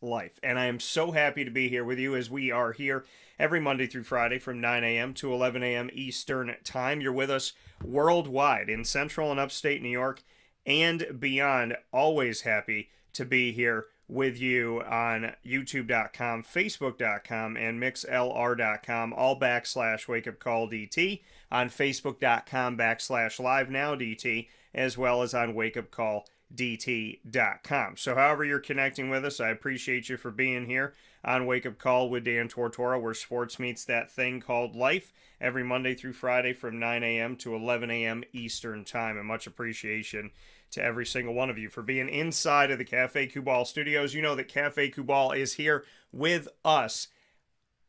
life. And I am so happy to be here with you as we are here every Monday through Friday from 9 a.m. to 11 a.m. Eastern Time. You're with us worldwide in Central and Upstate New York and beyond. Always happy to be here with you on youtube.com, facebook.com, and mixlr.com, all /wakeupcalldt, on facebook.com /livenowdt, as well as on wakeupcalldt.com. So however you're connecting with us, I appreciate you for being here on Wake Up Call with Dan Tortora, where sports meets that thing called life, every Monday through Friday from 9 a.m. to 11 a.m. Eastern Time. And much appreciation to every single one of you for being inside of the Cafe Kubal studios. You know that Cafe Kubal is here with us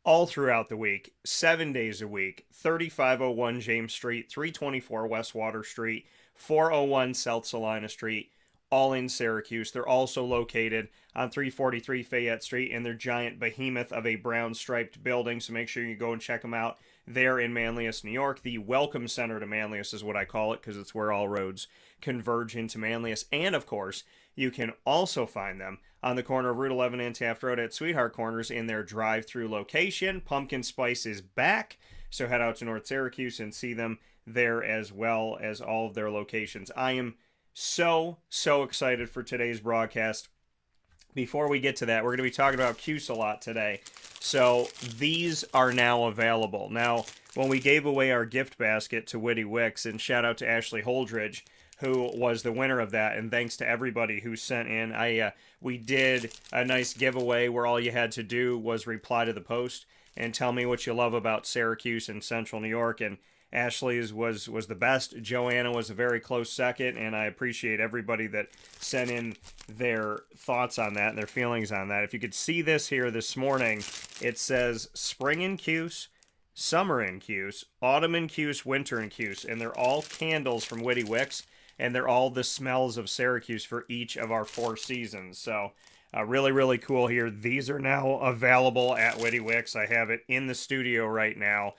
all throughout the week, 7 days a week, 3501 James Street, 324 West Water Street, 401 South Salina Street, all in Syracuse. They're also located on 343 Fayette Street in their giant behemoth of a brown striped building, so make sure you go and check them out there in Manlius, New York. The Welcome Center to Manlius is what I call it, because it's where all roads converge into Manlius. And of course, you can also find them on the corner of Route 11 and Taft Road at Sweetheart Corners in their drive-through location. Pumpkin Spice is back, so head out to North Syracuse and see them there, as well as all of their locations. I am so excited for today's broadcast. Before we get to that, we're going to be talking about Cuse a lot today. So these are now available. Now, when we gave away our gift basket to Witty Wicks, and shout out to Ashley Holdridge, who was the winner of that, and thanks to everybody who sent in. We did a nice giveaway where all you had to do was reply to the post and tell me what you love about Syracuse and Central New York, and Ashley's was the best. Joanna was a very close second, and I appreciate everybody that sent in their thoughts on that and their feelings on that. If you could see this here this morning, it says Spring in Cuse, Summer in Cuse, Autumn in Cuse, Winter in Cuse, and they're all candles from Witty Wicks, and they're all the smells of Syracuse for each of our 4 seasons. So really cool here. These are now available at Witty Wicks. I have it in the studio right now,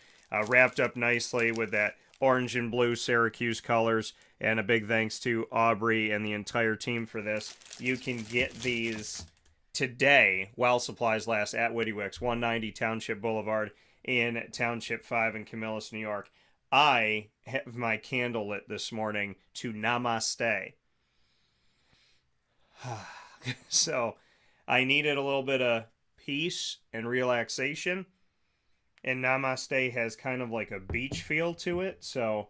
wrapped up nicely with that orange and blue Syracuse colors, and a big thanks to Aubrey and the entire team for this. You can get these today while supplies last at Witty Wicks, 190 Township Boulevard in Township 5 in Camillus, New York. I have my candle lit this morning to Namaste. So I needed a little bit of peace and relaxation, and Namaste has kind of like a beach feel to it, so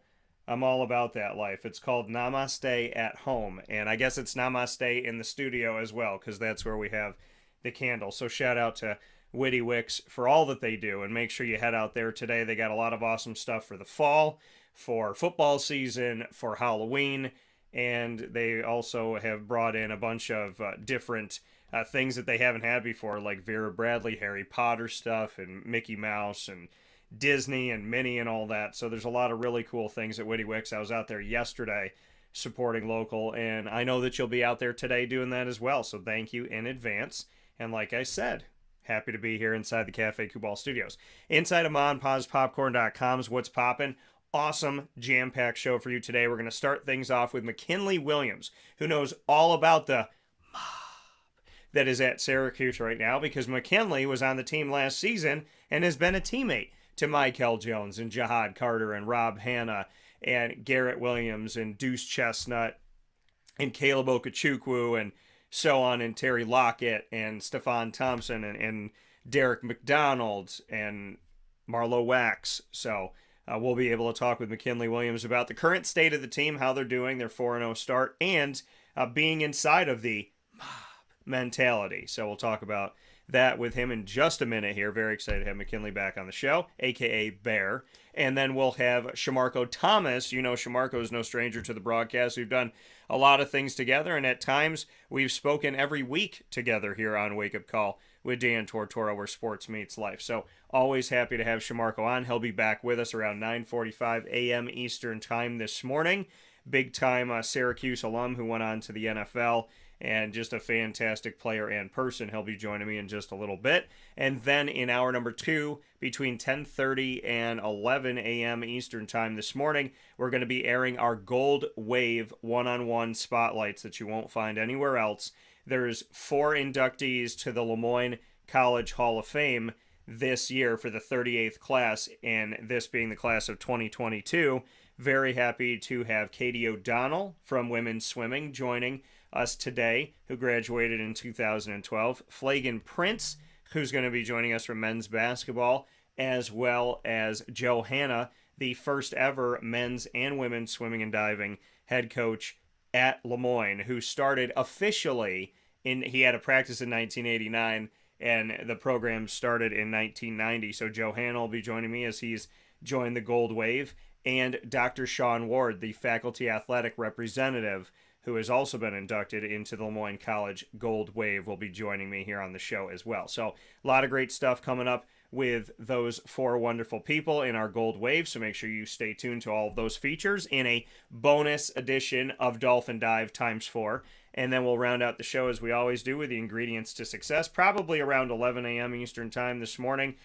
I'm all about that life. It's called Namaste at Home, and I guess it's Namaste in the studio as well, because that's where we have the candle. So shout out to Witty Wicks for all that they do, and make sure you head out there today. They got a lot of awesome stuff for the fall, for football season, for Halloween, and they also have brought in a bunch of different things that they haven't had before, like Vera Bradley, Harry Potter stuff, and Mickey Mouse, and Disney, and Minnie, and all that. So there's a lot of really cool things at Witty Wicks. I was out there yesterday supporting local, and I know that you'll be out there today doing that as well, so thank you in advance. And like I said, happy to be here inside the Cafe Kubal studios. Inside of MonPazPopcorn.com is what's poppin'. Awesome jam-packed show for you today. We're going to start things off with McKinley Williams, who knows all about the mob that is at Syracuse right now, because McKinley was on the team last season and has been a teammate to Michael Jones and Jihad Carter and Rob Hanna and Garrett Williams and Deuce Chestnut and Caleb Okechukwu and so on, and Terry Lockett and Stephon Thompson and Derek McDonald and Marlo Wax. So we'll be able to talk with McKinley Williams about the current state of the team, how they're doing, their 4-0 start, and being inside of the mob mentality. So we'll talk about that with him in just a minute here. Very excited to have McKinley back on the show, a.k.a. Bear. And then we'll have Shamarko Thomas. You know, Shamarko is no stranger to the broadcast. We've done a lot of things together, and at times we've spoken every week together here on Wake Up Call with Dan Tortora, where sports meets life. So always happy to have Shamarko on. He'll be back with us around 9:45 a.m. Eastern Time this morning. Big-time Syracuse alum who went on to the NFL, and just a fantastic player and person. He'll be joining me in just a little bit. And then in hour number 2, between 10:30 and 11 a.m. Eastern Time this morning, we're going to be airing our Gold Wave one-on-one spotlights that you won't find anywhere else. there's 4 inductees to the LeMoyne College Hall of Fame this year for the 38th class, and this being the class of 2022. Very happy to have Katie O'Donnell from women's swimming joining us today, who graduated in 2012. Flagan Prince, who's going to be joining us from men's basketball, as well as Johanna, the first ever men's and women's swimming and diving head coach at LeMoyne, who started officially he had a practice in 1989, and the program started in 1990. So Johanna will be joining me as he's joined the Gold Wave, and Dr. Shawn Ward, the faculty athletic representative, who has also been inducted into the LeMoyne College Gold Wave, will be joining me here on the show as well. So a lot of great stuff coming up with those 4 wonderful people in our Gold Wave, so make sure you stay tuned to all of those features in a bonus edition of Dolphin Dive ×4. And then we'll round out the show as we always do with the ingredients to success, probably around 11 a.m. Eastern Time this morning,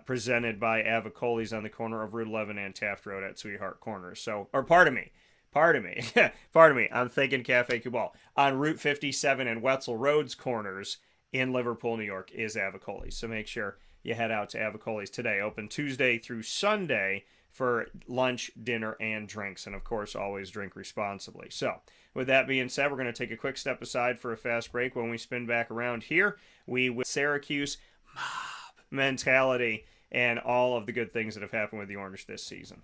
presented by Avicolli's on the corner of Route 11 and Taft Road at Sweetheart Corners. So, or pardon me, I'm thinking Cafe Cubal. On Route 57 and Wetzel Roads corners in Liverpool, New York is Avicolli's. So make sure you head out to Avicolli's today. Open Tuesday through Sunday for lunch, dinner, and drinks. And of course, always drink responsibly. So with that being said, we're going to take a quick step aside for a fast break. When we spin back around here, we with Syracuse mob mentality and all of the good things that have happened with the Orange this season.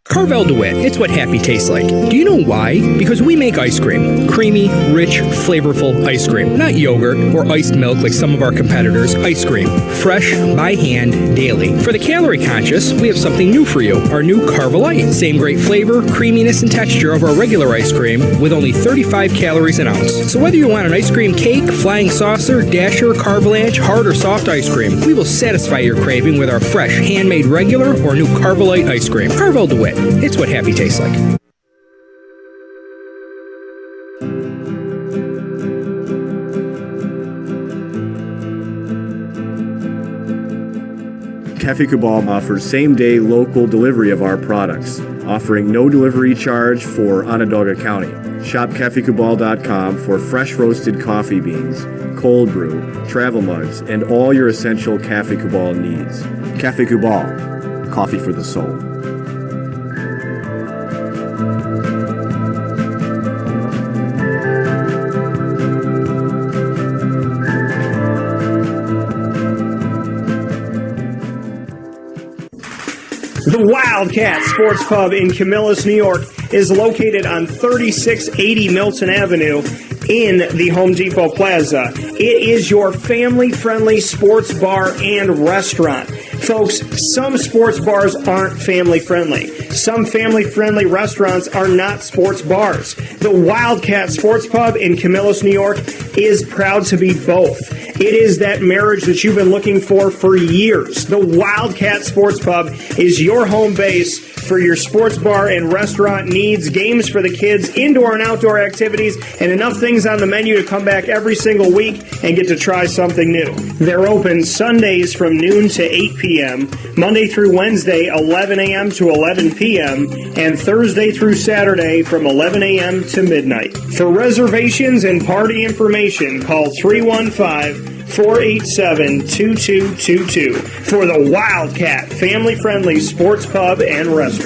Carvel DeWitt, it's what happy tastes like. Do you know why? Because we make ice cream. Creamy, rich, flavorful ice cream. Not yogurt or iced milk like some of our competitors. Ice cream. Fresh, by hand, daily. For the calorie conscious, we have something new for you. Our new Carvelite. Same great flavor, creaminess, and texture of our regular ice cream with only 35 calories an ounce. So whether you want an ice cream cake, flying saucer, dasher, carvalanche, hard or soft ice cream, we will satisfy your craving with our fresh, handmade regular or new Carvelite ice cream. Carvel DeWitt. It's what happy tastes like. Cafe Cubal offers same-day local delivery of our products, offering no delivery charge for Onondaga County. Shop cafecubal.com for fresh roasted coffee beans, cold brew, travel mugs, and all your essential Cafe Cubal needs. Cafe Cubal, coffee for the soul. The Wildcat Sports Pub in Camillus, New York is located on 3680 Milton Avenue in the Home Depot Plaza. It is your family-friendly sports bar and restaurant. Folks, some sports bars aren't family-friendly. Some family-friendly restaurants are not sports bars. The Wildcat Sports Pub in Camillus, New York is proud to be both. It is that marriage that you've been looking for years. The Wildcat Sports Pub is your home base for your sports bar and restaurant needs, games for the kids, indoor and outdoor activities, and enough things on the menu to come back every single week and get to try something new. They're open Sundays from noon to 8 p.m., Monday through Wednesday, 11 a.m. to 11 p.m., and Thursday through Saturday from 11 a.m. to midnight. For reservations and party information, call 315-487-2222 for the Wildcat family-friendly sports pub and restaurant.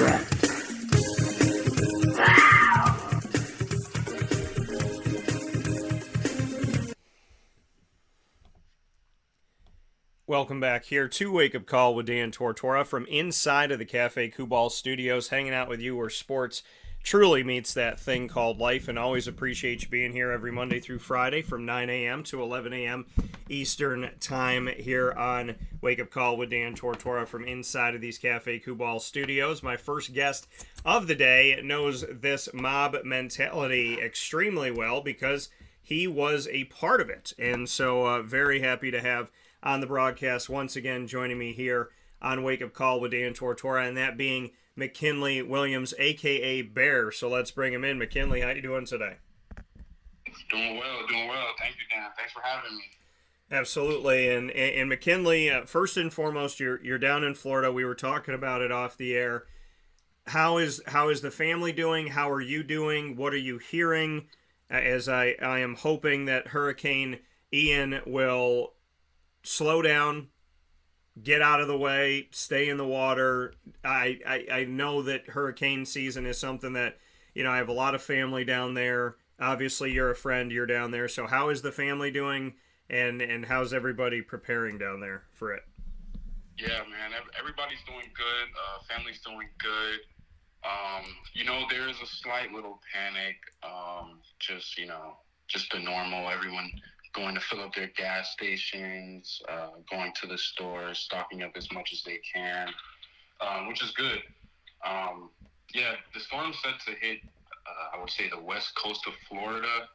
Welcome back here to Wake Up Call with Dan Tortora from inside of the Cafe Cubal studios, hanging out with you where sports truly meets that thing called life, and always appreciate you being here every Monday through Friday from 9 a.m. to 11 a.m. Eastern Time here on Wake Up Call with Dan Tortora from inside of these Cafe Cubal studios. My first guest of the day knows this mob mentality extremely well because he was a part of it, and so very happy to have on the broadcast once again joining me here on Wake Up Call with Dan Tortora, and that being McKinley Williams, a.k.a. Bear. So let's bring him in. McKinley, how you doing today? Doing well. Thank you, Dan. Thanks for having me. Absolutely. And McKinley, first and foremost, you're down in Florida. We were talking about it off the air. how is the family doing? How are you doing? What are you hearing? As I am hoping that Hurricane Ian will slow down, get out of the way, stay in the water. I know that hurricane season is something that, I have a lot of family down there. Obviously, you're a friend, you're down there. So how is the family doing, and how's everybody preparing down there for it? Yeah, man, everybody's doing good. Family's doing good. There is a slight little panic. Just the normal, everyone going to fill up their gas stations, going to the stores, stocking up as much as they can, which is good. The storm's set to hit, I would say, the west coast of Florida.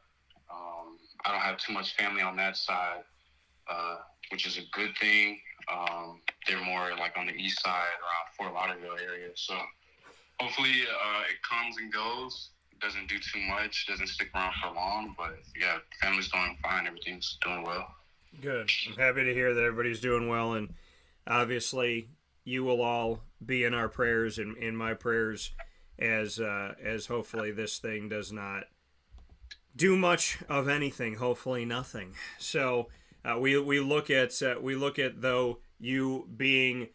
I don't have too much family on that side, which is a good thing. They're more like on the east side around Fort Lauderdale area. So hopefully it comes and goes. Doesn't do too much, doesn't stick around for long, but yeah, family's doing fine. Everything's doing well. Good. I'm happy to hear that everybody's doing well, and obviously you will all be in our prayers and in my prayers as hopefully this thing does not do much of anything. Hopefully nothing. So we look at though you being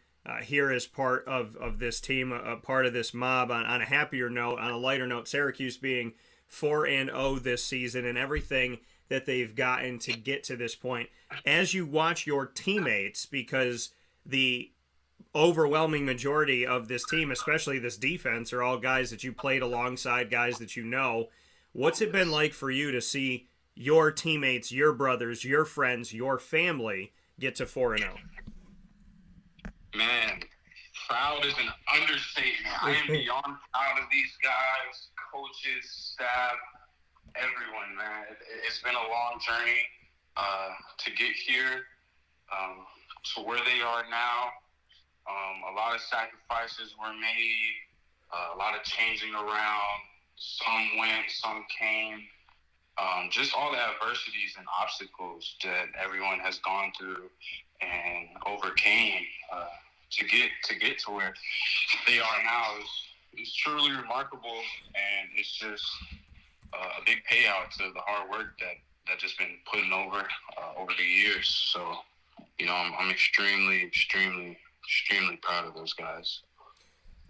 here as part of this team, a part of this mob. On a happier note, on a lighter note, Syracuse being 4-0 this season and everything that they've gotten to get to this point. As you watch your teammates, because the overwhelming majority of this team, especially this defense, are all guys that you played alongside, guys that you know. What's it been like for you to see your teammates, your brothers, your friends, your family get to 4-0? Man, proud is an understatement. I am beyond proud of these guys, coaches, staff, everyone, man. It's been a long journey to get here to where they are now. A lot of sacrifices were made, a lot of changing around. Some went, some came. Just all the adversities and obstacles that everyone has gone through and overcame to get to where they are now is truly remarkable, and it's just a big payout to the hard work that just been putting over the years. So, I'm extremely proud of those guys.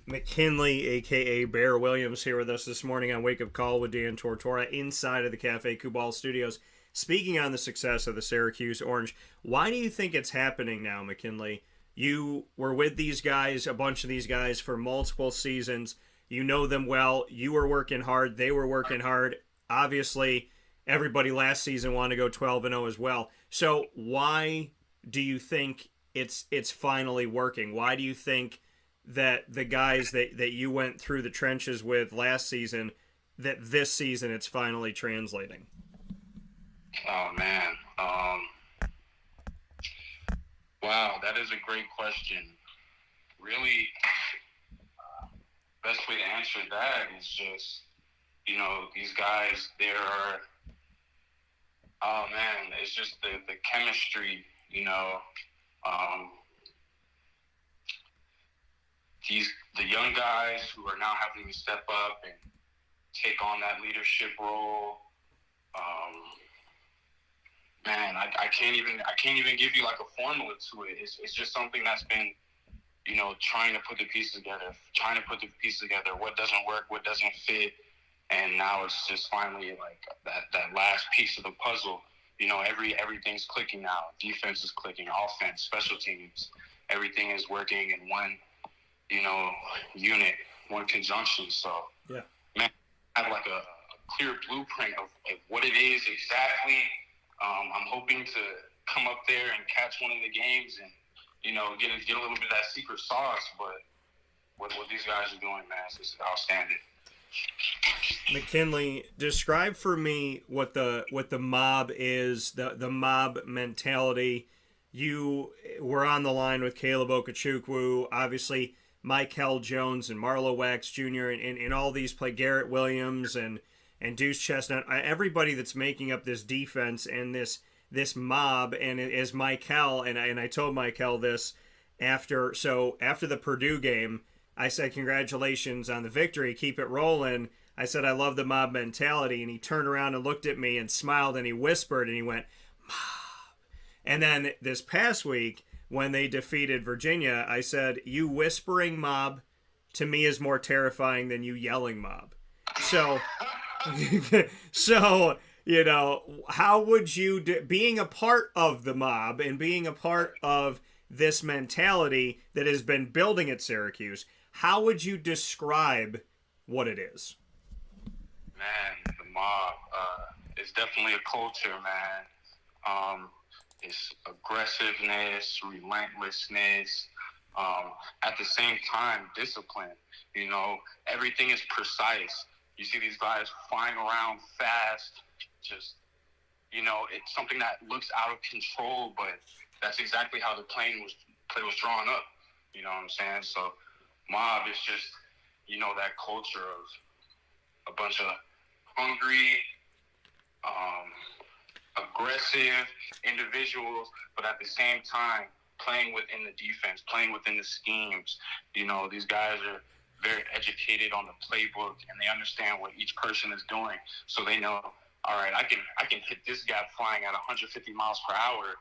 McKinley, a.k.a. Bear Williams, here with us this morning on Wake Up Call with Dan Tortora inside of the Cafe Kubal studios. Speaking on the success of the Syracuse Orange, why do you think it's happening now, McKinley? You were with these guys, a bunch of these guys, for multiple seasons. You know them well. You were working hard. They were working hard. Obviously, everybody last season wanted to go 12-0 as well. So why do you think it's finally working? Why do you think that the guys that you went through the trenches with last season, that this season it's finally translating? Oh, man. Wow, that is a great question. Really, best way to answer that is just, these guys, it's just the chemistry, the young guys who are now having to step up and take on that leadership role. I can't even give you like a formula to it. It's just something that's been, trying to put the pieces together, what doesn't work, what doesn't fit. And now it's just finally like that last piece of the puzzle. Everything's clicking now. Defense is clicking, offense, special teams, everything is working in one, unit, one conjunction. So, yeah, man, I have like a clear blueprint of what it is exactly. I'm hoping to come up there and catch one of the games and, get a little bit of that secret sauce. But what these guys are doing, man, is outstanding. McKinley, describe for me what the mob is, the mob mentality. You were on the line with Caleb Okechukwu, obviously Michael Jones and Marlo Wax Jr. and all these play, Garrett Williams and Deuce Chestnut, everybody that's making up this defense and this mob. And as Michael, and I told Michael this after the Purdue game, I said, congratulations on the victory. Keep it rolling. I said, I love the mob mentality. And he turned around and looked at me and smiled and he whispered and he went, mob. And then this past week, when they defeated Virginia, I said, you whispering mob to me is more terrifying than you yelling mob. So, so, you know, how would you, being a part of the mob and being a part of this mentality that has been building at Syracuse, how would you describe what it is? Man, the mob is definitely a culture, man. It's aggressiveness, relentlessness, at the same time, discipline. You know, everything is precise. You see these guys flying around fast, just, you know, it's something that looks out of control, but that's exactly how the play was drawn up. You know what I'm saying? So mob is just, you know, that culture of a bunch of hungry, aggressive individuals, but at the same time playing within the defense, playing within the schemes. You know, these guys are very educated on the playbook and they understand what each person is doing. So they know, all right, I can hit this guy flying at 150 miles per hour,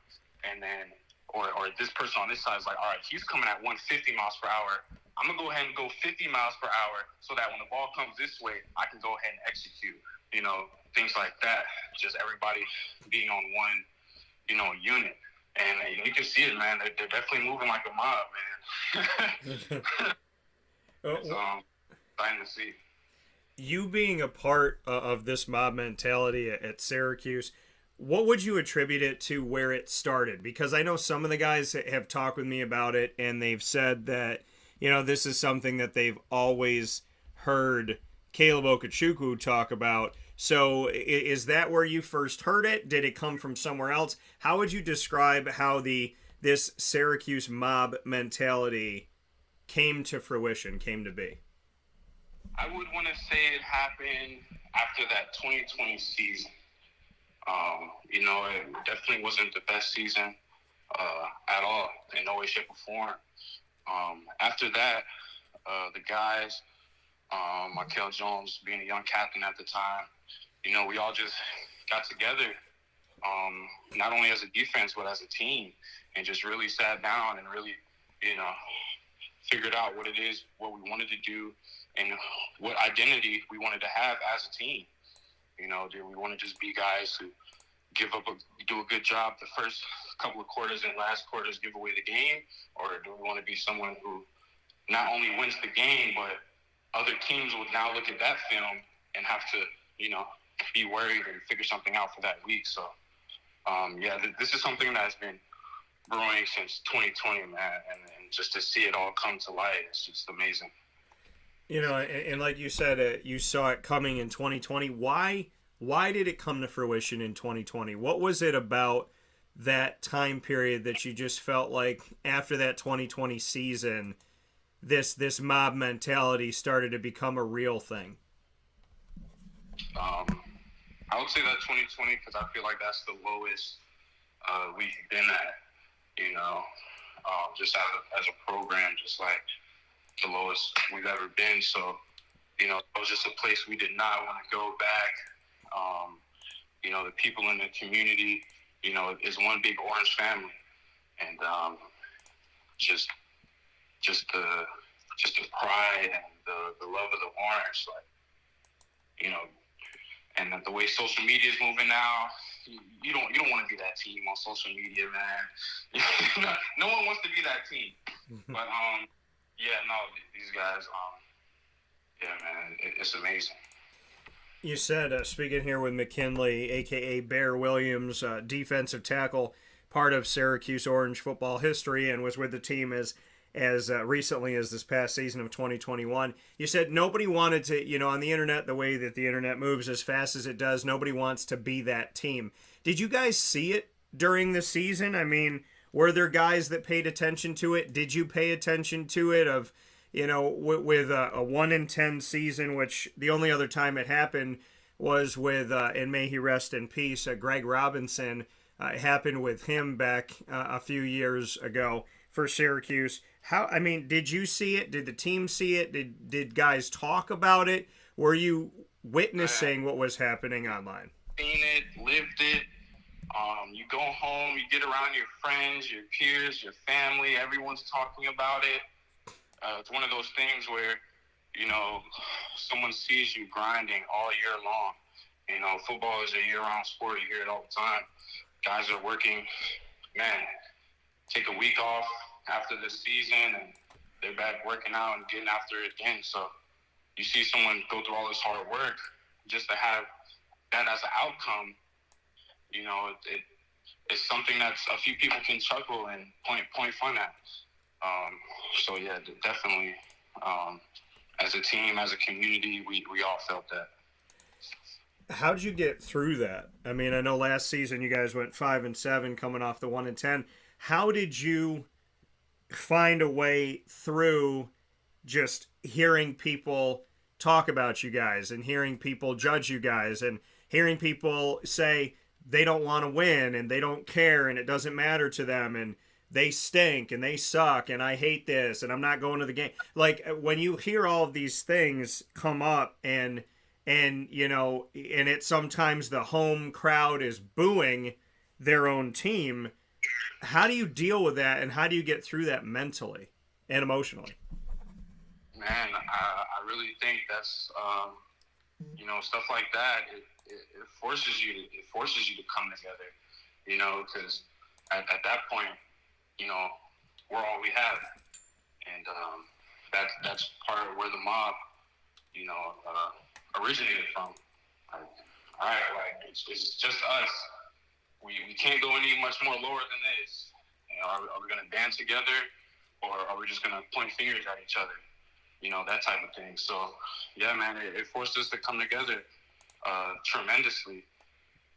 and then or this person on this side is like, all right, he's coming at 150 miles per hour. I'm going to go ahead and go 50 miles per hour so that when the ball comes this way, I can go ahead and execute, you know, things like that. Just everybody being on one, you know, unit. And you can see it, man. They're definitely moving like a mob, man. It's exciting to see. You being a part of this mob mentality at Syracuse, what would you attribute it to where it started? Because I know some of the guys have talked with me about it, and they've said that, you know, this is something that they've always heard Caleb Okechukwu talk about. So is that where you first heard it? Did it come from somewhere else? How would you describe how this Syracuse mob mentality came to fruition, came to be? I would want to say it happened after that 2020 season. You know, it definitely wasn't the best season at all, in no way, shape, or form. After that, the guys, Michael Jones being a young captain at the time, you know, we all just got together, not only as a defense, but as a team, and just really sat down and really, you know, figured out what it is, what we wanted to do, and what identity we wanted to have as a team. You know, do we want to just be guys who do a good job the first couple of quarters and last quarters give away the game, or do we want to be someone who not only wins the game, but other teams would now look at that film and have to, you know, be worried and figure something out for that week. So, yeah, this is something that's been brewing since 2020, man, and just to see it all come to light, it's just amazing. You know, and like you said, you saw it coming in 2020. Why did it come to fruition in 2020? What was it about that time period that you just felt like after that 2020 season, this mob mentality started to become a real thing? I would say that 2020, because I feel like that's the lowest we've been at, you know, just as a program, just like the lowest we've ever been. So, you know, it was just a place we did not want to go back. You know, the people in the community, you know, is one big Orange family, and just the pride and the love of the Orange, like, you know, and the way social media is moving now, you don't want to be that team on social media, man. No one wants to be that team. But yeah, no, these guys, yeah, man, it's amazing. You said, speaking here with McKinley, a.k.a. Bear Williams, defensive tackle, part of Syracuse Orange football history, and was with the team as recently as this past season of 2021. You said nobody wanted to, you know, on the internet, the way that the internet moves as fast as it does, nobody wants to be that team. Did you guys see it during the season? I mean, were there guys that paid attention to it? Did you pay attention to it of, you know, with a 1-10 season, which the only other time it happened was with, and may he rest in peace, Greg Robinson. It happened with him back a few years ago. for Syracuse. Did you see it? Did the team see it? Did guys talk about it? Were you witnessing what was happening online? Seen it, lived it. You go home, you get around your friends, your peers, your family, everyone's talking about it. It's one of those things where, someone sees you grinding all year long. Football is a year-round sport. You hear it all the time. Guys are working, take a week off after the season, and they're back working out and getting after it again. So you see someone go through all this hard work just to have that as an outcome, it's something that a few people can chuckle and point fun at. So, yeah, definitely, as a team, as a community, we all felt that. How'd you get through that? I know last season you guys went 5-7 coming off the 1-10. How did you find a way through just hearing people talk about you guys and hearing people judge you guys and hearing people say they don't want to win and they don't care and it doesn't matter to them and they stink and they suck and I hate this and I'm not going to the game? Like, when you hear all of these things come up and it's sometimes the home crowd is booing their own team, how do you deal with that and how do you get through that mentally and emotionally? Man, I really think that's, stuff like that, it forces you to come together, because at that point, we're all we have. And that's part of where the mob, originated from. All right, it's just us. We can't go any much more lower than this. Are we going to band together, or are we just going to point fingers at each other? That type of thing. So, yeah, man, it forced us to come together tremendously.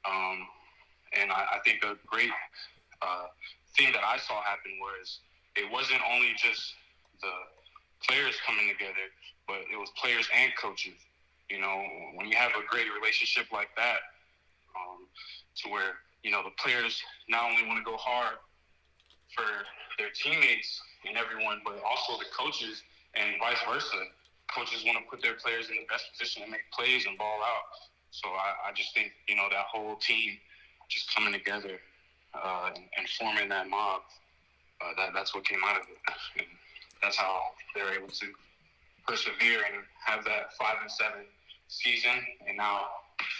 And I think a great thing that I saw happen was it wasn't only just the players coming together, but it was players and coaches. When you have a great relationship like that, to where, the players not only want to go hard for their teammates and everyone, but also the coaches and vice versa. Coaches want to put their players in the best position to make plays and ball out. So I just think, that whole team just coming together and forming that mob, that's what came out of it. And that's how they're able to persevere and have that 5-7 season, and now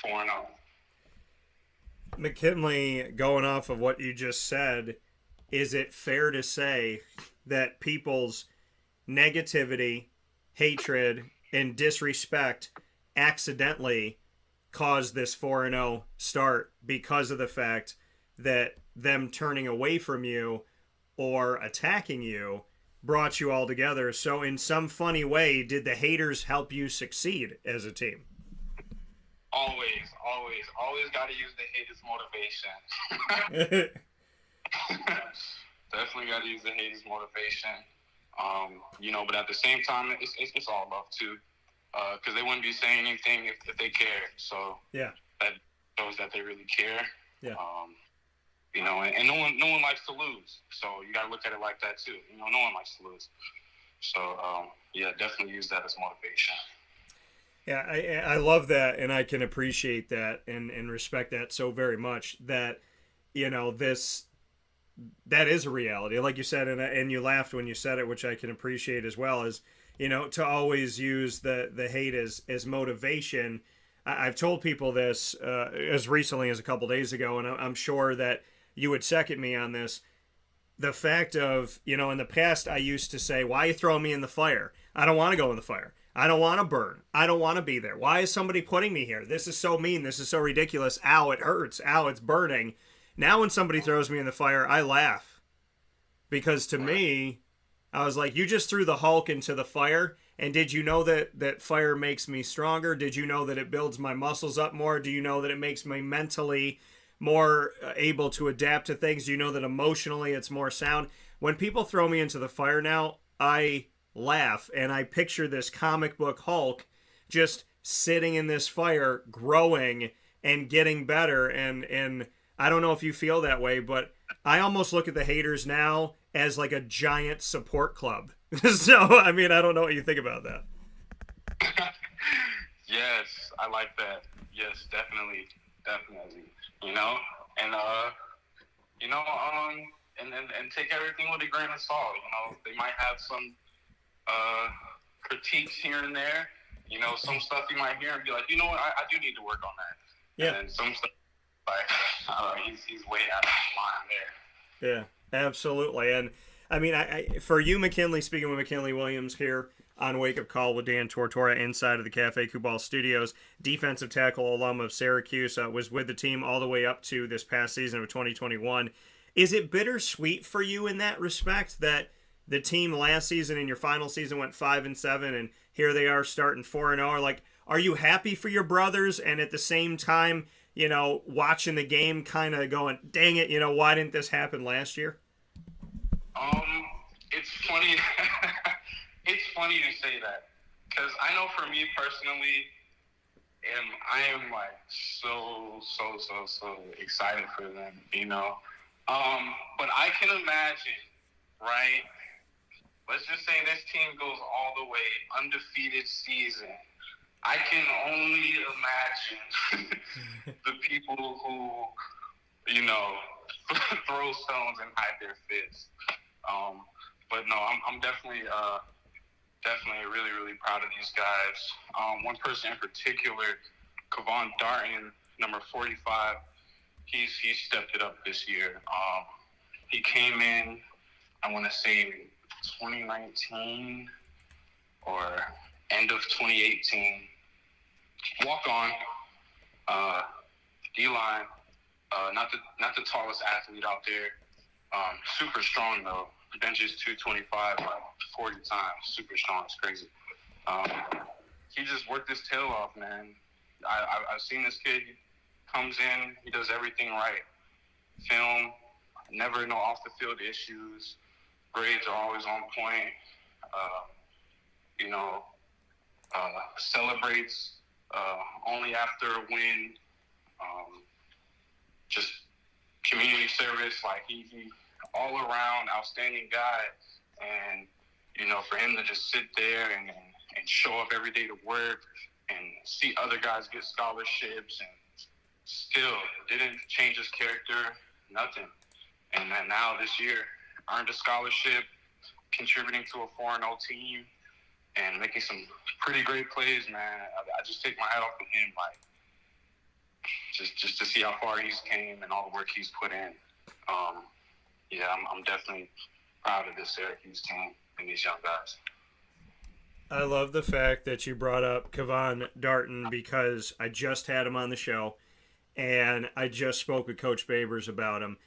4-0. McKinley, going off of what you just said, is it fair to say that people's negativity, hatred, and disrespect accidentally caused this 4-0 start because of the fact that them turning away from you or attacking you brought you all together? So in some funny way, did the haters help you succeed as a team? Always got to use the haters' motivation. Definitely got to use the haters' motivation. But at the same time, it's all love too, because they wouldn't be saying anything if they cared. So yeah, that shows that they really care. Yeah. And no one likes to lose. So you got to look at it like that too. No one likes to lose. So yeah, definitely use that as motivation. Yeah, I love that, and I can appreciate that and respect that so very much. That that is a reality, like you said, and you laughed when you said it, which I can appreciate as well. Is to always use the hate as motivation. I've told people this as recently as a couple days ago, and I'm sure that you would second me on this. The fact of, in the past, I used to say, why are you throwing me in the fire? I don't want to go in the fire. I don't want to burn. I don't want to be there. Why is somebody putting me here? This is so mean. This is so ridiculous. Ow, it hurts. Ow, it's burning. Now when somebody throws me in the fire, I laugh. Because to me, I was like, you just threw the Hulk into the fire, and did you know that fire makes me stronger? Did you know that it builds my muscles up more? Do you know that it makes me mentally more able to adapt to things? Do you know that emotionally it's more sound? When people throw me into the fire now, I laugh, and I picture this comic book Hulk just sitting in this fire, growing and getting better. And I don't know if you feel that way, but I almost look at the haters now as like a giant support club. So, I mean, I don't know what you think about that. Yes, I like that. Yes, definitely. You know, and and take everything with a grain of salt. You know, they might have some critiques here and there. You know, some stuff you might hear and be like, you know what, I do need to work on that. Yeah. And then some stuff like, he's way out of line there. Yeah, absolutely. And I mean, I for you, McKinley, speaking with McKinley Williams here on Wake Up Call with Dan Tortora inside of the Cafe Kubal Studios, defensive tackle alum of Syracuse, was with the team all the way up to this past season of 2021. Is it bittersweet for you in that respect that the team last season and your final season went 5-7, and here they are starting 4-0? Like, are you happy for your brothers, and at the same time, you know, watching the game, kind of going, dang it, you know, why didn't this happen last year? It's funny. It's funny you say that, because I know for me personally, I am like so excited for them, you know. But I can imagine, right? Let's just say this team goes all the way, undefeated season. I can only imagine the people who, you know, throw stones and hide their fists. But no, I'm definitely really proud of these guys. One person in particular, Kevon Darton, number 45, he stepped it up this year. He came in, I want to say 2019 or end of 2018. Walk on, D-line, not the tallest athlete out there. Super strong though. Benches 225 like 40 times. Super strong. It's crazy. He just worked his tail off, man. I've seen this kid. He comes in, he does everything right. Film, never no off the field issues. Grades are always on point. Celebrates only after a win. Just community service, like he all around outstanding guy. And you know, for him to just sit there and show up every day to work and see other guys get scholarships and still didn't change his character, nothing. And then now this year earned a scholarship, contributing to a 4-0 team and making some pretty great plays, man. I just take my hat off to him, like just to see how far he's came and all the work he's put in. I'm definitely proud of this Syracuse team and these young guys. I love the fact that you brought up Kevon Darton, because I just had him on the show and I just spoke with Coach Babers about him.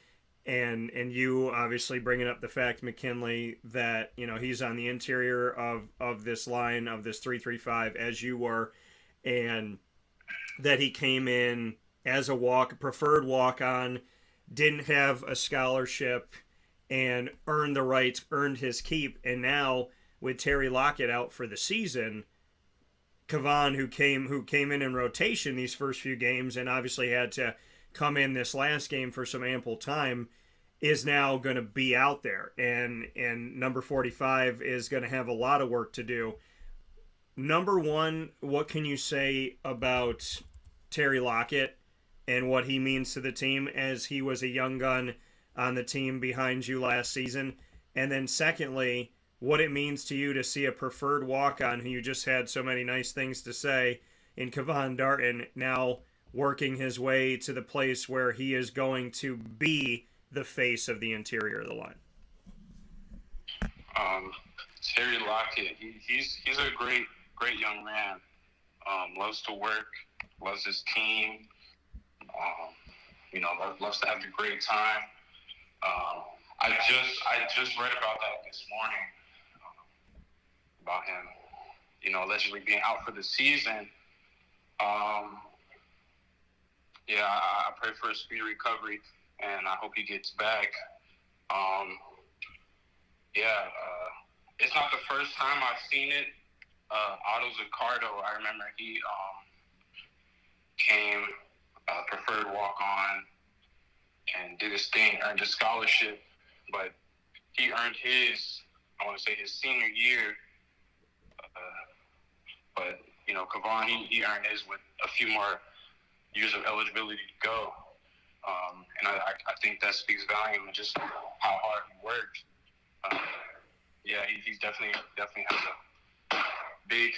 And you obviously bringing up the fact, McKinley, that, you know, he's on the interior of this line, of this 3-3-5, as you were, and that he came in as a preferred walk-on, didn't have a scholarship, and earned his keep. And now with Terry Lockett out for the season, Kevon, who came in rotation these first few games and obviously had to come in this last game for some ample time, is now going to be out there, and number 45 is going to have a lot of work to do. Number one, what can you say about Terry Lockett and what he means to the team, as he was a young gun on the team behind you last season? And then secondly, what it means to you to see a preferred walk-on who you just had so many nice things to say in Kevon Darton now working his way to the place where he is going to be the face of the interior of the line. Terry Lockett, he's a great young man. Loves to work, loves his team. Loves to have a great time. I just read about that this morning, about him, allegedly being out for the season. I pray for a speedy recovery, and I hope he gets back. It's not the first time I've seen it. Otto Zaccardo, I remember he came preferred walk-on and did his thing, earned a scholarship, but he earned his, I want to say his senior year, but Kavon, he earned his with a few more years of eligibility to go. And I think that speaks volume of just how hard he worked. Yeah, he's definitely has a big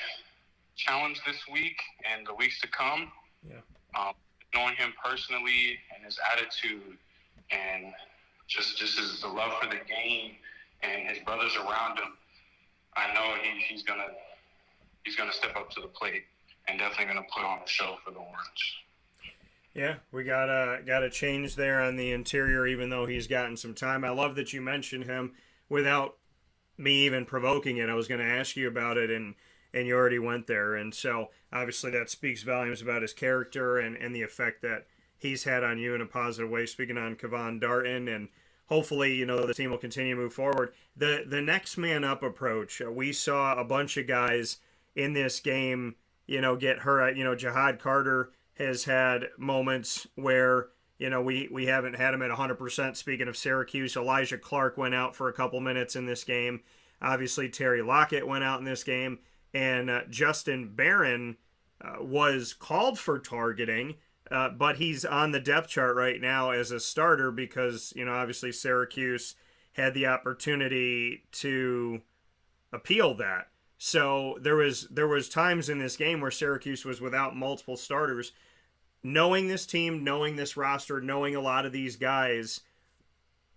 challenge this week and the weeks to come. Yeah. Knowing him personally and his attitude and just his the love for the game and his brothers around him, I know he's gonna step up to the plate and definitely gonna put on a show for the Orange. Yeah, we got a change there on the interior, even though he's gotten some time. I love that you mentioned him without me even provoking it. I was going to ask you about it, and you already went there. And so, obviously, that speaks volumes about his character and the effect that he's had on you in a positive way, speaking on Kavon Darton. And hopefully, the team will continue to move forward. The next man up approach, we saw a bunch of guys in this game, get hurt. Jihad Carter has had moments where, we haven't had him at 100%. Speaking of Syracuse, Elijah Clark went out for a couple minutes in this game. Obviously, Terry Lockett went out in this game. And Justin Barron was called for targeting, but he's on the depth chart right now as a starter because, obviously Syracuse had the opportunity to appeal that. So there was times in this game where Syracuse was without multiple starters. Knowing this team, knowing this roster, knowing a lot of these guys,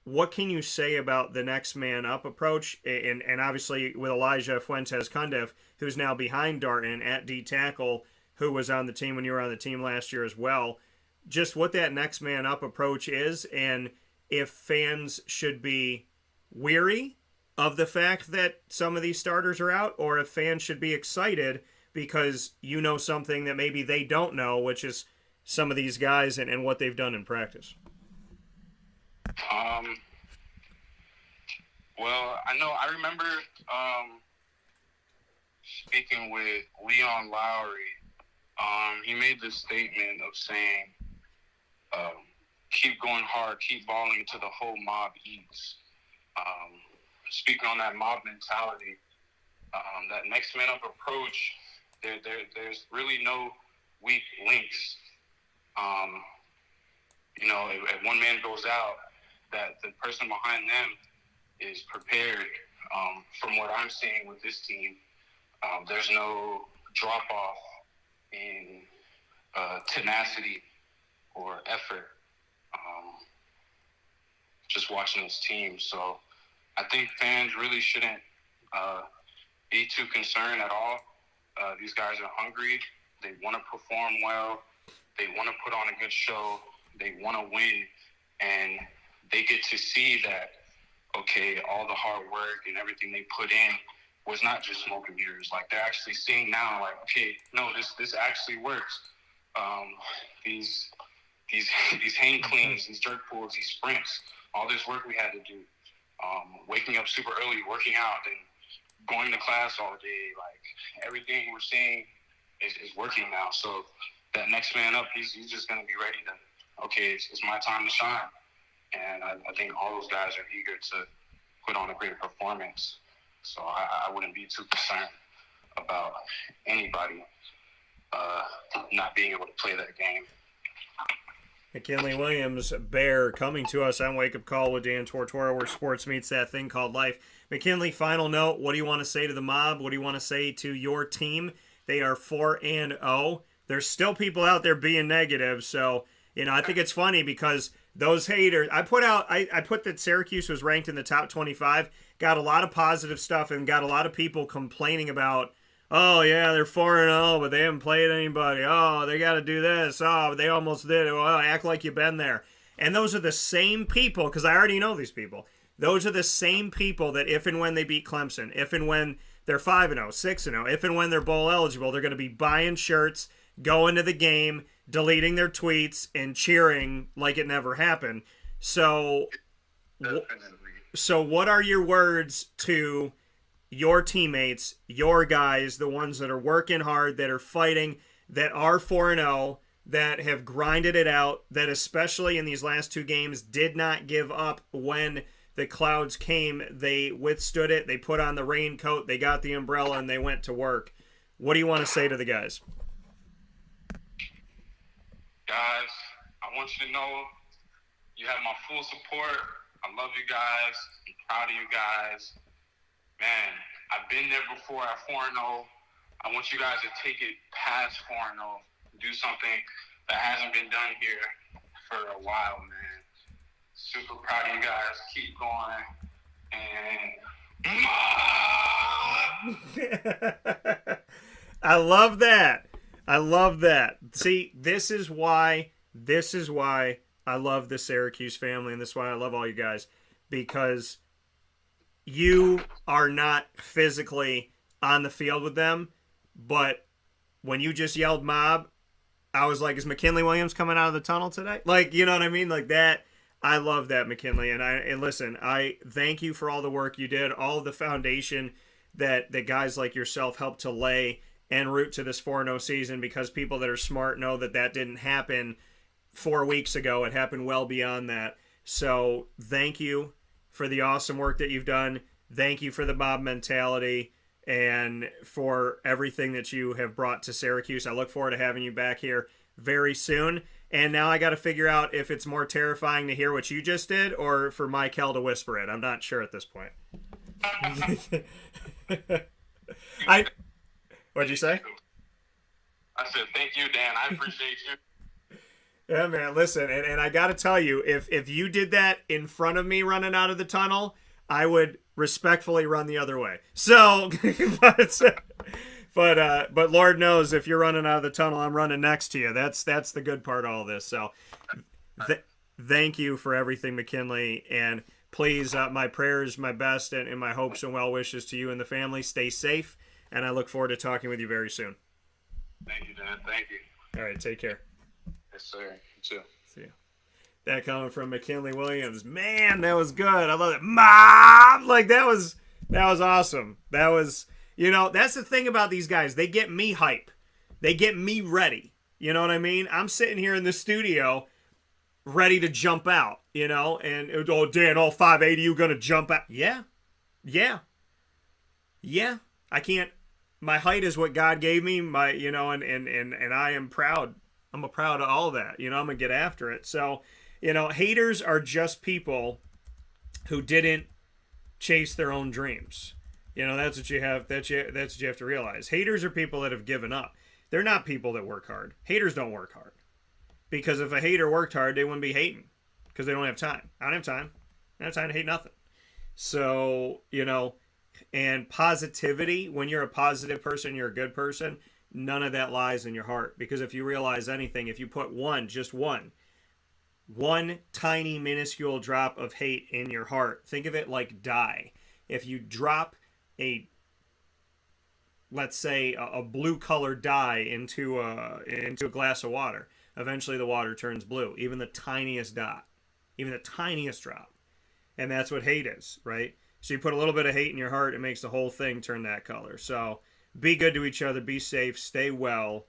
what can you say about the next man up approach? And obviously with Elijah Fuentes-Cundiff, who's now behind Darton at D tackle, who was on the team when you were on the team last year as well, just what that next man up approach is, and if fans should be weary of the fact that some of these starters are out, or if fans should be excited because something that maybe they don't know, which is some of these guys and what they've done in practice. Well, I remember speaking with Leon Lowry. He made this statement of saying, keep going hard, keep balling until the whole mob eats. Speaking on that mob mentality, that next man up approach, there's really no weak links. If one man goes out, that the person behind them is prepared. From what I'm seeing with this team, there's no drop off in tenacity or effort. Just watching this team, so I think fans really shouldn't be too concerned at all. These guys are hungry. They want to perform well. They want to put on a good show. They want to win. And they get to see that, okay, all the hard work and everything they put in was not just smoke and mirrors. Like, they're actually seeing now, like, okay, no, this actually works. These hang cleans, these jerk pulls, these sprints, all this work we had to do. Waking up super early, working out, and going to class all day, like, everything we're seeing is working now. So that next man up, he's just going to be ready to, okay, it's my time to shine. And I think all those guys are eager to put on a great performance. So I wouldn't be too concerned about anybody not being able to play that game. McKinley Williams, Bear, coming to us on Wake Up Call with Dan Tortora, where sports meets that thing called life. McKinley, final note, what do you want to say to the mob? What do you want to say to your team? They are 4-0. There's still people out there being negative, so, I think it's funny because those haters, I put that Syracuse was ranked in the top 25, got a lot of positive stuff, and got a lot of people complaining about, oh, yeah, they're 4-0, but they haven't played anybody. Oh, they got to do this. Oh, they almost did it. Well, act like you've been there. And those are the same people, because I already know these people. Those are the same people that if and when they beat Clemson, if and when they're 5-0, 6-0, if and when they're bowl eligible, they're going to be buying shirts, going to the game, deleting their tweets, and cheering like it never happened. So what are your words to your teammates, your guys, the ones that are working hard, that are fighting, that are 4-0, that have grinded it out, that especially in these last two games did not give up when the clouds came, they withstood it, they put on the raincoat, they got the umbrella, and they went to work. What do you want to say to the guys? Guys, I want you to know you have my full support. I love you guys. I'm proud of you guys. Man, I've been there before at 4-0. I want you guys to take it past 4-0. Do something that hasn't been done here for a while, man. Super proud of you guys. Keep going. And I love that. I love that. See, this is why I love the Syracuse family, and this is why I love all you guys, because you are not physically on the field with them, but when you just yelled mob, I was like, is McKinley Williams coming out of the tunnel today? Like, you know what I mean? Like that. I love that, McKinley. And listen, I thank you for all the work you did, all of the foundation that guys like yourself helped to lay en route to this 4-0 season, because people that are smart know that didn't happen 4 weeks ago. It happened well beyond that. So thank you for the awesome work that you've done. Thank you for the mob mentality and for everything that you have brought to Syracuse. I look forward to having you back here very soon. And now I got to figure out if it's more terrifying to hear what you just did or for Michael to whisper it. I'm not sure at this point. What'd you say? I said, thank you, Dan. I appreciate you. Yeah, man, listen, and I got to tell you, if you did that in front of me running out of the tunnel, I would respectfully run the other way. So, but Lord knows if you're running out of the tunnel, I'm running next to you. That's the good part of all this. So, thank you for everything, McKinley, and please, my prayers, my best, and my hopes and well wishes to you and the family. Stay safe, and I look forward to talking with you very soon. Thank you, Dan. Thank you. All right, take care. Yes, sir. You too. See you. That coming from McKinley Williams. Man, that was good. I love it. Mom! Like, that was awesome. That was, that's the thing about these guys. They get me hype. They get me ready. You know what I mean? I'm sitting here in the studio ready to jump out, and, oh, Dan, all 5'8" of you going to jump out? Yeah. I can't. My height is what God gave me, and I am proud. I'm proud of all that. I'm going to get after it. So, haters are just people who didn't chase their own dreams. That's what you have. That's what you have to realize. Haters are people that have given up. They're not people that work hard. Haters don't work hard. Because if a hater worked hard, they wouldn't be hating. Because they don't have time. I don't have time. I don't have time to hate nothing. So, and positivity, when you're a positive person, you're a good person, none of that lies in your heart. Because if you realize anything, if you put just one tiny minuscule drop of hate in your heart, think of it like dye. If you drop let's say a blue colored dye into a glass of water, eventually the water turns blue, even the tiniest dot, even the tiniest drop. And that's what hate is, right? So you put a little bit of hate in your heart, it makes the whole thing turn that color. So be good to each other, be safe, stay well,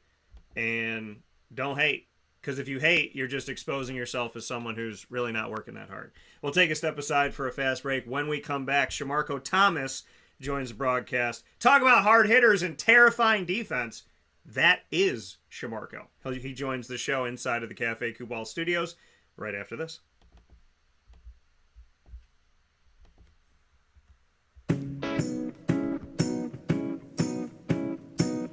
and don't hate. Because if you hate, you're just exposing yourself as someone who's really not working that hard. We'll take a step aside for a fast break. When we come back, Shamarko Thomas joins the broadcast. Talk about hard hitters and terrifying defense. That is Shamarko. He joins the show inside of the Cafe Kubal studios right after this.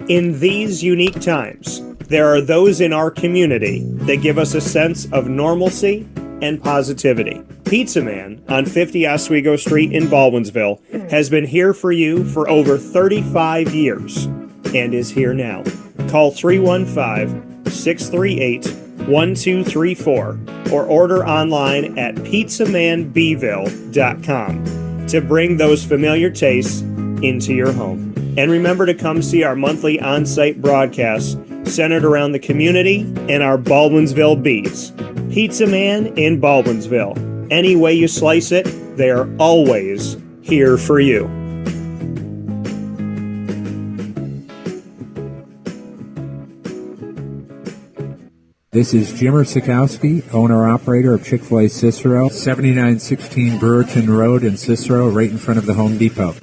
In these unique times, there are those in our community that give us a sense of normalcy and positivity. Pizza Man on 50 Oswego Street in Baldwinsville has been here for you for over 35 years and is here now. Call 315-638-1234 or order online at pizzamanbville.com to bring those familiar tastes into your home. And remember to come see our monthly on-site broadcasts centered around the community and our Baldwinsville beats. Pizza Man in Baldwinsville. Any way you slice it, they are always here for you. This is Jimmer Sikowski, owner-operator of Chick-fil-A Cicero, 7916 Brewerton Road in Cicero, right in front of the Home Depot.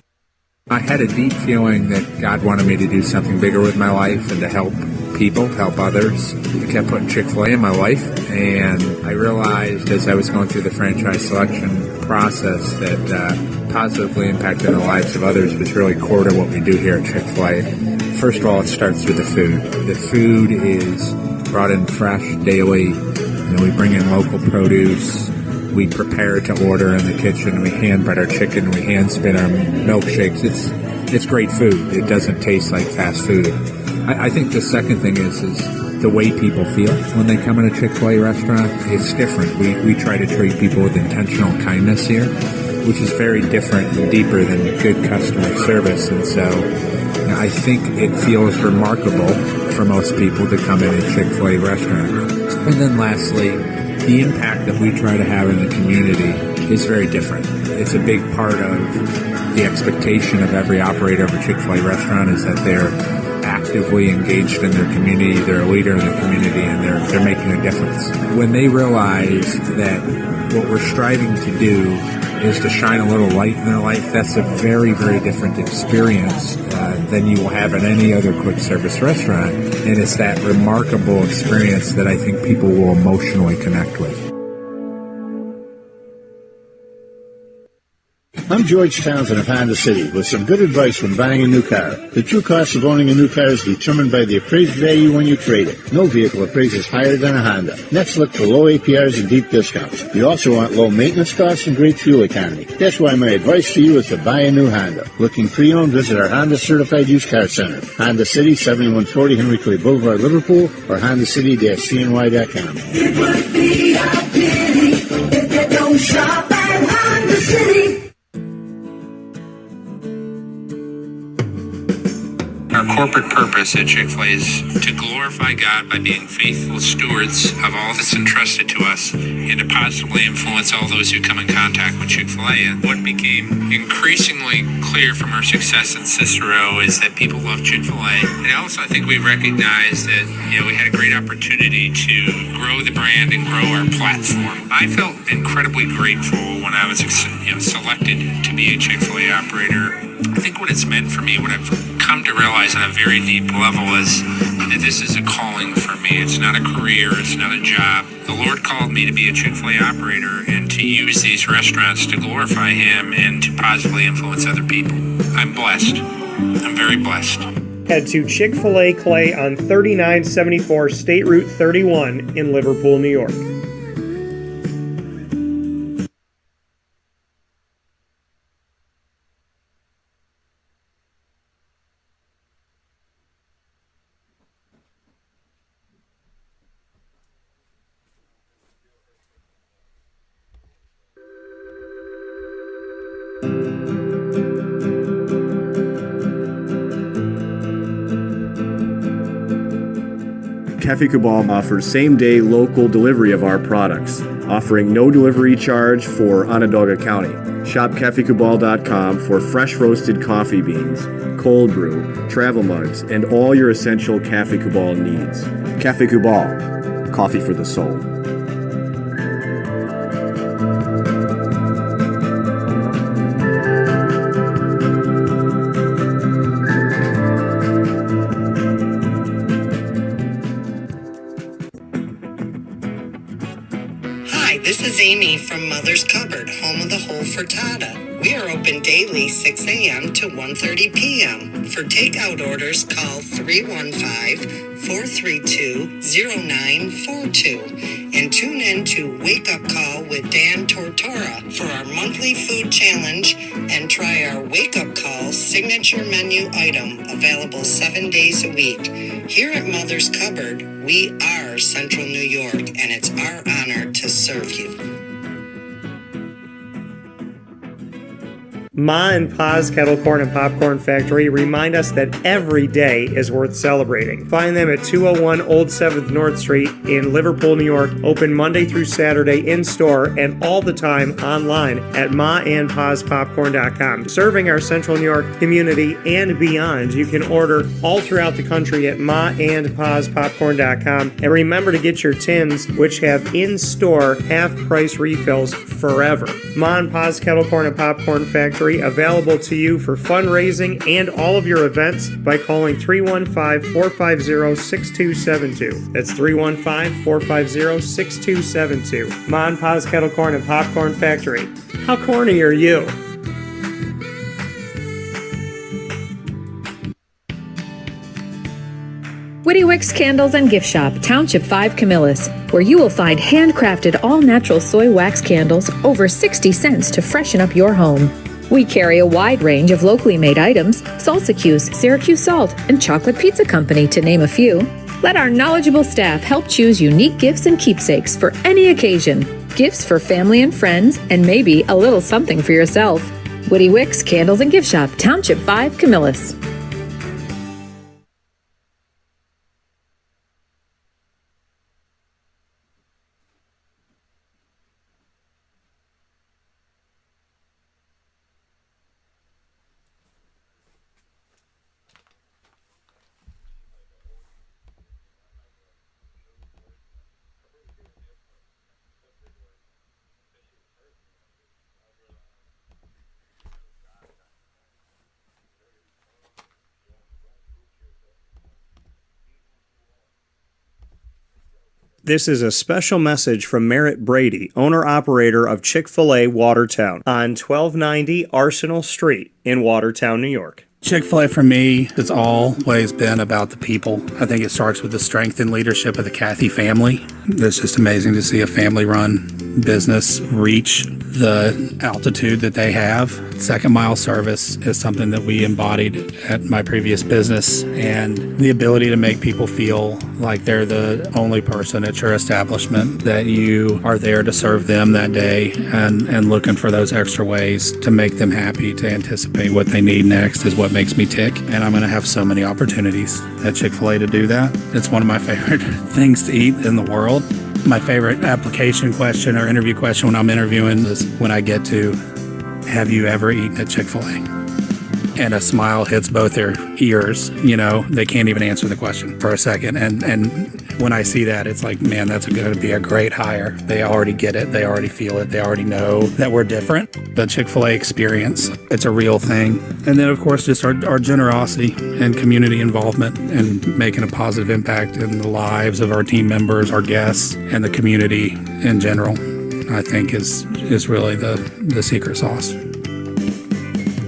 I had a deep feeling that God wanted me to do something bigger with my life and to help people, help others. I kept putting Chick-fil-A in my life, and I realized as I was going through the franchise selection process that positively impacting the lives of others was really core to what we do here at Chick-fil-A. First of all, it starts with the food. The food is brought in fresh daily. We bring in local produce. We prepare to order in the kitchen. We hand bread our chicken. We hand spin our milkshakes. It's great food. It doesn't taste like fast food. I think the second thing is the way people feel when they come in a Chick-fil-A restaurant. It's different. We try to treat people with intentional kindness here, which is very different and deeper than good customer service. And so I think it feels remarkable for most people to come in a Chick-fil-A restaurant. And then lastly, the impact that we try to have in the community is very different. It's a big part of the expectation of every operator of a Chick-fil-A restaurant is that they're actively engaged in their community, they're a leader in the community, and they're making a difference. When they realize that what we're striving to do is to shine a little light in their life, that's a very, very different experience than you will have at any other quick service restaurant. And it's that remarkable experience that I think people will emotionally connect with. I'm George Townsend of Honda City with some good advice when buying a new car. The true cost of owning a new car is determined by the appraised value when you trade it. No vehicle appraises higher than a Honda. Next, look for low APRs and deep discounts. You also want low maintenance costs and great fuel economy. That's why my advice to you is to buy a new Honda. Looking pre-owned, visit our Honda Certified Used Car Center. Honda City, 7140 Henry Clay Boulevard, Liverpool, or HondaCity-CNY.com. It would be a pity if you don't shop at Honda City. Our corporate purpose at Chick-fil-A is to glorify God by being faithful stewards of all that's entrusted to us and to positively influence all those who come in contact with Chick-fil-A. And what became increasingly clear from our success in Cicero is that people love Chick-fil-A. And also I think we recognized that we had a great opportunity to grow the brand and grow our platform. I felt incredibly grateful when I was selected to be a Chick-fil-A operator. I think what it's meant for me, what I've come to realize on a very deep level is that this is a calling for me. It's not a career. It's not a job. The Lord called me to be a Chick-fil-A operator and to use these restaurants to glorify Him and to positively influence other people. I'm blessed. I'm very blessed. Head to Chick-fil-A Clay on 3974 State Route 31 in Liverpool, New York. Cafe Cabal offers same-day local delivery of our products, offering no delivery charge for Onondaga County. Shop cafecabal.com for fresh roasted coffee beans, cold brew, travel mugs, and all your essential Cafe Cabal needs. Cafe Cabal, coffee for the soul. This is Amy from Mother's Cupboard, home of the whole frittata. We are open daily 6 a.m. to 1:30 p.m. For takeout orders, call 315-432-0942 and tune in to Wake Up Call with Dan Tortora for our monthly food challenge and try our Wake Up Call signature menu item available 7 days a week. Here at Mother's Cupboard, we are Central New York, and it's our honor to serve you. Ma and Pa's Kettle Corn and Popcorn Factory remind us that every day is worth celebrating. Find them at 201 Old 7th North Street in Liverpool, New York. Open Monday through Saturday in-store and all the time online at maandpaspopcorn.com. Serving our Central New York community and beyond, you can order all throughout the country at maandpaspopcorn.com. And remember to get your tins, which have in-store half-price refills forever. Ma and Pa's Kettle Corn and Popcorn Factory, available to you for fundraising and all of your events by calling 315-450-6272. That's 315-450-6272. Ma and Pa's Kettle Corn and Popcorn Factory. How corny are you? Witty Wicks Candles and Gift Shop, Township 5 Camillus, where you will find handcrafted all-natural soy wax candles over 60 cents to freshen up your home. We carry a wide range of locally made items, Syracuse, Syracuse Salt, and Chocolate Pizza Company, to name a few. Let our knowledgeable staff help choose unique gifts and keepsakes for any occasion. Gifts for family and friends, and maybe a little something for yourself. Witty Wicks Candles and Gift Shop, Township 5 Camillus. This is a special message from Merritt Brady, owner-operator of Chick-fil-A Watertown on 1290 Arsenal Street in Watertown, New York. Chick-fil-A for me has always been about the people. I think it starts with the strength and leadership of the Cathy family. It's just amazing to see a family-run business reach the altitude that they have. Second mile service is something that we embodied at my previous business, and the ability to make people feel like they're the only person at your establishment, that you are there to serve them that day and looking for those extra ways to make them happy, to anticipate what they need next is what makes me tick. And I'm going to have so many opportunities at Chick-fil-A to do that. It's one of my favorite things to eat in the world. My favorite application question or interview question when I'm interviewing is when I get to, have you ever eaten at Chick-fil-A? And a smile hits both their ears. You know, they can't even answer the question for a second. And when I see that, it's like, man, that's going to be a great hire. They already get it. They already feel it. They already know that we're different. The Chick-fil-A experience, it's a real thing. And then, of course, just our generosity and community involvement and making a positive impact in the lives of our team members, our guests, and the community in general, I think is really the secret sauce.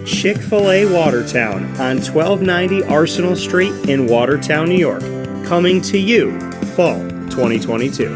Chick-fil-A Watertown on 1290 Arsenal Street in Watertown, New York. Coming to you, fall 2022.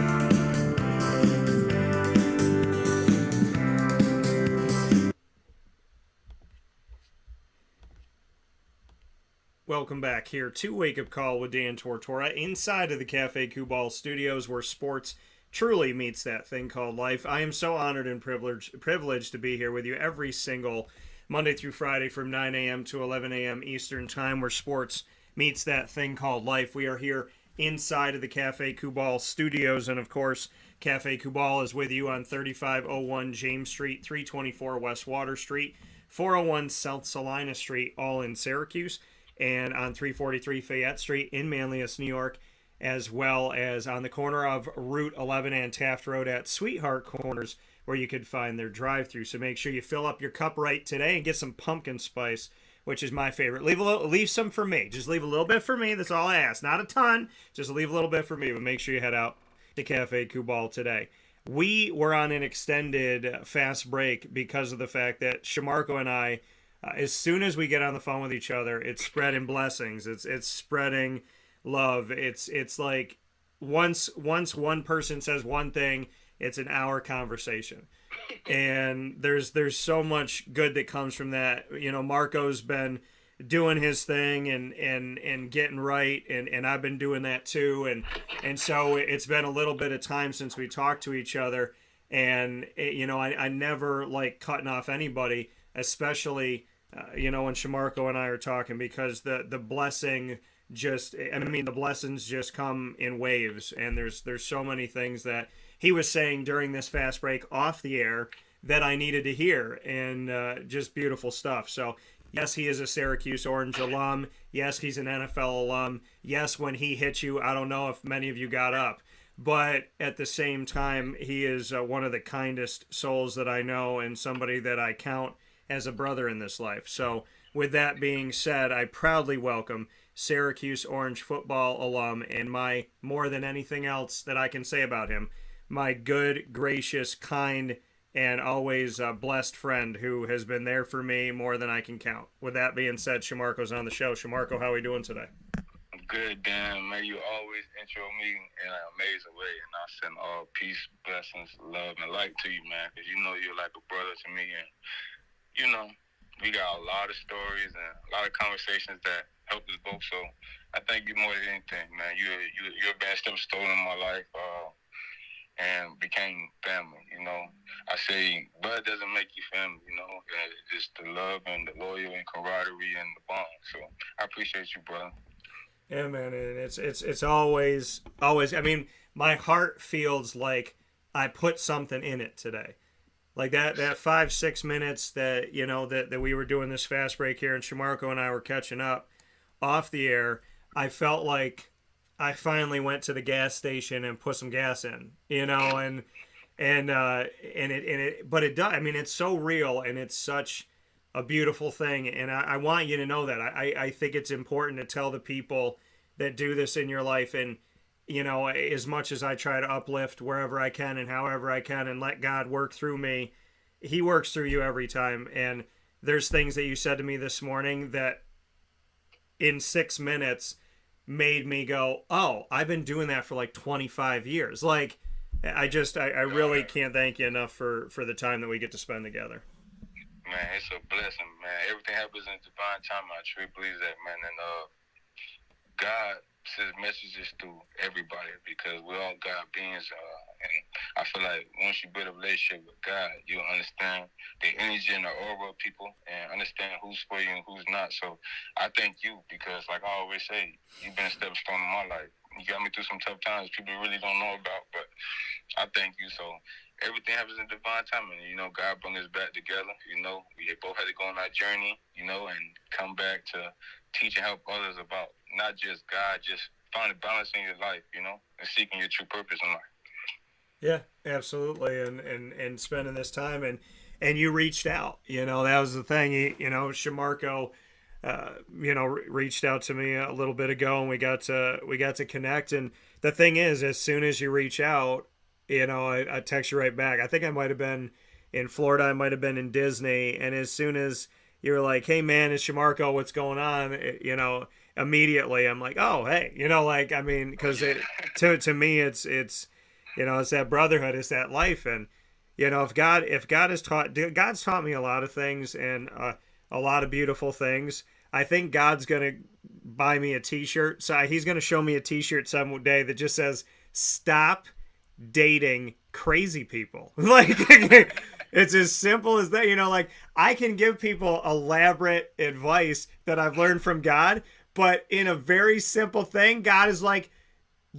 Welcome back here to Wake Up Call with Dan Tortora inside of the Cafe Kubal studios, where sports truly meets that thing called life. I am so honored and privileged to be here with you every single Monday through Friday from 9 a.m. to 11 a.m. Eastern Time, where sports meets that thing called life. We are here inside of the Cafe Kubal studios, and of course, Cafe Kubal is with you on 3501 James Street, 324 West Water Street, 401 South Salina Street, all in Syracuse, and on 343 Fayette Street in Manlius, New York, as well as on the corner of Route 11 and Taft Road at Sweetheart Corners, where you could find their drive-thru. So make sure you fill up your cup right today and get some pumpkin spice, which is my favorite. Leave some for me. Just leave a little bit for me. That's all I ask. Not a ton. Just leave a little bit for me. But make sure you head out to Cafe Kubal today. We were on an extended fast break because of the fact that Shamarko and I, as soon as we get on the phone with each other, it's spreading blessings. It's spreading love. It's like once one person says one thing, it's an hour conversation, and there's so much good that comes from that. You know, Marco's been doing his thing and getting right, and I've been doing that too, and so it's been a little bit of time since we talked to each other, and I never like cutting off anybody, especially, when Shamarko and I are talking, because the blessing the blessings just come in waves, and there's so many things that he was saying during this fast break off the air that I needed to hear, and just beautiful stuff. So yes, he is a Syracuse Orange alum. Yes, he's an NFL alum. Yes, when he hit you, I don't know if many of you got up, but at the same time, he is one of the kindest souls that I know, and somebody that I count as a brother in this life. So with that being said, I proudly welcome Syracuse Orange football alum, and my, more than anything else that I can say about him, my good, gracious, kind, and always blessed friend who has been there for me more than I can count. With that being said, Shamarko's on the show. Shamarko, how are we doing today? Good, Dan. May you always intro me in an amazing way, and I send all peace, blessings, love, and light to you, man, because you know you're like a brother to me, and we got a lot of stories and a lot of conversations that helped us both. So I thank you more than anything, man. You're a bad step stone in my life, and became family. I say blood doesn't make you family. It's just the love and the loyal and camaraderie and the bond. So I appreciate you, brother. Yeah, man, and it's always. I mean, my heart feels like I put something in it today. Like that 5-6 minutes that that we were doing this fast break here, and Shamarko and I were catching up off the air. I felt like I finally went to the gas station and put some gas in, but it does. I mean, it's so real, and it's such a beautiful thing, and I want you to know that. I think it's important to tell the people that do this in your life, and as much as I try to uplift wherever I can and however I can and let God work through me, he works through you every time. And there's things that you said to me this morning that in 6 minutes made me go, oh, I've been doing that for like 25 years. Like, I really can't thank you enough for the time that we get to spend together. Man, it's a blessing, man. Everything happens in divine time. I truly believe that, man. And God sends messages to everybody because we're all God beings. And I feel like once you build a relationship with God, you'll understand the energy and the aura of people and understand who's for you and who's not. So I thank you because, like I always say, you've been a stepping stone in my life. You got me through some tough times people really don't know about, but I thank you. So everything happens in divine timing. God brought us back together. We both had to go on our journey, and come back to teach and help others about not just God, just finding balance in your life, and seeking your true purpose in life. Yeah, absolutely. And spending this time and you reached out, that was the thing. Shamarko, reached out to me a little bit ago, and we got to connect. And the thing is, as soon as you reach out, I text you right back. I think I might have been in Florida. I might have been in Disney. And as soon as you were like, hey man, it's Shamarko, what's going on? Immediately I'm like, oh, hey, because to me, it's that brotherhood, it's that life. And, God's taught me a lot of things and a lot of beautiful things. I think God's going to buy me a t-shirt. So he's going to show me a t-shirt someday that just says, stop dating crazy people. Like, it's as simple as that. I can give people elaborate advice that I've learned from God, but in a very simple thing, God is like,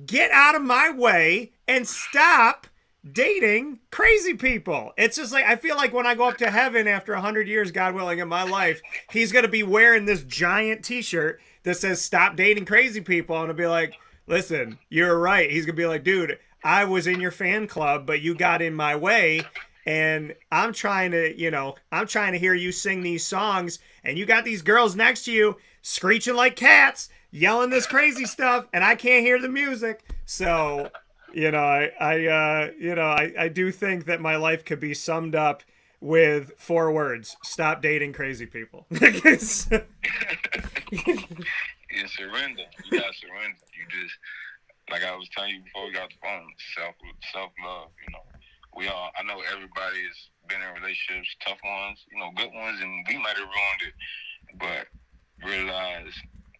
get out of my way and stop dating crazy people. It's just like, I feel like when I go up to heaven after 100 years, God willing, in my life, he's going to be wearing this giant t-shirt that says, stop dating crazy people. And I'll be like, listen, you're right. He's going to be like, dude, I was in your fan club, but you got in my way. And I'm trying to hear you sing these songs, and you got these girls next to you screeching like cats, yelling this crazy stuff, and I can't hear the music. So, I do think that my life could be summed up with 4 words: stop dating crazy people. You surrender. You gotta surrender. You just, like I was telling you before we got the phone, self-love. I know everybody's been in relationships, tough ones, good ones, and we might have ruined it. But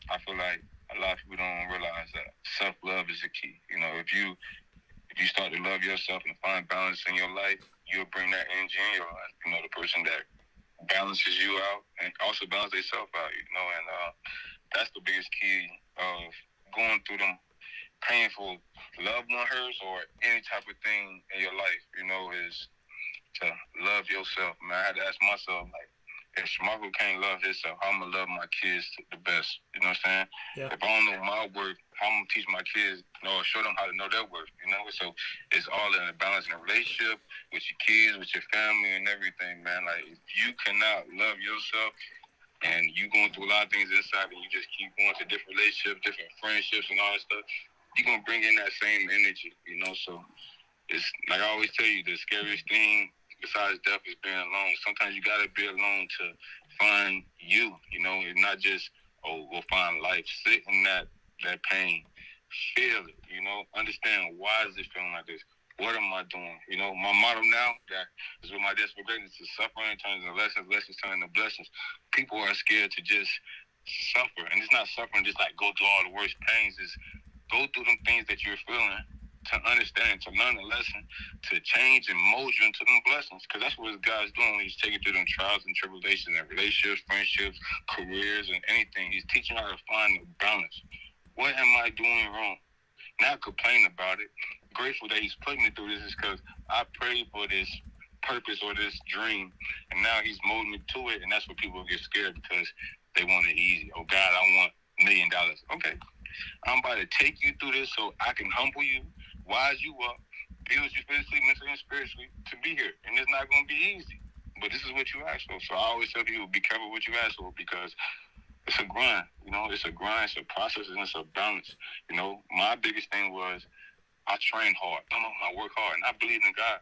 I feel like a lot of people don't realize that self-love is the key. If you start to love yourself and find balance in your life, you'll bring that energy in your life. The person that balances you out and also balance themselves out, and that's the biggest key of going through them painful loved one hurts or any type of thing in your life, is to love yourself, man. I had to ask myself, like, if Shamarko can't love himself, how I'm going to love my kids the best, you know what I'm saying? Yeah. If I don't know my worth, how I'm going to teach my kids, show them how to know their worth, So it's all in a balance in a relationship with your kids, with your family and everything, man. Like, if you cannot love yourself and you going through a lot of things inside and you just keep going to different relationships, different friendships and all that stuff, you're going to bring in that same energy, So it's, like I always tell you, the scariest thing besides death is being alone. Sometimes you got to be alone to find you, and not just, go find life. Sit in that pain. Feel it, Understand, why is it feeling like this? What am I doing? My motto now that is with my desperate greatness is suffering turns into lessons, lessons turn into blessings. People are scared to just suffer. And it's not suffering just like go through all the worst pains. It's go through them things that you're feeling to understand, to learn a lesson, to change and mold you into them blessings. Because that's what God's doing when He's taking through them trials and tribulations and relationships, friendships, careers, and anything. He's teaching you how to find the balance. What am I doing wrong? Not complain about it. Grateful that He's putting me through this is because I prayed for this purpose or this dream, and now He's molding me to it, and that's where people get scared because they want it easy. Oh, God, I want $1 million. Okay. I'm about to take you through this so I can humble you, wise you up, build you physically, mentally, and spiritually to be here. And it's not going to be easy. But this is what you asked for. So I always tell people, be careful what you ask for because it's a grind. It's a grind, it's a process, and it's a balance. My biggest thing was I trained hard. I work hard, and I believe in God.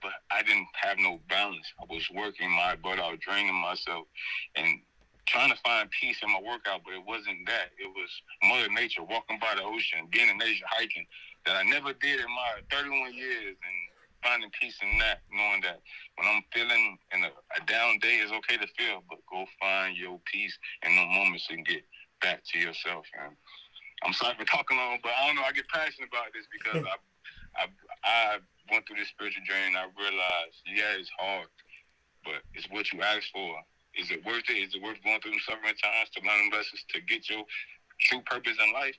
But I didn't have no balance. I was working my butt out, draining myself, and trying to find peace in my workout, but it wasn't that. It was Mother Nature, walking by the ocean, being in nature, hiking, that I never did in my 31 years, and finding peace in that, knowing that when I'm feeling in a down day, it's okay to feel, but go find your peace in those moments and get back to yourself. And I'm sorry for talking long, but I don't know, I get passionate about this because I went through this spiritual journey and I realized, yeah, it's hard, but it's what you asked for. Is it worth it? Is it worth going through them suffering times to learn lessons to get your true purpose in life,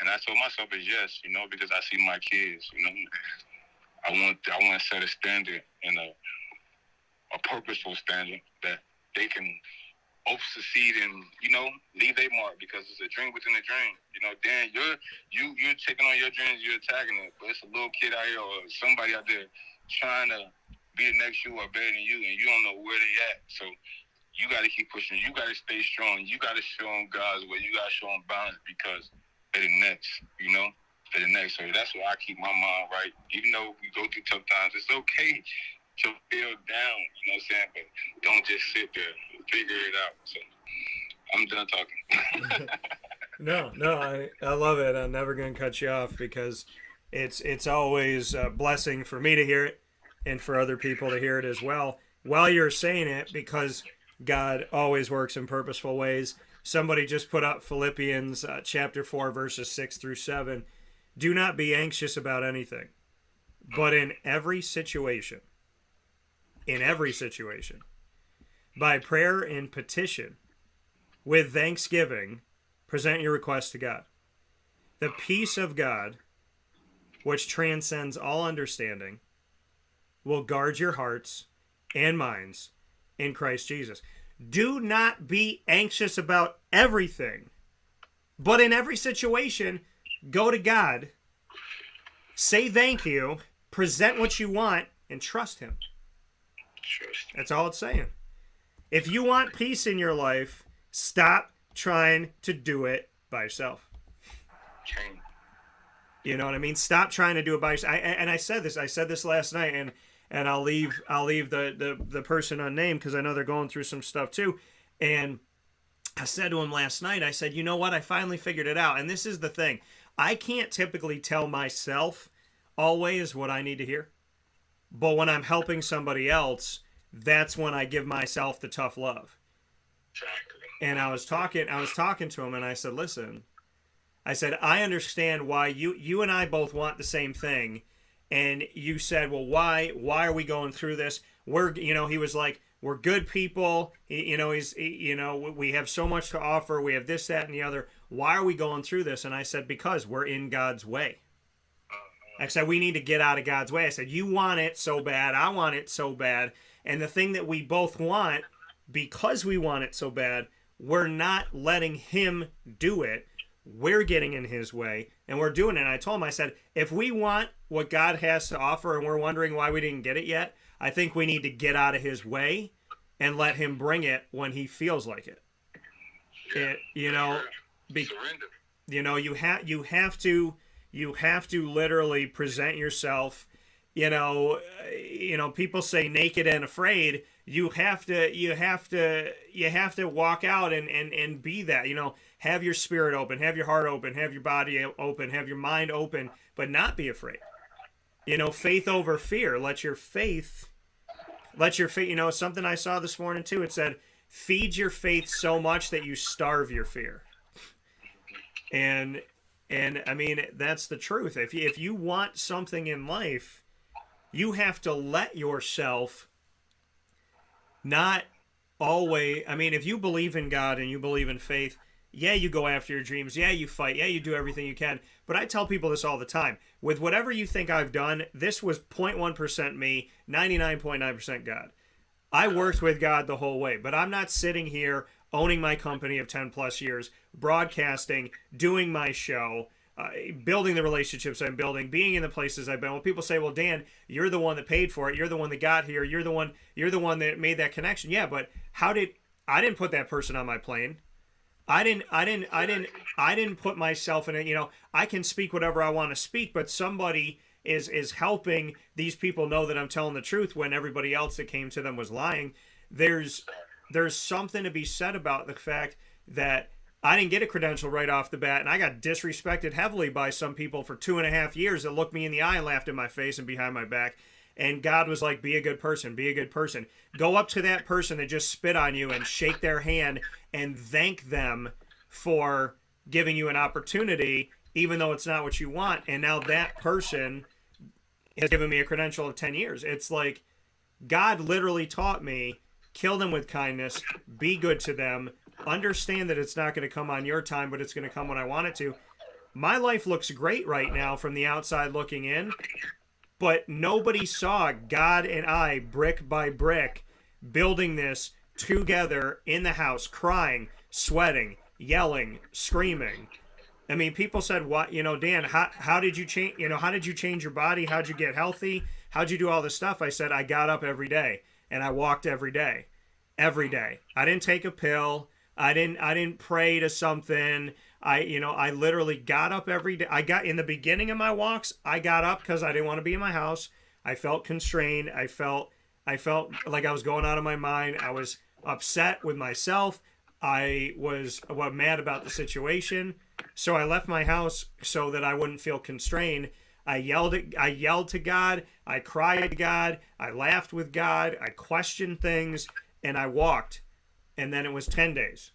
And I told myself is yes, because I see my kids, I want to set a standard and a purposeful standard that they can succeed and, leave their mark because it's a dream within a dream. Dan, you're taking on your dreams, you're attacking it, but it's a little kid out here or somebody out there trying to be the next you or better than you, and you don't know where they at. So you got to keep pushing. You got to stay strong. You got to show them God's way. You got to show them balance because they're the next, They're the next. So that's why I keep my mind right. Even though we go through tough times, it's okay to feel down, you know what I'm saying? But don't just sit there. Figure it out. So I'm done talking. No, I love it. I'm never going to cut you off because it's always a blessing for me to hear it and for other people to hear it as well while you're saying it, because God always works in purposeful ways. Somebody just put up Philippians chapter 4, verses 6 through 7. Do not be anxious about anything, but in every situation, by prayer and petition, with thanksgiving, present your requests to God. The peace of God, which transcends all understanding, will guard your hearts and minds in Christ Jesus. Do not be anxious about everything, but in every situation, go to God, say thank you, present what you want, and trust Him. That's all it's saying. If you want peace in your life, stop trying to do it by yourself. You know what I mean? Stop trying to do it by yourself. I said this last night, and I'll leave the person unnamed because I know they're going through some stuff too. And I said to him last night, I said, you know what? I finally figured it out. And this is the thing. I can't typically tell myself always what I need to hear. But when I'm helping somebody else, that's when I give myself the tough love. And I was talking to him, and I said, listen, I said, I understand why you and I both want the same thing. And you said, well, why are we going through this? He was like, we're good people. We have so much to offer. We have this, that, and the other. Why are we going through this? And I said, because we're in God's way. I said, we need to get out of God's way. I said, you want it so bad. I want it so bad. And the thing that we both want, because we want it so bad, we're not letting him do it. We're getting in his way, and we're doing it. And I told him, I said, if we want what God has to offer and we're wondering why we didn't get it yet, I think we need to get out of his way and let him bring it when he feels like it. You have to literally present yourself. People say naked and afraid. You have to walk out and be that. Have your spirit open, have your heart open, have your body open, have your mind open, but not be afraid. Faith over fear. Let your faith. Something I saw this morning too. It said, feed your faith so much that you starve your fear. And I mean, that's the truth. If you want something in life, you have to let yourself not always. I mean, if you believe in God and you believe in faith, yeah, you go after your dreams. Yeah, you fight. Yeah, you do everything you can. But I tell people this all the time. With whatever you think I've done, this was 0.1% me, 99.9% God. I worked with God the whole way, but I'm not sitting here owning my company of 10 plus years, broadcasting, doing my show, building the relationships I'm building, being in the places I've been. Well, people say, well, Dan, you're the one that paid for it. You're the one that got here. You're the one that made that connection. Yeah, but I didn't put that person on my plane. I didn't put myself in it. I can speak whatever I want to speak, but somebody is helping these people know that I'm telling the truth when everybody else that came to them was lying. There's something to be said about the fact that I didn't get a credential right off the bat, and I got disrespected heavily by some people for 2.5 years that looked me in the eye and laughed in my face and behind my back. And God was like, be a good person, be a good person. Go up to that person that just spit on you and shake their hand and thank them for giving you an opportunity, even though it's not what you want. And now that person has given me a credential of 10 years. It's like God literally taught me, kill them with kindness, be good to them, understand that it's not going to come on your time, but it's going to come when I want it to. My life looks great right now from the outside looking in, but nobody saw God and I, brick by brick, building this together in the house, crying, sweating, yelling, screaming. I mean, people said, "What, Dan? How did you change? How did you change your body? How'd you get healthy? How'd you do all this stuff?" I said, "I got up every day and I walked every day, every day. I didn't take a pill. I didn't pray to something. I literally got up every day. I got in the beginning of my walks. I got up because I didn't want to be in my house. I felt constrained. I felt like I was going out of my mind. I was upset with myself. I was mad about the situation. So I left my house so that I wouldn't feel constrained. I yelled to God. I cried to God. I laughed with God. I questioned things, and I walked. And then it was 10 days.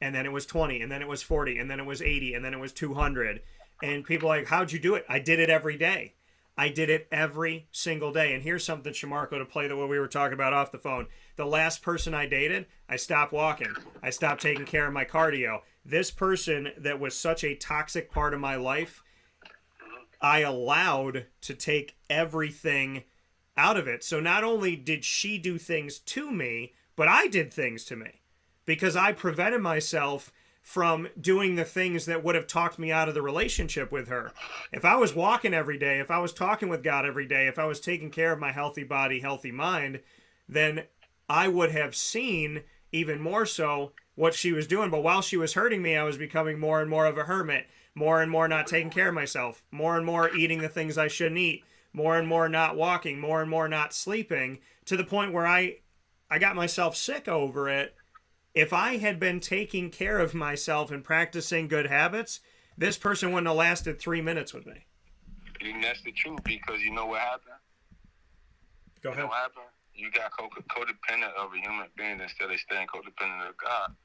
And then it was 20, and then it was 40, and then it was 80, and then it was 200. And people are like, how'd you do it? I did it every day. I did it every single day. And here's something, Shamarko, to play what we were talking about off the phone. The last person I dated, I stopped walking. I stopped taking care of my cardio. This person that was such a toxic part of my life, I allowed to take everything out of it. So not only did she do things to me, but I did things to me. Because I prevented myself from doing the things that would have talked me out of the relationship with her. If I was walking every day, if I was talking with God every day, if I was taking care of my healthy body, healthy mind, then I would have seen even more so what she was doing. But while she was hurting me, I was becoming more and more of a hermit, more and more not taking care of myself, more and more eating the things I shouldn't eat, more and more not walking, more and more not sleeping, to the point where I got myself sick over it. If I had been taking care of myself and practicing good habits, this person wouldn't have lasted 3 minutes with me. And that's the truth, because you know what happened? Go ahead. You know what happened? You got codependent of a human being instead of staying codependent of God.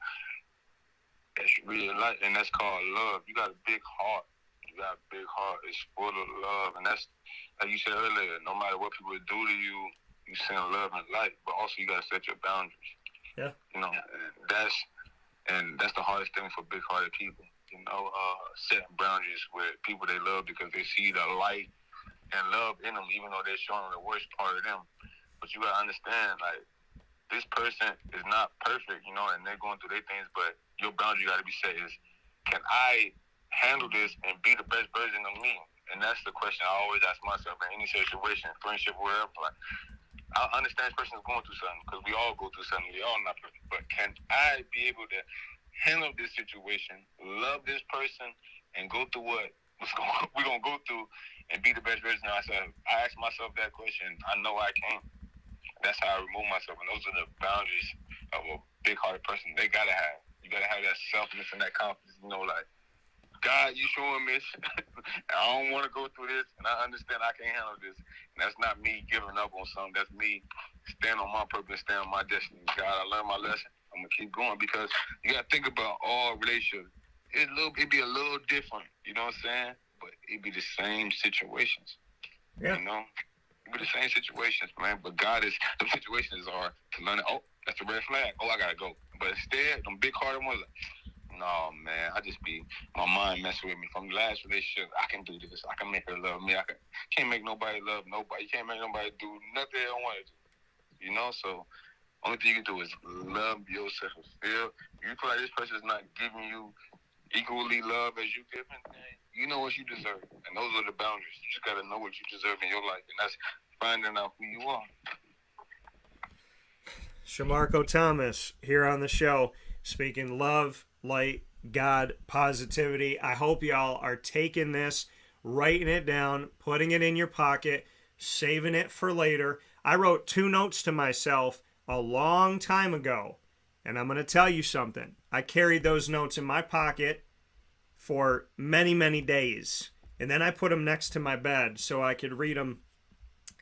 That's real life, and that's called love. You got a big heart. You got a big heart. It's full of love, and that's, like you said earlier, no matter what people do to you, You send love and light, but also you gotta set your boundaries. Yeah. You know, that's the hardest thing for big-hearted people. You know, setting boundaries with people they love because they see the light and love in them, even though they're showing the worst part of them. But you gotta understand, like, this person is not perfect, you know, and they're going through their things. But your boundary gotta be set is, can I handle this and be the best version of me? And that's the question I always ask myself in any situation, friendship, wherever. Like, I understand this person is going through something because we all go through something. We all not perfect. But can I be able to handle this situation, love this person, and go through what we're going to go through and be the best version of myself? I ask myself that question. I know I can. That's how I remove myself. And those are the boundaries of a big-hearted person. They got to have. You got to have that selfness and that confidence, you know, like, God, you showing me I don't want to go through this, and I understand I can't handle this. And that's not me giving up on something. That's me standing on my purpose, standing on my destiny. God, I learned my lesson. I'm going to keep going because you got to think about all relationships. It'd be a little different, you know what I'm saying? But it'd be the same situations. Yeah. You know? It'd be the same situations, man. But the situations are to learn, oh, that's a red flag. Oh, I got to go. But instead, them big-hearted ones, like, no, man, my mind messing with me. From the last relationship, I can do this. I can make her love me. Can't make nobody love nobody. You can't make nobody do nothing they don't want to do. You know, so only thing you can do is love yourself. If you feel like this person is not giving you equally love as you giving, you know what you deserve. And those are the boundaries. You just got to know what you deserve in your life. And that's finding out who you are. Shamarko Thomas here on the show, speaking love, light, God, positivity. I hope y'all are taking this, writing it down, putting it in your pocket, saving it for later. I wrote 2 notes to myself a long time ago, and I'm going to tell you something. I carried those notes in my pocket for many, many days, and then I put them next to my bed so I could read them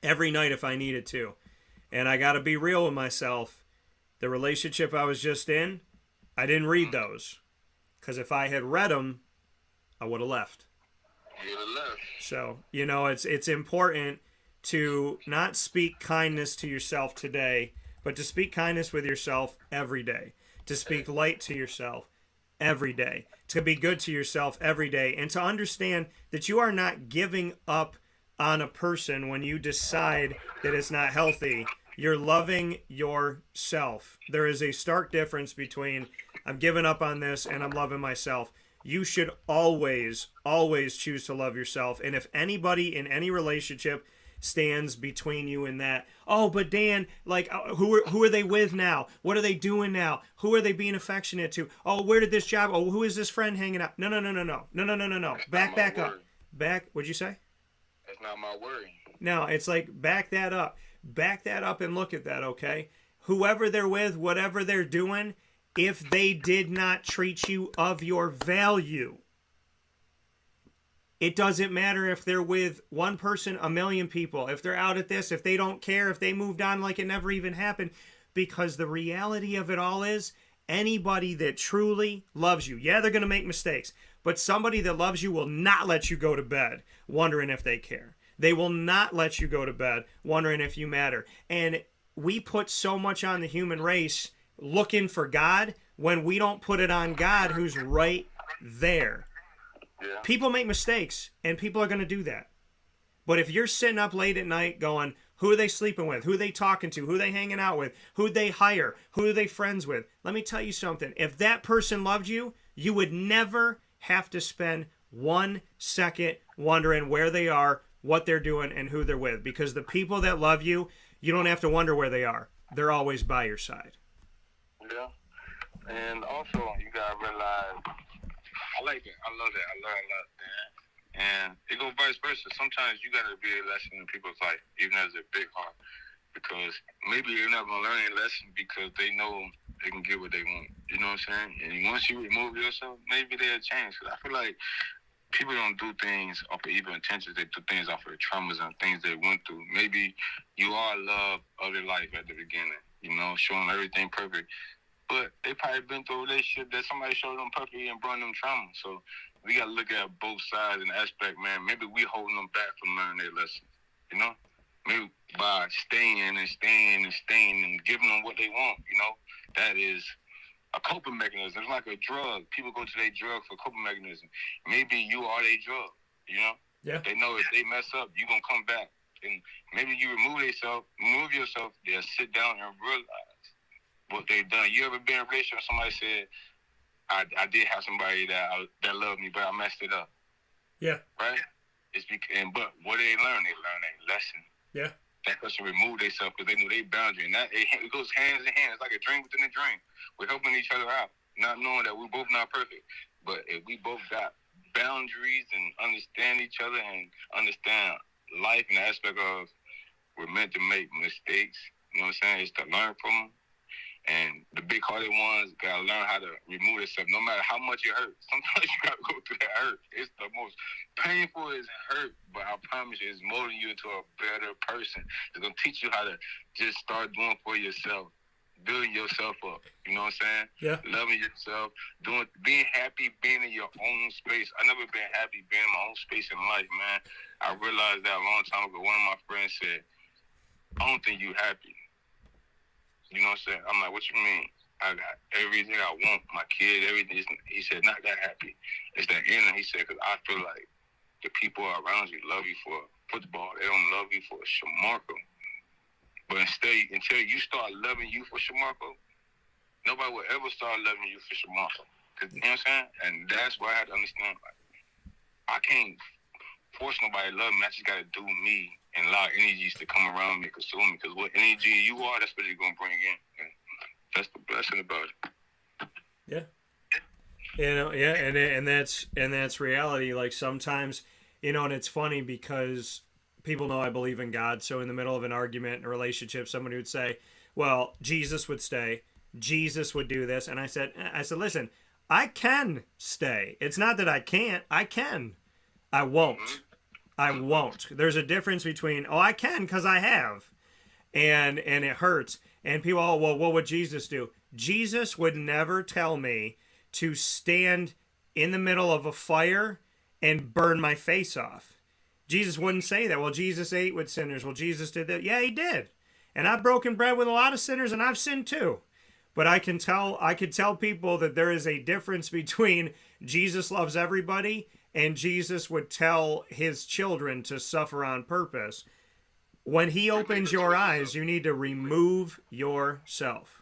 every night if I needed to. And I got to be real with myself. The relationship I was just in, I didn't read those, because if I had read them, I would have left. So, you know, it's important to not speak kindness to yourself today, but to speak kindness with yourself every day, to speak light to yourself every day, to be good to yourself every day, and to understand that you are not giving up on a person when you decide that it's not healthy. You're loving yourself. There is a stark difference between I'm giving up on this and I'm loving myself. You should always, always choose to love yourself. And if anybody in any relationship stands between you and that, oh, but Dan, like, who are they with now? What are they doing now? Who are they being affectionate to? Oh, where did this job? Oh, who is this friend hanging out? No. Back up. What'd you say? That's not my worry. No, it's like, back that up. Back that up and look at that, okay? Whoever they're with, whatever they're doing, if they did not treat you of your value, it doesn't matter if they're with one person, a million people, if they're out at this, if they don't care, if they moved on like it never even happened, because the reality of it all is anybody that truly loves you, yeah, they're going to make mistakes, but somebody that loves you will not let you go to bed wondering if they care. They will not let you go to bed wondering if you matter. And we put so much on the human race looking for God when we don't put it on God who's right there. Yeah. People make mistakes, and people are going to do that. But if you're sitting up late at night going, who are they sleeping with? Who are they talking to? Who are they hanging out with? Who they hire? Who are they friends with? Let me tell you something. If that person loved you, you would never have to spend 1 second wondering where they are, what they're doing, and who they're with. Because the people that love you, you don't have to wonder where they are. They're always by your side. Yeah. And also, you got to realize, I like that. I love that. I learn a lot, man. And it goes vice versa. Sometimes you got to be a lesson in people's life, even as a big heart. Because maybe you're not going to learn a lesson because they know they can get what they want. You know what I'm saying? And once you remove yourself, maybe they'll change. Because I feel like people don't do things off of evil intentions. They do things off of traumas and things they went through. Maybe you are love of their life at the beginning, you know, showing everything perfect. But they probably been through a relationship that somebody showed them perfectly and brought them trauma. So we got to look at both sides and aspect, man. Maybe we holding them back from learning their lessons, you know? maybe by staying and giving them what they want, that is a coping mechanism. It's like a drug. People go to their drug for coping mechanism. Maybe you are their drug, Yeah. They know if they mess up, you're going to come back. And maybe you remove yourself, they'll sit down and realize what they've done. You ever been in a relationship where somebody said, I did have somebody that loved me, but I messed it up. Yeah. Right? But what did they learn? They learned a lesson. Yeah. That person removed themselves because they knew their boundary. And that it goes hands in hand. It's like a dream within a dream. We're helping each other out, not knowing that we're both not perfect. But if we both got boundaries and understand each other and understand life in the aspect of we're meant to make mistakes, you know what I'm saying? It's to learn from them. And the big-hearted ones got to learn how to remove themselves, no matter how much it hurts. Sometimes you got to go through that hurt. It's the most painful is hurt, but I promise you, it's molding you into a better person. It's going to teach you how to just start doing for yourself, building yourself up. You know what I'm saying? Yeah. Loving yourself, being happy, being in your own space. I never been happy being in my own space in life, man. I realized that a long time ago. One of my friends said, I don't think you happy. You know what I'm saying? I'm like, what you mean? I got everything I want, my kid, everything. He said, not that happy. It's that inner. He said, because I feel like the people around you love you for football. They don't love you for Shamarko. But instead, until you start loving you for Shamarko, nobody will ever start loving you for Shamarko. You know what I'm saying? And that's why I had to understand. Like, I can't force nobody to love me. I just got to do me and allow energies to come around me, consume me. Because what energy you are, that's what you're going to bring in. And that's the blessing about it. Yeah. And that's reality. Like sometimes, and it's funny because people know I believe in God. So in the middle of an argument, a relationship, somebody would say, well, Jesus would stay. Jesus would do this. And I said, listen, I can stay. It's not that I can't. I can. I won't. There's a difference between, I can because I have. And it hurts. And people, what would Jesus do? Jesus would never tell me to stand in the middle of a fire and burn my face off. Jesus wouldn't say that. Well, Jesus ate with sinners. Well, Jesus did that. Yeah, he did. And I've broken bread with a lot of sinners, and I've sinned too. But I could tell people that there is a difference between Jesus loves everybody and Jesus would tell his children to suffer on purpose. When he opens your eyes, you need to remove yourself.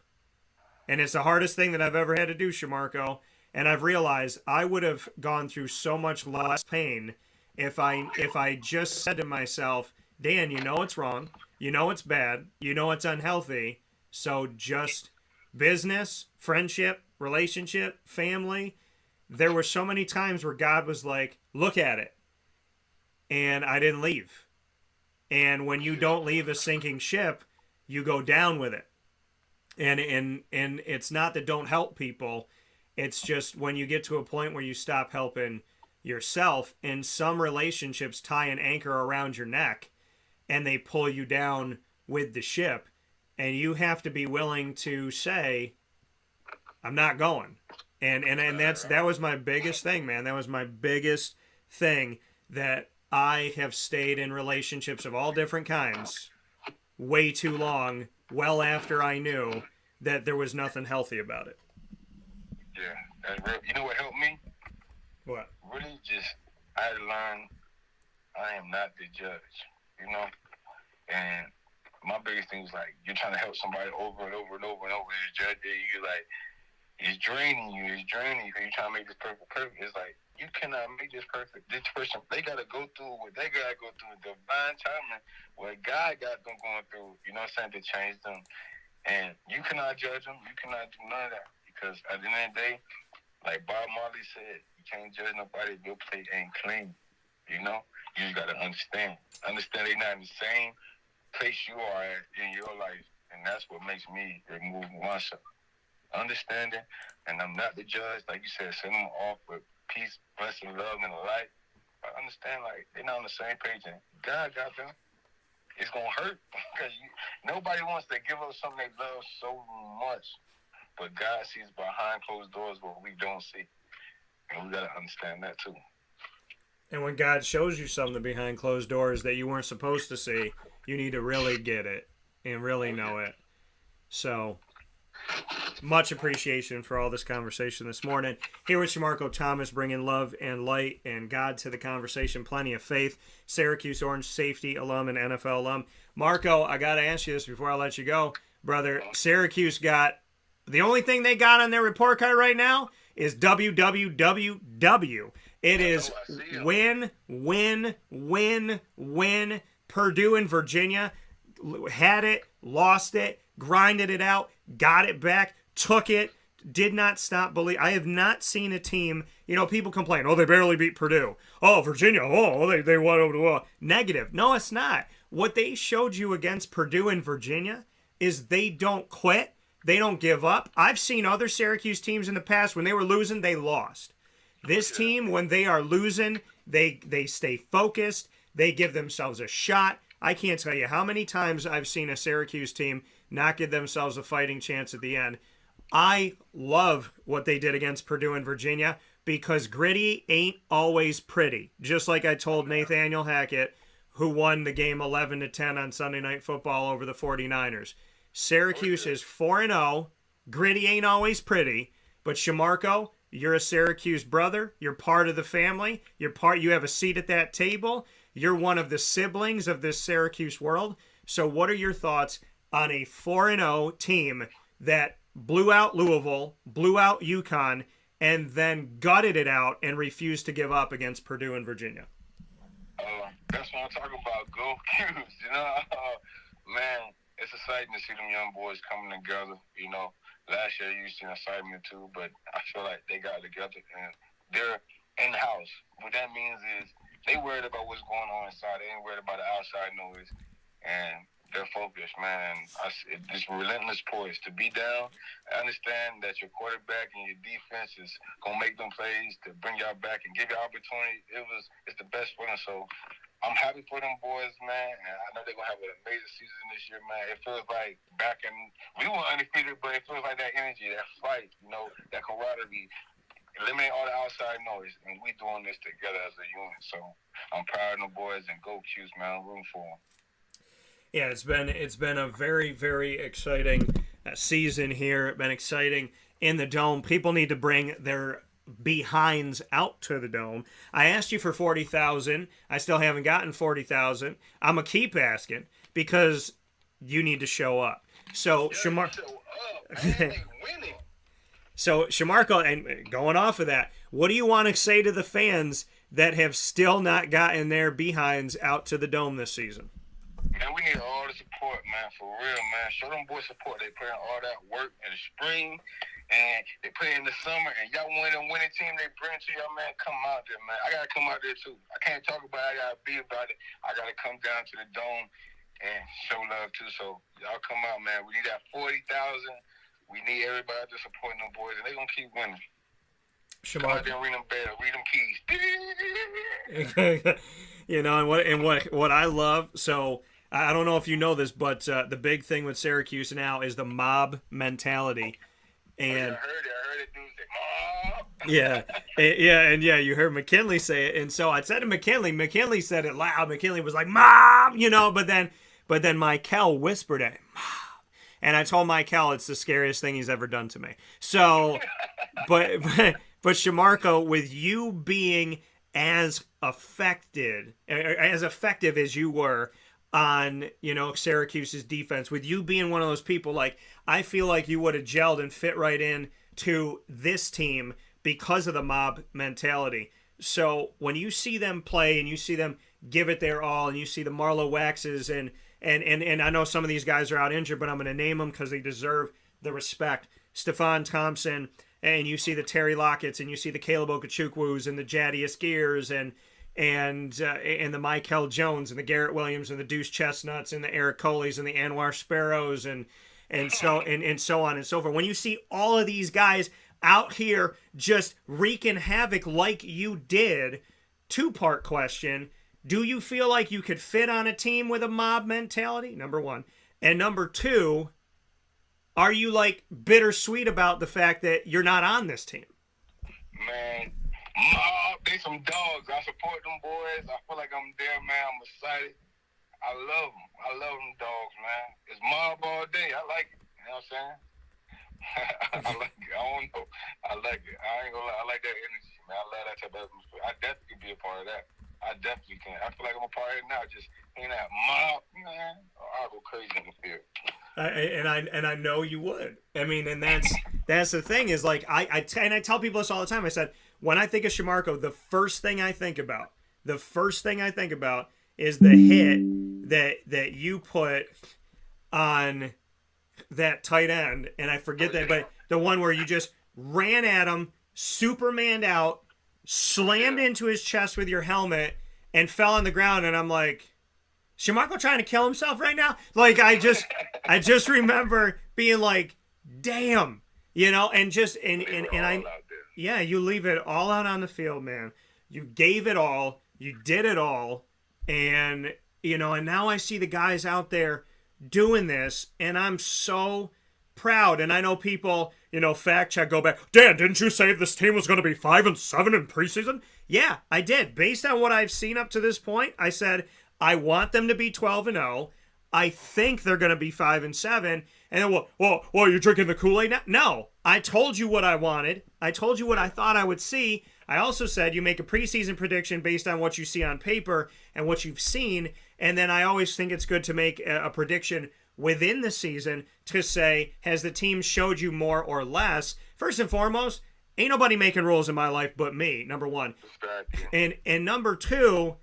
And it's the hardest thing that I've ever had to do, Shamarko. And I've realized I would have gone through so much less pain if I just said to myself, Dan, you know it's wrong. You know it's bad. You know it's unhealthy. So just business, friendship, relationship, family. There were so many times where God was like, look at it. And I didn't leave. And when you don't leave a sinking ship, you go down with it. And it's not that don't help people. It's just when you get to a point where you stop helping yourself, and some relationships tie an anchor around your neck and they pull you down with the ship. And you have to be willing to say, I'm not going. And that was my biggest thing, man. That was my biggest thing, that I have stayed in relationships of all different kinds way too long, well after I knew that there was nothing healthy about it. Yeah. And you know what helped me? What? Really I had to learn I am not the judge, And my biggest thing was like, you're trying to help somebody over and over and over and over, and the judge, you're like, it's draining you. You're trying to make this perfect. It's like, you cannot make this perfect. This person, they got to go through what they got to go through, divine timing, what God got them going through, you know what I'm saying, to change them. And you cannot judge them. You cannot do none of that. Because at the end of the day, like Bob Marley said, you can't judge nobody if your plate ain't clean. You just got to understand. Understand they're not in the same place you are at in your life. And that's what makes me remove myself. Understanding, and I'm not the judge, like you said, send them off with peace, blessing, love, and light. But understand, like, they're not on the same page, and God got them. It's going to hurt, because nobody wants to give up something they love so much, but God sees behind closed doors what we don't see, and we got to understand that, too. And when God shows you something behind closed doors that you weren't supposed to see, You need to really get it and really know it. So, much appreciation for all this conversation this morning. Here with Shamarko Thomas, bringing love and light and God to the conversation. Plenty of faith. Syracuse Orange safety alum and NFL alum. Marco, I got to ask you this before I let you go. Brother, Syracuse got, the only thing they got on their report card right now is WWWW. It is win, win, win, win. Purdue and Virginia had it, lost it, grinded it out, got it back, took it, did not stop believing. I have not seen a team, people complain, oh, they barely beat Purdue. Oh, Virginia, they won over. Negative. No, it's not. What they showed you against Purdue and Virginia is they don't quit. They don't give up. I've seen other Syracuse teams in the past, when they were losing, they lost. This team, when they are losing, they stay focused. They give themselves a shot. I can't tell you how many times I've seen a Syracuse team not give themselves a fighting chance at the end. I love what they did against Purdue and Virginia because gritty ain't always pretty. Just like I told Nathaniel Hackett, who won the game 11-10 on Sunday Night Football over the 49ers. Syracuse is 4-0. Gritty ain't always pretty. But Shamarko, you're a Syracuse brother. You're part of the family. You have a seat at that table. You're one of the siblings of this Syracuse world. So what are your thoughts on a 4-0 team that blew out Louisville, blew out UConn, and then gutted it out and refused to give up against Purdue and Virginia? That's what I'm talking about. Go Cuse. Man, it's exciting to see them young boys coming together. Last year you seen excitement too, but I feel like they got together and they're in-house. What that means is they worried about what's going on inside. They ain't worried about the outside noise. And they're focused, man. This relentless poise to be down. I understand that your quarterback and your defense is going to make them plays to bring y'all back and give you opportunity. It's the best for them. So I'm happy for them boys, man. And I know they're going to have an amazing season this year, man. It feels like we were undefeated, but it feels like that energy, that fight, that camaraderie. Eliminate all the outside noise, and we doing this together as a unit. So I'm proud of the boys, and go Cuse, man. I'm rooting for them. Yeah, it's been a very, very exciting season here. It's been exciting in the Dome. People need to bring their behinds out to the Dome. I asked you for 40,000. I still haven't gotten 40,000. I'm gonna keep asking because you need to show up. So So, Shamarko, and going off of that, what do you want to say to the fans that have still not gotten their behinds out to the Dome this season? Man, we need all the support, man, for real, man. Show them boys support. They put in all that work in the spring, and they put it in the summer, and y'all winning team they bring to y'all, man. Come out there, man. I got to come out there, too. I can't talk about it. I got to be about it. I got to come down to the Dome and show love, too. So, y'all come out, man. We need that 40,000. We need everybody to support them boys, and they're going to keep winning. Come out there and ring them bells, read them keys. And what I love, so I don't know if you know this, but the big thing with Syracuse now is the mob mentality. And I heard it, dude. Mob. Yeah, you heard McKinley say it. And so I said to McKinley said it loud. McKinley was like, "Mob," but then Michael whispered it, "Mob." And I told Michael it's the scariest thing he's ever done to me. So, but Shamarko, with you being as effective as you were on, Syracuse's defense, with you being one of those people, like, I feel like you would have gelled and fit right in to this team because of the mob mentality. So when you see them play and you see them give it their all and you see the Marlowe Waxes and I know some of these guys are out injured, but I'm going to name them because they deserve the respect. Stephon Thompson, and you see the Terry Lockett's, and you see the Caleb Okachukwus, and the Jadius Gears, and the Michael Jones, and the Garrett Williams, and the Deuce Chestnuts, and the Avicollis, and the Anwar Sparrows, and so on and so forth. When you see all of these guys out here just wreaking havoc like you did, two-part question. Do you feel like you could fit on a team with a mob mentality? Number one. And number two, are you bittersweet about the fact that you're not on this team? Man, mob, they some dogs. I support them boys. I feel like I'm there, man. I'm excited. I love them. I love them dogs, man. It's mob all day. I like it. You know what I'm saying? I like it. I don't know. I like it. I ain't gonna lie. I like that energy, man. I love that type of atmosphere. I definitely can be a part of that. I definitely can. I feel like I'm a part of it now. Just ain't that mob, man. I'll go crazy in the field. And I know you would. I mean, and that's the thing is like I tell people this all the time. I said when I think of Shamarko, the first thing I think about is the hit that you put on that tight end, and I forget that, but the one where you just ran at him, Supermaned out, slammed into his chest with your helmet, and fell on the ground, and I'm like, Shamarko trying to kill himself right now? Like, I just remember being like, damn, you know, and you leave it all out on the field, man. You gave it all, you did it all, and, you know, and now I see the guys out there doing this, and I'm so proud. And I know people, you know, fact check, go back, Dan, didn't you say this team was going to be 5-7 in preseason? Yeah, I did. Based on what I've seen up to this point, I said I want them to be 12-0. I think they're going to be 5-7. And then, well, you're drinking the Kool-Aid now? No, I told you what I wanted. I told you what I thought I would see. I also said you make a preseason prediction based on what you see on paper and what you've seen. And then I always think it's good to make a prediction within the season to say, has the team showed you more or less? First and foremost, ain't nobody making rules in my life but me, number one. And number two,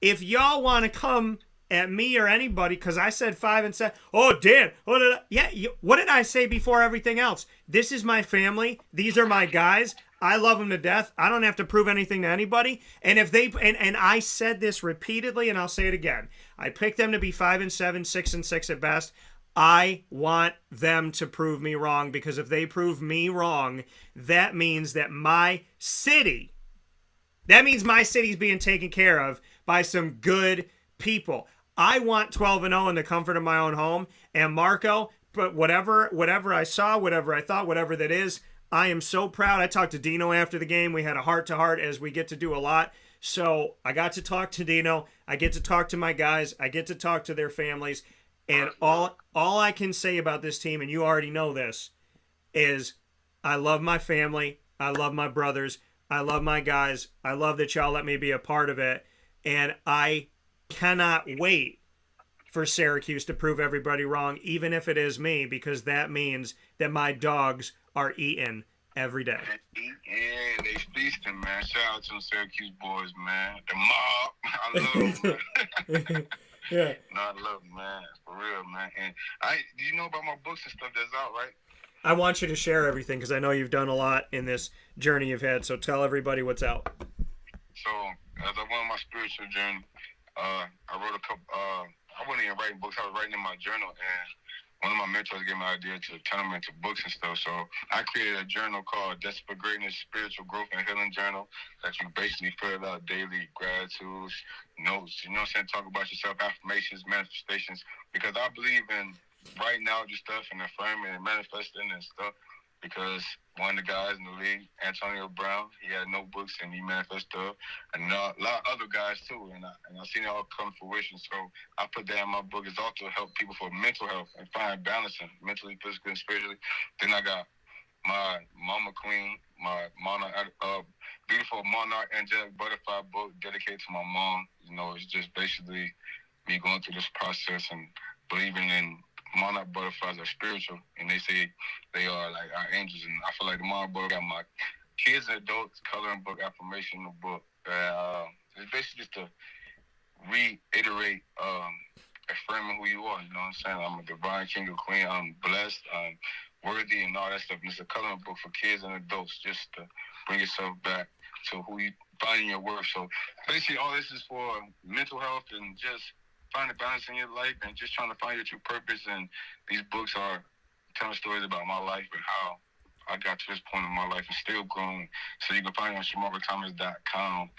if y'all want to come at me or anybody because I said 5-7, oh, Dan, what did I say before everything else? This is my family. These are my guys. I love them to death. I don't have to prove anything to anybody. And if they and I said this repeatedly, and I'll say it again, I picked them to be 5-7, 6-6 at best. I want them to prove me wrong, because if they prove me wrong, that means that my city's being taken care of by some good people. I want 12-0 in the comfort of my own home. And Marco, but whatever I saw, whatever I thought, whatever that is, I am so proud. I talked to Dino after the game. We had a heart-to-heart, as we get to do a lot. So I got to talk to Dino. I get to talk to my guys. I get to talk to their families. And all I can say about this team, and you already know this, is I love my family. I love my brothers. I love my guys. I love that y'all let me be a part of it. And I cannot wait for Syracuse to prove everybody wrong, even if it is me, because that means that my dogs are eating every day. Yeah, they feasting, man. Shout out to the Syracuse boys, man. The mob. I love them. Yeah. No, I love them, man. For real, man. And do you know about my books and stuff that's out, right? I want you to share everything, because I know you've done a lot in this journey you've had. So tell everybody what's out. So, as I went on my spiritual journey, I wrote a couple. I wasn't even writing books. I was writing in my journal, and one of my mentors gave me an idea to turn them into books and stuff. So I created a journal called Desperate Greatness Spiritual Growth and Healing Journal that you basically fill out daily, gratitudes, notes, you know what I'm saying, talk about yourself, affirmations, manifestations, because I believe in writing out your stuff and affirming and manifesting and stuff, because one of the guys in the league, Antonio Brown, he had notebooks and he manifested stuff, and a lot of other guys too, and I've seen it all come to fruition. So I put that in my book. It's also to help people for mental health and find balance mentally, physically, and spiritually. Then I got my Mama Queen, my beautiful Monarch Angelic Butterfly book dedicated to my mom. You know, it's just basically me going through this process and believing in monarch butterflies are spiritual, and they say they are like our angels. And I feel like the monarch book got my kids and adults coloring book, affirmation book. It's basically just to reiterate, affirming who you are. You know what I'm saying? I'm a divine king or queen. I'm blessed. I'm worthy, and all that stuff. And it's a coloring book for kids and adults, just to bring yourself back to who you finding your worth. So basically, all this is for mental health and just find a balance in your life and just trying to find your true purpose. And these books are telling stories about my life and how I got to this point in my life and still growing. So you can find it on ShamarkoThomas.com.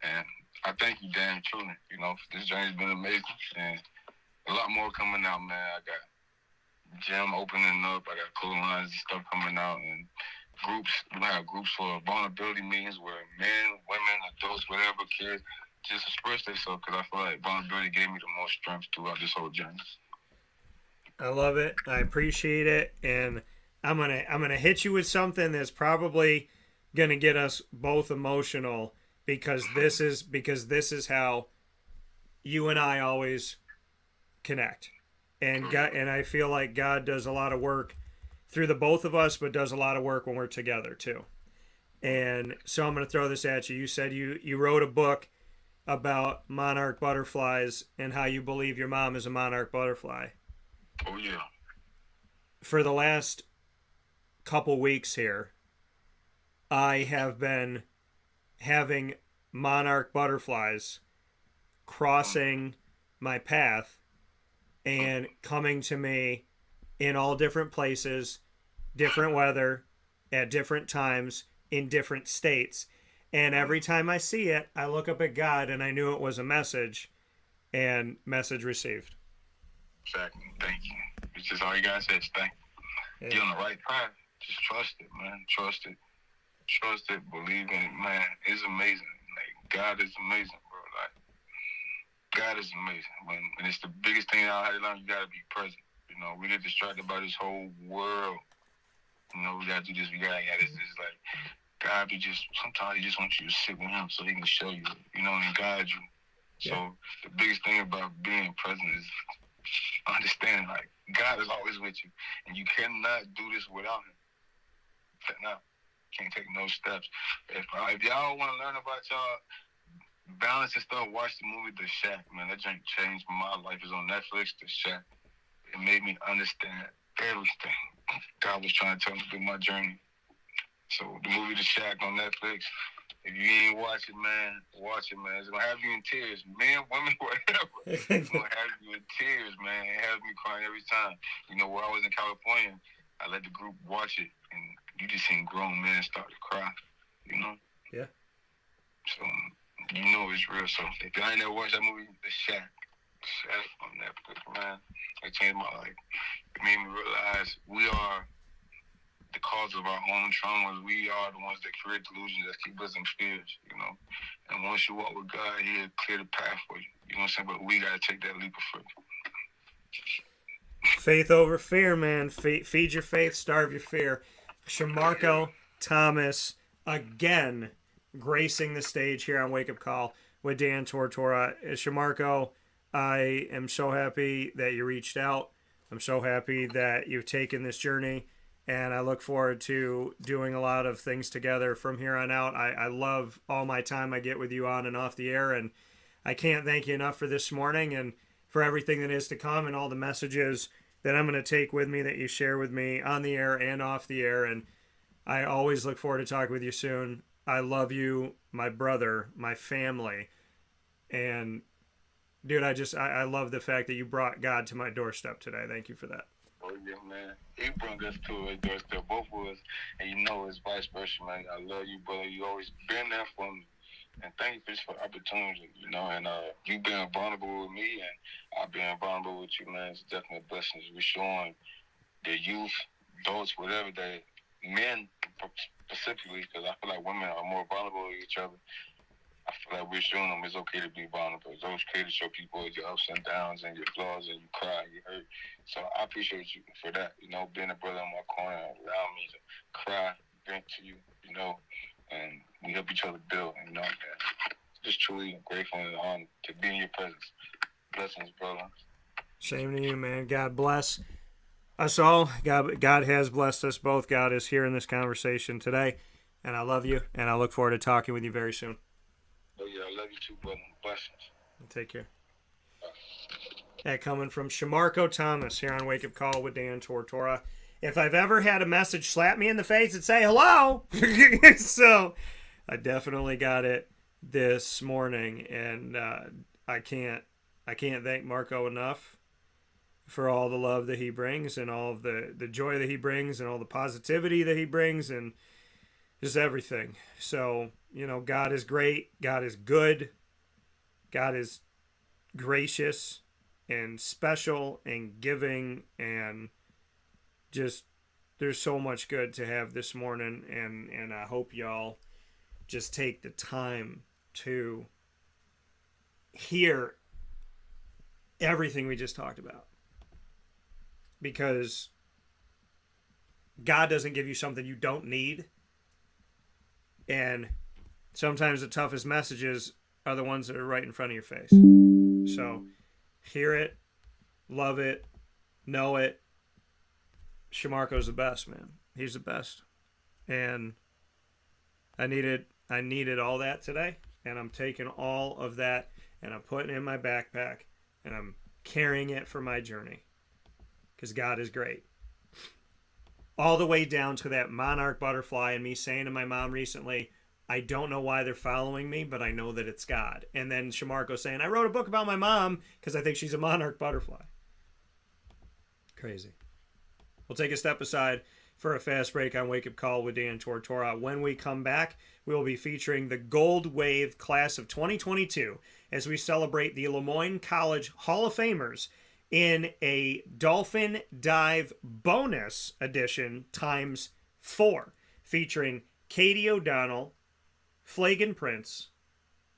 And I thank you, Dan, truly. You know, this journey's been amazing, and a lot more coming out, man. I got gym opening up. I got clothing lines and stuff coming out, and groups. We have groups for vulnerability meetings where men, women, adults, whatever, kids, just express themselves, because I feel like vulnerability gave me the most strength throughout this whole journey. I love it. I appreciate it, and I'm gonna hit you with something that's probably gonna get us both emotional, because this is how you and I always connect, and God, and I feel like God does a lot of work through the both of us, but does a lot of work when we're together too. And so I'm gonna throw this at you. You said you wrote a book about monarch butterflies and how you believe your mom is a monarch butterfly. Oh yeah. For the last couple weeks here, I have been having monarch butterflies crossing my path and coming to me in all different places, different weather, at different times, in different states. And every time I see it, I look up at God, and I knew it was a message, and message received. Exactly. Thank you. It's just all you guys say is thank you. Yeah. You're on the right path. Just trust it, man. Trust it. Trust it. Believe in it, man. It's amazing. Like, God is amazing, bro. Like, God is amazing. When it's the biggest thing I had to learn, you gotta be present. You know, we get distracted by this whole world. You know, we gotta do this. We gotta this. This like God. Sometimes He just wants you to sit with Him so He can show you, you know, and guide you. Yeah. So the biggest thing about being present is understanding, like, God is always with you, and you cannot do this without Him. Cannot. Can't take no steps. If y'all want to learn about y'all balance and stuff, watch the movie The Shack, man. That drink changed my life. It's on Netflix, The Shack. It made me understand everything God was trying to tell me through my journey. So the movie The Shack on Netflix, if you ain't watch it, man, watch it, man. It's going to have you in tears. Men, women, whatever. It's going to have you in tears, man. It has me crying every time. You know, where I was in California, I let the group watch it, and you just seen grown men start to cry, you know? Yeah. So, you know it's real. So, if y'all ain't never watched that movie, The Shack on Netflix, man, it changed my life. It made me realize we are the cause of our own traumas. We are the ones that create delusions that keep us in fears, you know? And once you walk with God, He'll clear the path for you. You know what I'm saying? But we got to take that leap of faith. Faith over fear, man. Feed your faith, starve your fear. Shamarko Thomas, again, gracing the stage here on Wake Up Call with Dan Tortora. Shamarko, I am so happy that you reached out. I'm so happy that you've taken this journey, and I look forward to doing a lot of things together from here on out. I love all my time I get with you on and off the air, and I can't thank you enough for this morning and for everything that is to come and all the messages that I'm going to take with me that you share with me on the air and off the air. And I always look forward to talking with you soon. I love you, my brother, my family. And dude, I love the fact that you brought God to my doorstep today. Thank you for that. Oh yeah, man. He brought us to his doorstep, both of us. And you know it's vice versa, man. I love you, brother. You always been there for me. And thank you for the opportunity, you know, and you being vulnerable with me, and I've been vulnerable with you, man. It's definitely a blessing. We're showing the youth, adults, whatever, that men specifically, because I feel like women are more vulnerable to each other. I feel like we're showing them it's okay to be vulnerable. It's okay to show people your ups and downs and your flaws, and you cry, you hurt. So I appreciate you for that, you know, being a brother in my corner, allowing me to cry, vent to you, you know, and we help each other build, you know. Just truly grateful and honored to be in your presence. Blessings, brother. Same to you, man. God bless us all. God has blessed us both. God is here in this conversation today, and I love you, and I look forward to talking with you very soon. Oh, yeah, I love you too, brother. Blessings. Take care. That coming from Shamarko Thomas here on Wake Up Call with Dan Tortora. If I've ever had a message slap me in the face and say hello, so I definitely got it this morning, and I can't thank Marco enough for all the love that he brings and all of the joy that he brings and all the positivity that he brings and just everything. So, you know, God is great. God is good. God is gracious and special and giving, and just there's so much good to have this morning, and I hope y'all just take the time to hear everything we just talked about. Because God doesn't give you something you don't need. And sometimes the toughest messages are the ones that are right in front of your face. So hear it, love it, know it. Shamarko's the best, man. He's the best. And I needed all that today. And I'm taking all of that and I'm putting it in my backpack and I'm carrying it for my journey. Because God is great. All the way down to that monarch butterfly and me saying to my mom recently, I don't know why they're following me, but I know that it's God. And then Shamarko saying, I wrote a book about my mom because I think she's a monarch butterfly. Crazy. We'll take a step aside for a fast break on Wake Up Call with Dan Tortora. When we come back, we will be featuring the Gold Wave class of 2022 as we celebrate the LeMoyne College Hall of Famers in a Dolphin Dive bonus edition times 4, featuring Katie O'Donnell, Flagan Prince,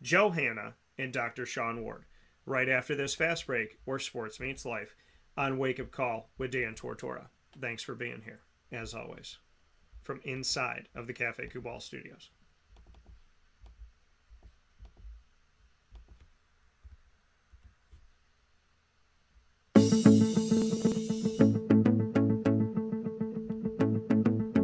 Johanna, and Dr. Shawn Ward. Right after this fast break, where sports meets life, on Wake Up Call with Dan Tortora. Thanks for being here, as always, from inside of the Cafe Kubal studios.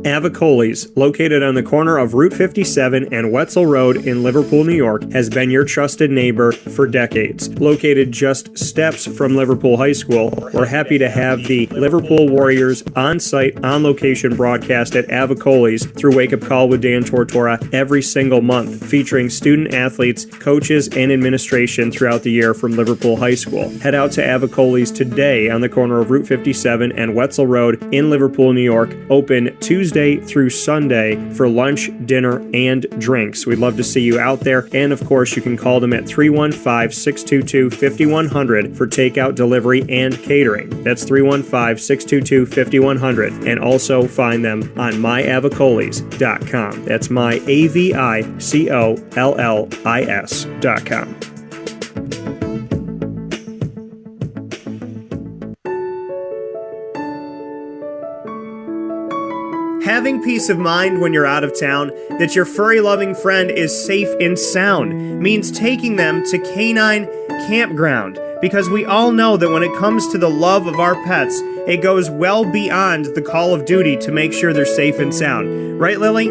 Avicolli's, located on the corner of Route 57 and Wetzel Road in Liverpool, New York, has been your trusted neighbor for decades. Located just steps from Liverpool High School, we're happy to have the Liverpool Warriors on-site, on-location broadcast at Avicolli's through Wake Up Call with Dan Tortora every single month, featuring student athletes, coaches, and administration throughout the year from Liverpool High School. Head out to Avicolli's today on the corner of Route 57 and Wetzel Road in Liverpool, New York, open Tuesday through Sunday for lunch, dinner, and drinks. We'd love to see you out there. And of course, you can call them at 315-622-5100 for takeout, delivery, and catering. That's 315-622-5100. And also find them on myavicollis.com. That's myavicollis.com. Having peace of mind when you're out of town that your furry-loving friend is safe and sound means taking them to Canine Campground, because we all know that when it comes to the love of our pets, it goes well beyond the call of duty to make sure they're safe and sound. Right, Lily?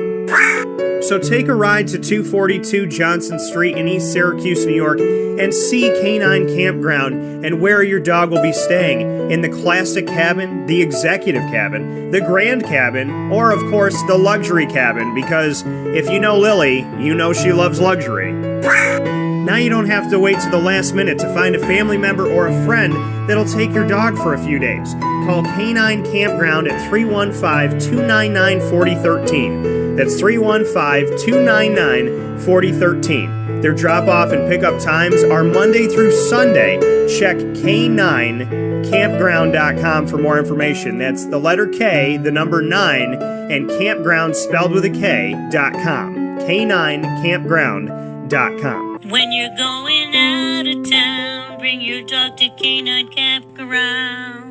So take a ride to 242 Johnson Street in East Syracuse, New York, and see Canine Campground and where your dog will be staying, in the classic cabin, the executive cabin, the grand cabin, or of course the luxury cabin, because if you know Lily, you know she loves luxury. Now you don't have to wait to the last minute to find a family member or a friend that'll take your dog for a few days. Call Canine Campground at 315-299-4013. That's 315-299-4013. Their drop-off and pickup times are Monday through Sunday. Check K9campground.com for more information. That's the letter K, the number 9, and campground spelled with a K.com. K9campground.com. When you're going out of town, bring your dog to Canine Campground.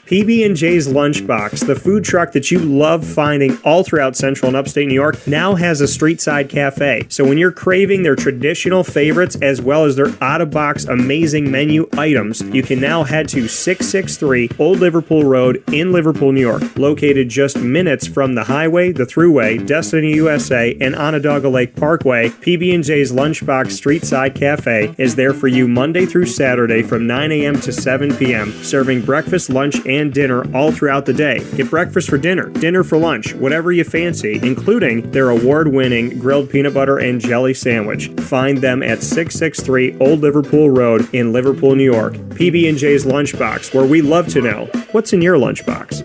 PB&J's Lunchbox, the food truck that you love finding all throughout Central and Upstate New York, now has a street-side cafe. So when you're craving their traditional favorites as well as their out-of-box amazing menu items, you can now head to 663 Old Liverpool Road in Liverpool, New York. Located just minutes from the highway, the Thruway, Destiny USA, and Onondaga Lake Parkway, PB&J's Lunchbox Street-Side Cafe is there for you Monday through Saturday from 9 a.m. to 7 p.m., serving breakfast, lunch, and dinner all throughout the day. Get breakfast for dinner, dinner for lunch, whatever you fancy, including their award-winning grilled peanut butter and jelly sandwich. Find them at 663 Old Liverpool Road in Liverpool, New York. PB&J's Lunchbox, where we love to know what's in your lunchbox.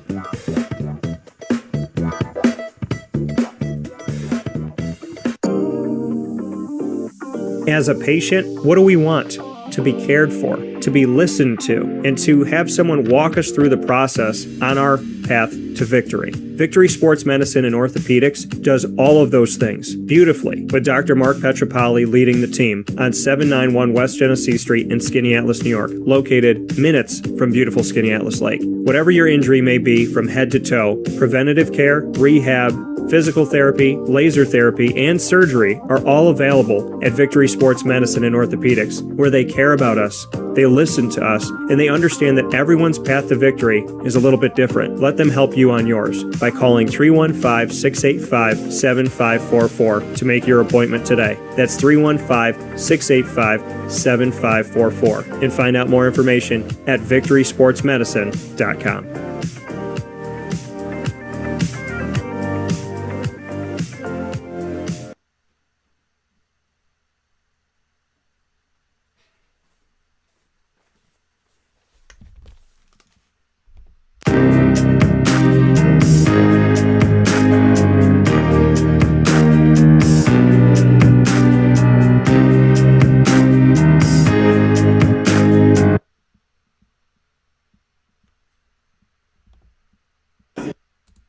As a patient, what do we want? To be cared for, to be listened to, and to have someone walk us through the process on our path to victory. Victory Sports Medicine and Orthopedics does all of those things beautifully, with Dr. Mark Petropoli leading the team on 791 West Genesee Street in Skaneateles, New York, located minutes from beautiful Skaneateles Lake. Whatever your injury may be from head to toe, preventative care, rehab, physical therapy, laser therapy, and surgery are all available at Victory Sports Medicine and Orthopedics, where they care about us, they listen to us, and they understand that everyone's path to victory is a little bit different. Let them help you on yours by calling 315-685-7544 to make your appointment today. That's 315-685-7544. And find out more information at victorysportsmedicine.com.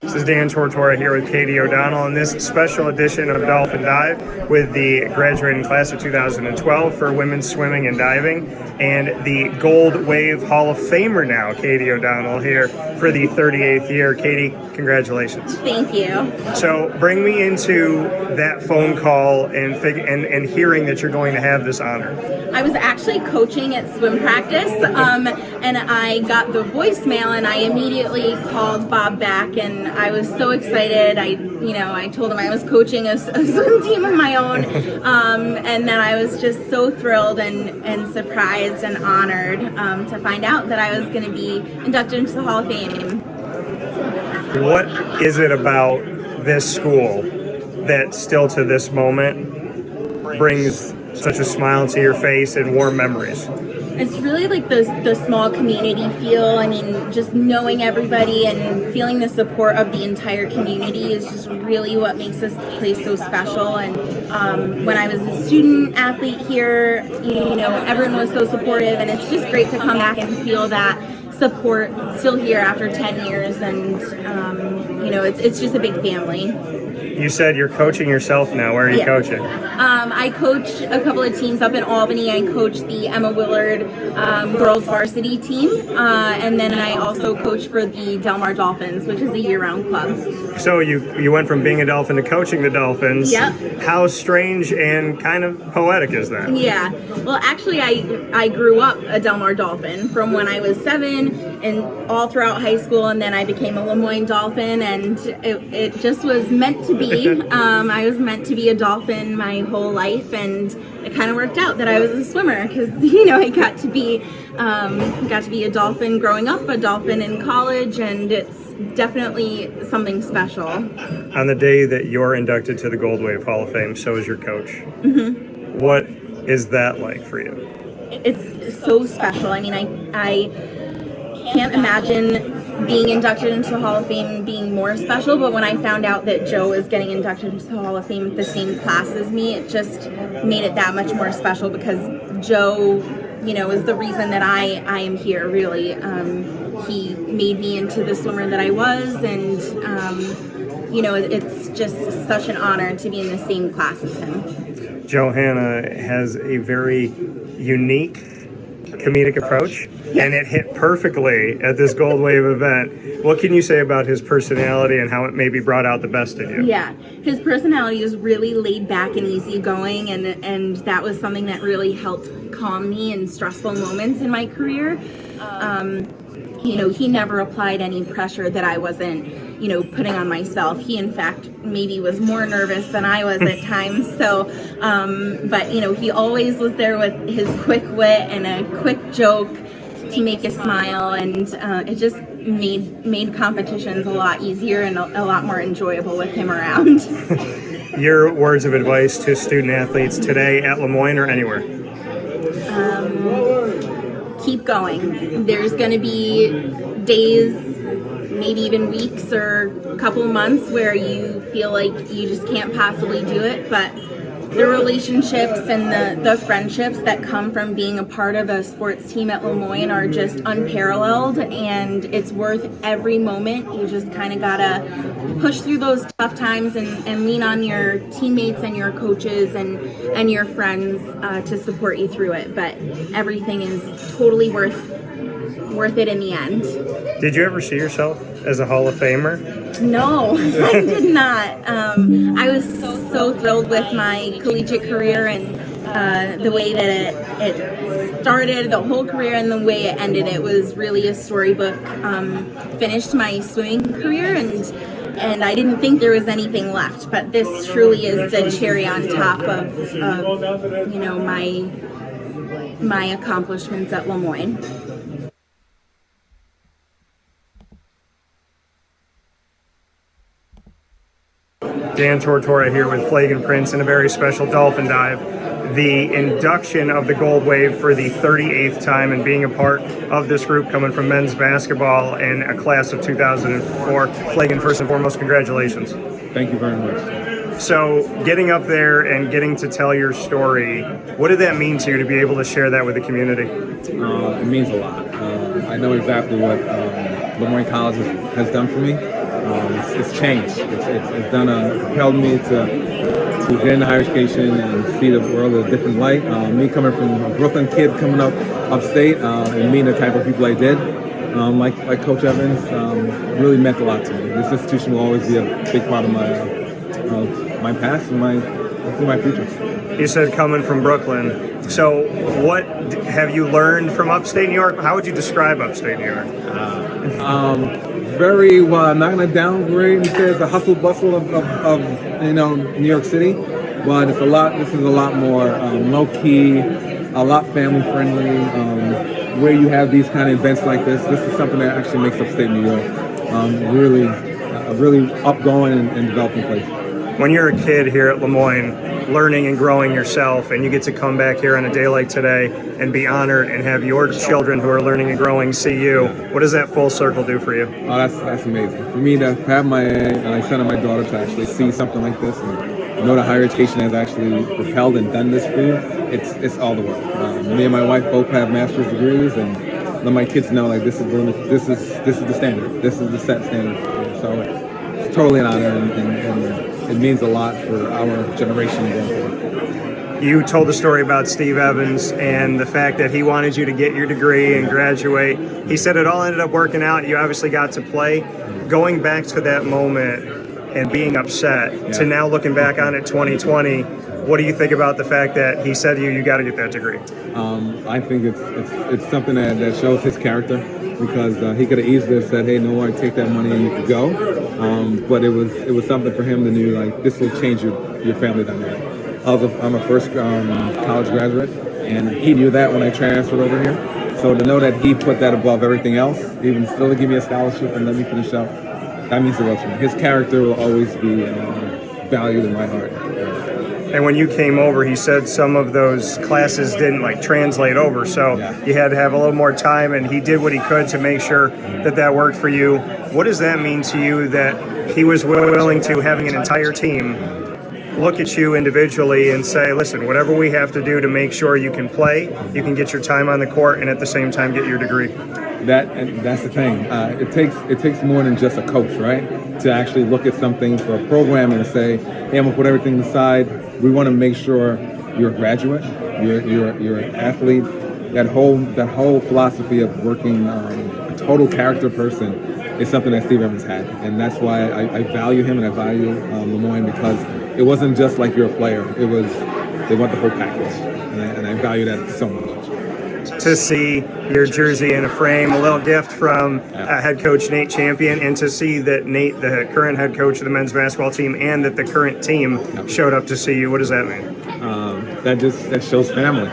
This is Dan Tortora here with Katie O'Donnell in this special edition of Dolphin Dive with the graduating class of 2012 for women's swimming and diving, and the Gold Wave Hall of Famer now, Katie O'Donnell, here for the 38th year. Katie, congratulations. Thank you. So bring me into that phone call and hearing that you're going to have this honor. I was actually coaching at swim practice, and I got the voicemail, and I immediately called Bob back, and I was so excited. I told him I was coaching a swim team of my own, and then I was just so thrilled and surprised and honored to find out that I was going to be inducted into the Hall of Fame. What is it about this school that still to this moment brings such a smile to your face and warm memories? It's really like the small community feel. I mean, just knowing everybody and feeling the support of the entire community is just really what makes this place so special. And when I was a student athlete here, everyone was so supportive, and it's just great to come back and feel that support still here after 10 years. And it's just a big family. You said you're coaching yourself now. Where are you coaching? I coach a couple of teams up in Albany. I coach the Emma Willard girls varsity team, and then I also coach for the Del Mar Dolphins, which is a year-round club. So you went from being a Dolphin to coaching the Dolphins. Yep. How strange and kind of poetic is that? Yeah. Well, actually, I grew up a Del Mar Dolphin from when I was 7 and all throughout high school, and then I became a LeMoyne Dolphin, and it just was meant to be. I was meant to be a Dolphin my whole life, and it kind of worked out that I was a swimmer because I got to be a Dolphin growing up, a Dolphin in college, and it's definitely something special. On the day that you're inducted to the Gold Wave Hall of Fame, so is your coach. Mm-hmm. What is that like for you? It's so special. I mean, I can't imagine being inducted into the Hall of Fame being more special, but when I found out that Joe was getting inducted into the Hall of Fame with the same class as me, it just made it that much more special because Joe, is the reason that I am here, really. He made me into the swimmer that I was, and, it's just such an honor to be in the same class as him. Johanna has a very unique comedic approach, and it hit perfectly at this Gold Wave event. What can you say about his personality and how it maybe brought out the best in you? Yeah, his personality is really laid back and easygoing, and that was something that really helped calm me in stressful moments in my career. He never applied any pressure that I wasn't, putting on myself. He, in fact, maybe was more nervous than I was at times. So, but, he always was there with his quick wit and a quick joke to make you smile. And it just made competitions a lot easier and a lot more enjoyable with him around. Your words of advice to student athletes today at LeMoyne or anywhere? Keep going. There's going to be days, maybe even weeks or a couple months where you feel like you just can't possibly do it, but the relationships and the friendships that come from being a part of a sports team at LeMoyne are just unparalleled, and it's worth every moment. You just kind of gotta push through those tough times and lean on your teammates and your coaches and your friends to support you through it. But everything is totally worth it in the end. Did you ever see yourself as a Hall of Famer? No, I did not. I was so thrilled with my collegiate career and the way that it started, the whole career, and the way it ended. It was really a storybook. Finished my swimming career, and I didn't think there was anything left. But this truly is the cherry on top of my accomplishments at LeMoyne. Dan Tortora here with Flagan Prince in a very special Dolphin Dive. The induction of the Gold Wave for the 38th time, and being a part of this group coming from men's basketball in a class of 2004. Flagan, first and foremost, congratulations. Thank you very much. So getting up there and getting to tell your story, what did that mean to you to be able to share that with the community? It means a lot. I know exactly what LeMoyne College has done for me. It's changed. It's propelled me to get into higher education and see the world in a different light. Me coming from a Brooklyn kid coming up upstate and meeting the type of people I did, like Coach Evans, really meant a lot to me. This institution will always be a big part of my past and my future. You said coming from Brooklyn. So what have you learned from upstate New York? How would you describe upstate New York? Very well. I'm not going to downgrade and say it's the hustle bustle of New York City, but it's a lot. This is a lot more low key, a lot family friendly. Where you have these kind of events like this is something that actually makes upstate New York really upgoing and developing place. When you're a kid here at LeMoyne, learning and growing yourself, and you get to come back here on a day like today and be honored and have your children who are learning and growing see you, what does that full circle do for you? Oh, that's amazing. For me to have my son and my daughter to actually see something like this and know that higher education has actually propelled and done this for you, it's all the world. Me and my wife both have master's degrees, and let my kids know like this is the standard. This is the set standard. So it's totally an honor, and it means a lot for our generation going forward. You told the story about Steve Evans and the fact that he wanted you to get your degree and graduate. He said it all ended up working out. You obviously got to play. Going back to that moment and being upset to now looking back on it 2020, what do you think about the fact that he said to you got to get that degree? I think it's something that shows his character, because he could have easily said, hey, no worry, take that money and you could go. But it was something for him to do, like, this will change your family dynamic. I'm a first college graduate, and he knew that when I transferred over here. So to know that he put that above everything else, even still to give me a scholarship and let me finish up, that means the world to me. His character will always be valued in my heart. And when you came over, he said some of those classes didn't translate over, so you had to have a little more time, and he did what he could to make sure that worked for you. What does that mean to you that he was willing to, having an entire team, look at you individually and say, listen, whatever we have to do to make sure you can play, you can get your time on the court, and at the same time get your degree? That's the thing. It takes more than just a coach, right? To actually look at something for a program and say, hey, I'm gonna put everything aside. We want to make sure you're a graduate, you're an athlete. That whole philosophy of working a total character person is something that Steve Evans had, and that's why I value him and I value LeMoyne, because it wasn't just like you're a player. It was, they want the whole package, and I value that so much. To see your jersey in a frame, a little gift from head coach Nate Champion, and to see that Nate, the current head coach of the men's basketball team, and that the current team showed up to see you. What does that mean? That shows family.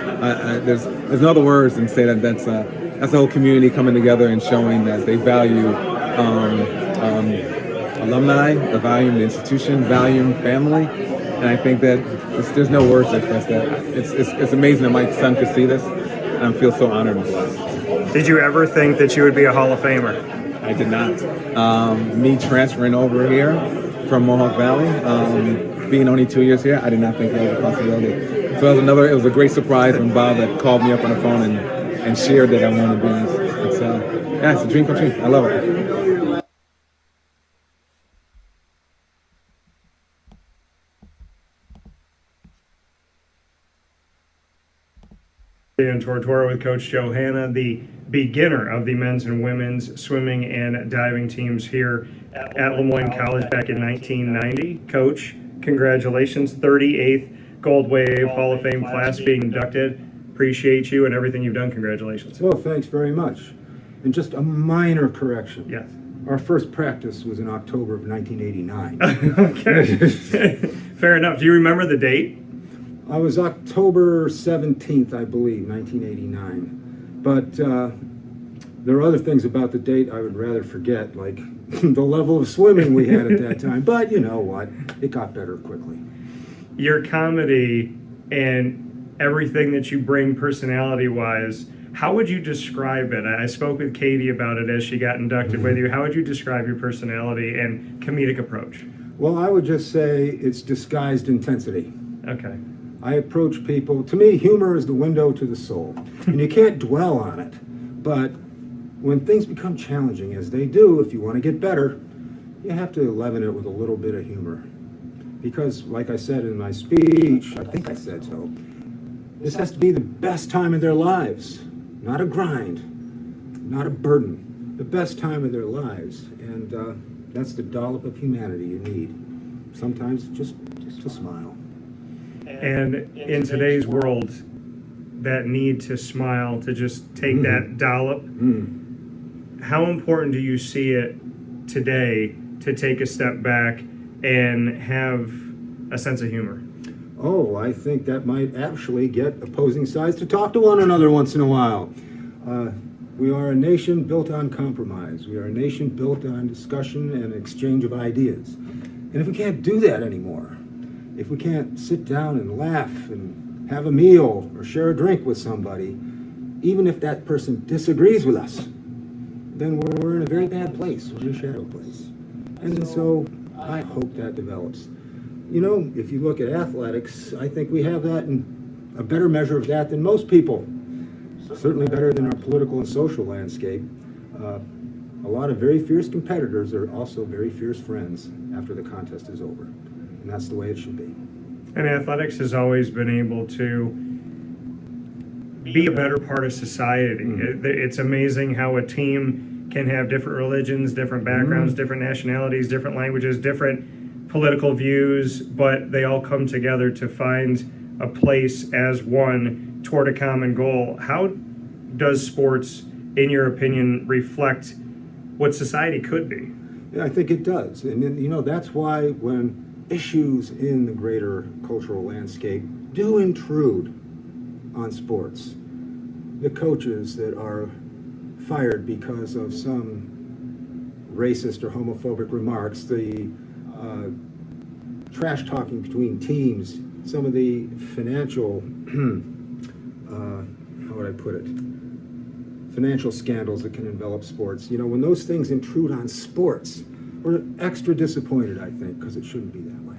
There's no other words than say that's the whole community coming together and showing that they value alumni, they value the institution, value family, and I think that there's no words that express that. It's amazing that my son could see this. I feel so honored and blessed. Did you ever think that you would be a Hall of Famer? I did not. Me transferring over here from Mohawk Valley, being only 2 years here, I did not think that was a possibility. So it was a great surprise when Bob had called me up on the phone and shared that I wanted to be in this. It's a dream come true. I love it. Dan Tortora with Coach Joe Hanna, the beginner of the men's and women's swimming and diving teams here at LeMoyne College back in 1990. Coach, congratulations, 38th Gold Wave Hall of Fame class being inducted. Appreciate you and everything you've done. Congratulations. Well, thanks very much. And just a minor correction. Yes. Our first practice was in October of 1989. Okay. Fair enough. Do you remember the date? I was October 17th, I believe, 1989. But there are other things about the date I would rather forget, like the level of swimming we had at that time. But you know what? It got better quickly. Your comedy and everything that you bring personality-wise, how would you describe it? I spoke with Katie about it as she got inducted with you. How would you describe your personality and comedic approach? Well, I would just say it's disguised intensity. Okay. I approach people, to me, humor is the window to the soul. And you can't dwell on it. But when things become challenging, as they do, if you want to get better, you have to leaven it with a little bit of humor. Because, like I said in my speech, I think I said so, this has to be the best time of their lives. Not a grind, not a burden. The best time of their lives. And that's the dollop of humanity you need. Sometimes just a smile. And in today's world, that need to smile, to just take that dollop, how important do you see it today to take a step back and have a sense of humor? Oh, I think that might actually get opposing sides to talk to one another once in a while. We are a nation built on compromise. We are a nation built on discussion and exchange of ideas. And if we can't do that anymore, if we can't sit down and laugh and have a meal or share a drink with somebody, even if that person disagrees with us, then we're in a very bad place. We're in a shadow place. And so I hope that develops. You know, if you look at athletics, I think we have that in a better measure of that than most people. Certainly better than our political and social landscape. A lot of very fierce competitors are also very fierce friends after the contest is over. And that's the way it should be. And athletics has always been able to be a better part of society. It's amazing how a team can have different religions, different backgrounds, different nationalities, different languages, different political views, but they all come together to find a place as one toward a common goal. How does sports, in your opinion, reflect what society could be? Yeah, I think it does. And you know, that's why when issues in the greater cultural landscape do intrude on sports, the coaches that are fired because of some racist or homophobic remarks, the trash talking between teams, some of the financial, how would I put it, financial scandals that can envelop sports. You know, when those things intrude on sports, we're extra disappointed, I think, because it shouldn't be that way.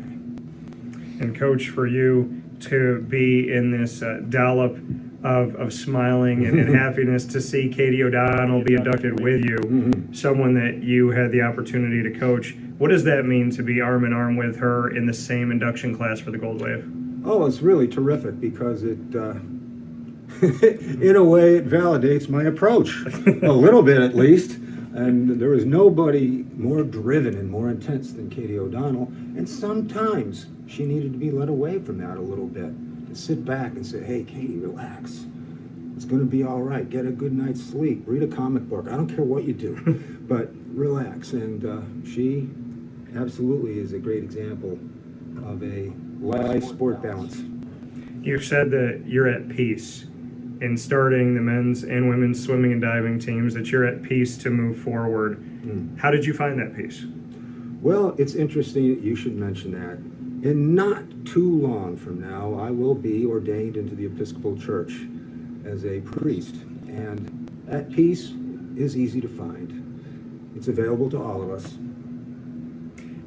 And Coach, for you to be in this dollop of smiling and happiness to see Katie O'Donnell be inducted with you, someone that you had the opportunity to coach, what does that mean to be arm in arm with her in the same induction class for the Gold Wave? Oh, it's really terrific because it, in a way, it validates my approach, a little bit at least. And there is nobody more driven and more intense than Katie O'Donnell. And sometimes she needed to be led away from that a little bit, to sit back and say, hey, Katie, relax. It's going to be all right. Get a good night's sleep. Read a comic book. I don't care what you do, but relax. And she absolutely is a great example of a life-sport balance. You said that you're at peace in starting the men's and women's swimming and diving teams, that you're at peace to move forward. How did you find that peace? Well, it's interesting that you should mention that. In not too long from now, I will be ordained into the Episcopal Church as a priest. And that peace is easy to find. It's available to all of us.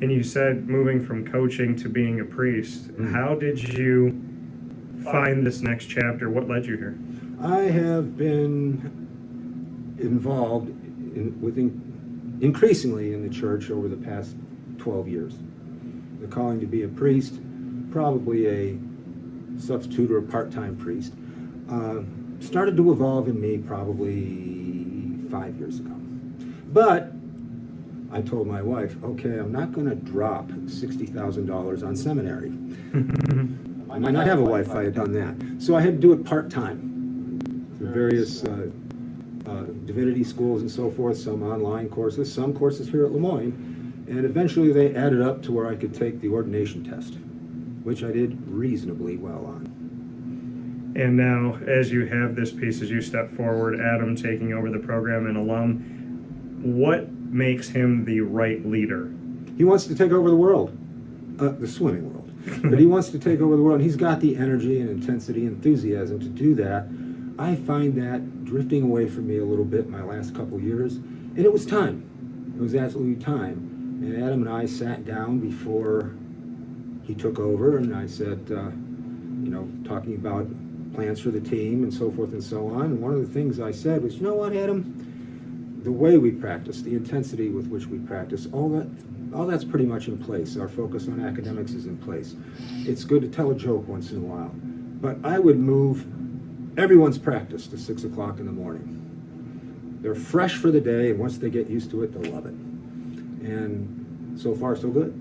And you said moving from coaching to being a priest. How did you find this next chapter? What led you here? I have been involved increasingly in the church over the past 12 years. The calling to be a priest, probably a substitute or a part-time priest, started to evolve in me probably 5 years ago. But I told my wife, okay, I'm not going to drop $60,000 on seminary. I might not have a wife if I had done that. So I had to do it part-time. The various divinity schools and so forth, some online courses, some courses here at LeMoyne, and eventually they added up to where I could take the ordination test, which I did reasonably well on. And now, as you have this piece, as you step forward, Adam taking over the program and alum, what makes him the right leader? He wants to take over the world, the swimming world. But he wants to take over the world. He's got the energy and intensity, enthusiasm to do that. I find that drifting away from me a little bit my last couple years, and it was time. It was absolutely time. And Adam and I sat down before he took over, and I said, talking about plans for the team and so forth and so on. And one of the things I said was, you know what, Adam? The way we practice, the intensity with which we practice, all that's pretty much in place. Our focus on academics is in place. It's good to tell a joke once in a while. But I would move everyone's practice to 6 o'clock in the morning. They're fresh for the day, and once they get used to it, they'll love it. And so far, so good.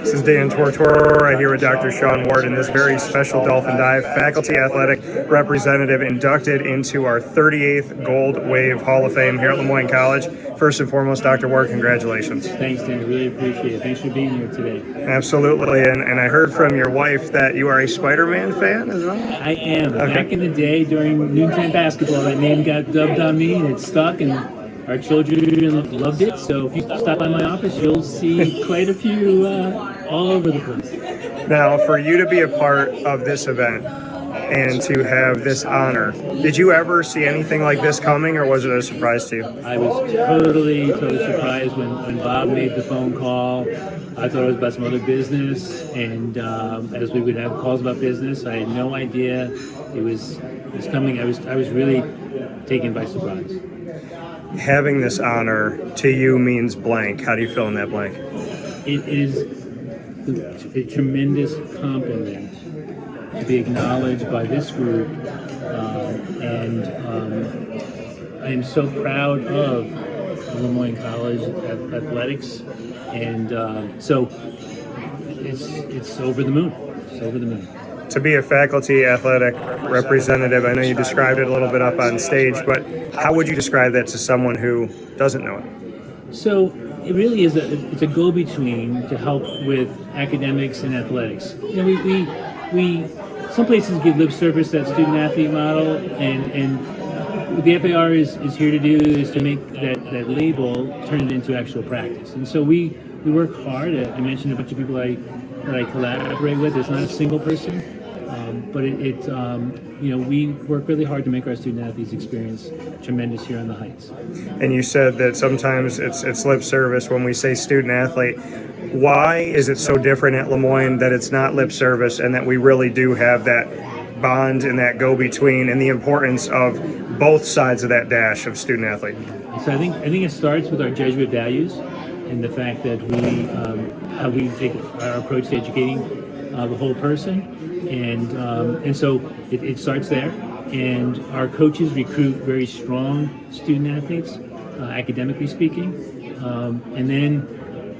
This is Dan Tortora here with Dr. Shawn Ward in this very special Dolphin Dive faculty athletic representative inducted into our 38th Gold Wave Hall of Fame here at LeMoyne College. First and foremost, Dr. Ward, congratulations. Thanks, Dan. I really appreciate it. Thanks for being here today. Absolutely. And I heard from your wife that you are a Spider-Man fan as well? I am. Okay. Back in the day during noontime basketball, that name got dubbed on me and it stuck, and our children loved it. So if you stop by my office, you'll see quite a few all over the place. Now, for you to be a part of this event and to have this honor, did you ever see anything like this coming, or was it a surprise to you? I was totally surprised when Bob made the phone call. I thought it was about some other business, and as we would have calls about business, I had no idea it was coming. I was really taken by surprise. Having this honor to you means blank. How do you fill in that blank? It is a tremendous compliment to be acknowledged by this group, and I am so proud of LeMoyne College athletics, and so it's over the moon. It's over the moon. To be a faculty athletic representative, I know you described it a little bit up on stage, but how would you describe that to someone who doesn't know it? So it really is it's a go-between to help with academics and athletics. You know, we some places give lip service to that student-athlete model, and what the FAR is here to do is to make that label turn it into actual practice. And so we work hard. I mentioned a bunch of people that I collaborate with. It's not a single person, but we work really hard to make our student-athletes experience tremendous here on the Heights. And you said that sometimes it's lip service when we say student-athlete. Why is it so different at LeMoyne that it's not lip service and that we really do have that bond and that go-between and the importance of both sides of that dash of student-athlete? So I think it starts with our Jesuit values and the fact that how we take our approach to educating the whole person, and so it starts there. And our coaches recruit very strong student-athletes, academically speaking, and then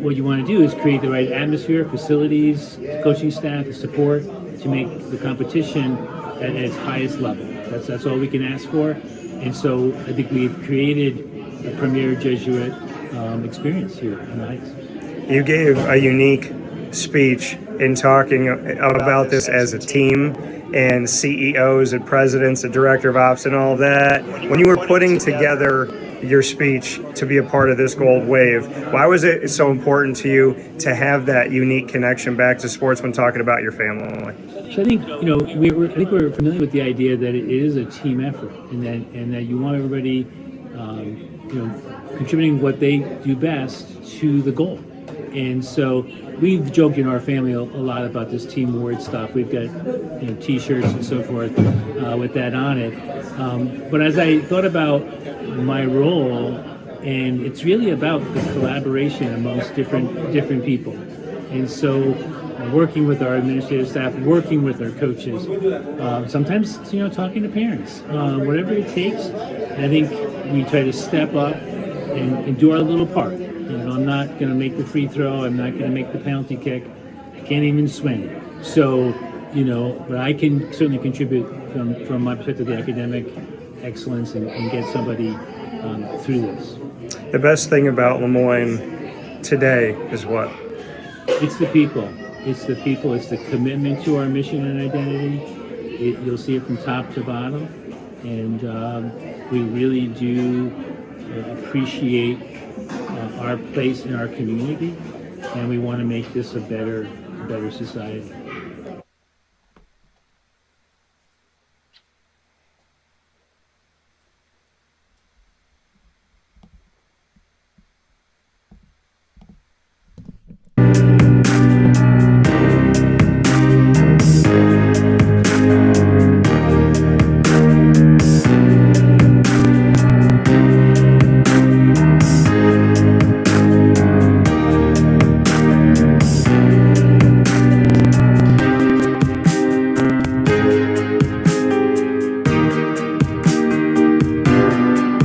what you want to do is create the right atmosphere, facilities, coaching staff, support to make the competition at its highest level. That's all we can ask for. And so I think we've created a premier Jesuit experience here in the Heights. You gave a unique speech in talking about this as a team and CEOs and presidents and director of ops and all of that. When you were putting together your speech to be a part of this gold wave, why was it so important to you to have that unique connection back to sports when talking about your family? So I think we're familiar with the idea that it is a team effort, and that you want everybody contributing what they do best to the goal. And so we've joked in our family a lot about this Team Ward stuff. We've got T-shirts and so forth with that on it. But as I thought about my role, and it's really about the collaboration amongst different people. And so working with our administrative staff, working with our coaches, sometimes talking to parents, whatever it takes. And I think we try to step up and do our little part. I'm not going to make the free throw. I'm not going to make the penalty kick. I can't even swing. So, but I can certainly contribute from my perspective, the academic excellence, and get somebody through this. The best thing about LeMoyne today is what? It's the people. It's the people. It's the commitment to our mission and identity. You'll see it from top to bottom. And we really do appreciate our place in our community, and we want to make this a better society.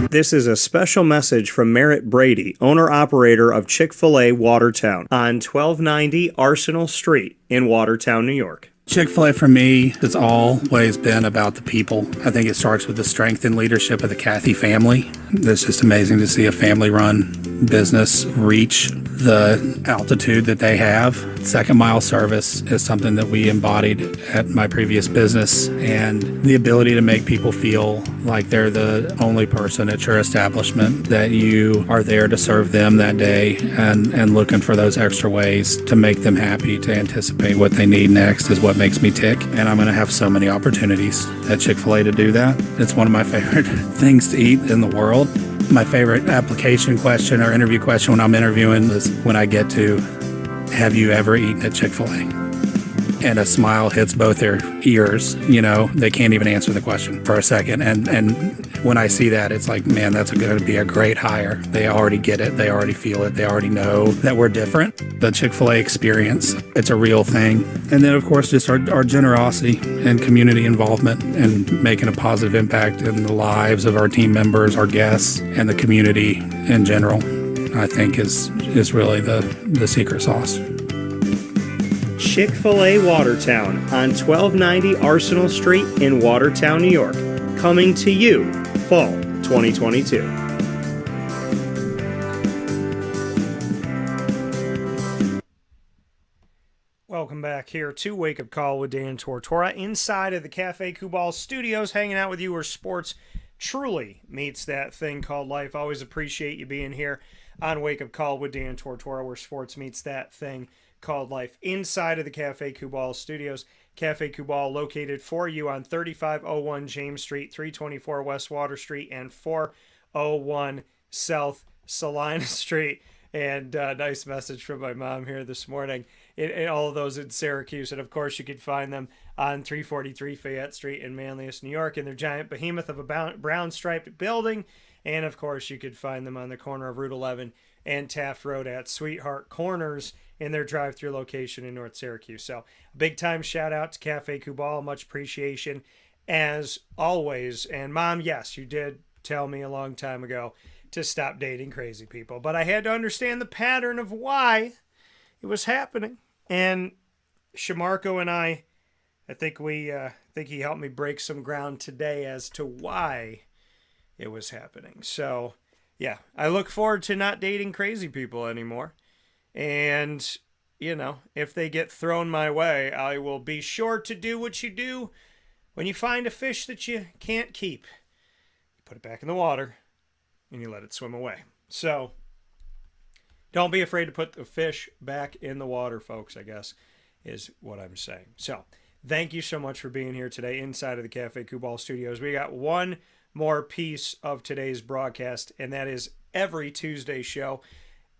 This is a special message from Merritt Brady, owner-operator of Chick-fil-A Watertown on 1290 Arsenal Street in Watertown, New York. Chick-fil-A for me has always been about the people. I think it starts with the strength and leadership of the Cathy family. It's just amazing to see a family-run business reach the altitude that they have. Second mile service is something that we embodied at my previous business, and the ability to make people feel like they're the only person at your establishment, that you are there to serve them that day, and looking for those extra ways to make them happy, to anticipate what they need next is what makes me tick. And I'm going to have so many opportunities at Chick-fil-A to do that. It's one of my favorite things to eat in the world. My favorite application question or interview question when I'm interviewing is when I get to, have you ever eaten at Chick-fil-A? And a smile hits both their ears. They can't even answer the question for a second. And when I see that, it's like, man, that's going to be a great hire. They already get it. They already feel it. They already know that we're different. The Chick-fil-A experience, it's a real thing. And then, of course, just our generosity and community involvement and making a positive impact in the lives of our team members, our guests, and the community in general, I think is really the secret sauce. Chick-fil-A Watertown on 1290 Arsenal Street in Watertown, New York. Coming to you, fall 2022. Welcome back here to Wake Up Call with Dan Tortora inside of the Cafe Kubal studios, hanging out with you where sports truly meets that thing called life. Always appreciate you being here on Wake Up Call with Dan Tortora, where sports meets that thing called life, inside of the Cafe Kubal studios. Cafe Kubal located for you on 3501 James Street, 324 West Water Street, and 401 South Salina Street. And nice message from my mom here this morning. In all of those in Syracuse. And of course, you could find them on 343 Fayette Street in Manlius, New York, in their giant behemoth of a brown striped building. And of course, you could find them on the corner of Route 11 and Taft Road at Sweetheart Corners in their drive-through location in North Syracuse. So a big time shout out to Cafe Kubal. Much appreciation as always. And Mom, yes, you did tell me a long time ago to stop dating crazy people, but I had to understand the pattern of why it was happening. And Shamarko and I think he helped me break some ground today as to why it was happening. So yeah, I look forward to not dating crazy people anymore. And, if they get thrown my way, I will be sure to do what you do when you find a fish that you can't keep, you put it back in the water and you let it swim away. So don't be afraid to put the fish back in the water, folks, I guess, is what I'm saying. So thank you so much for being here today inside of the Cafe Kubal Studios. We got one more piece of today's broadcast, and that is every Tuesday show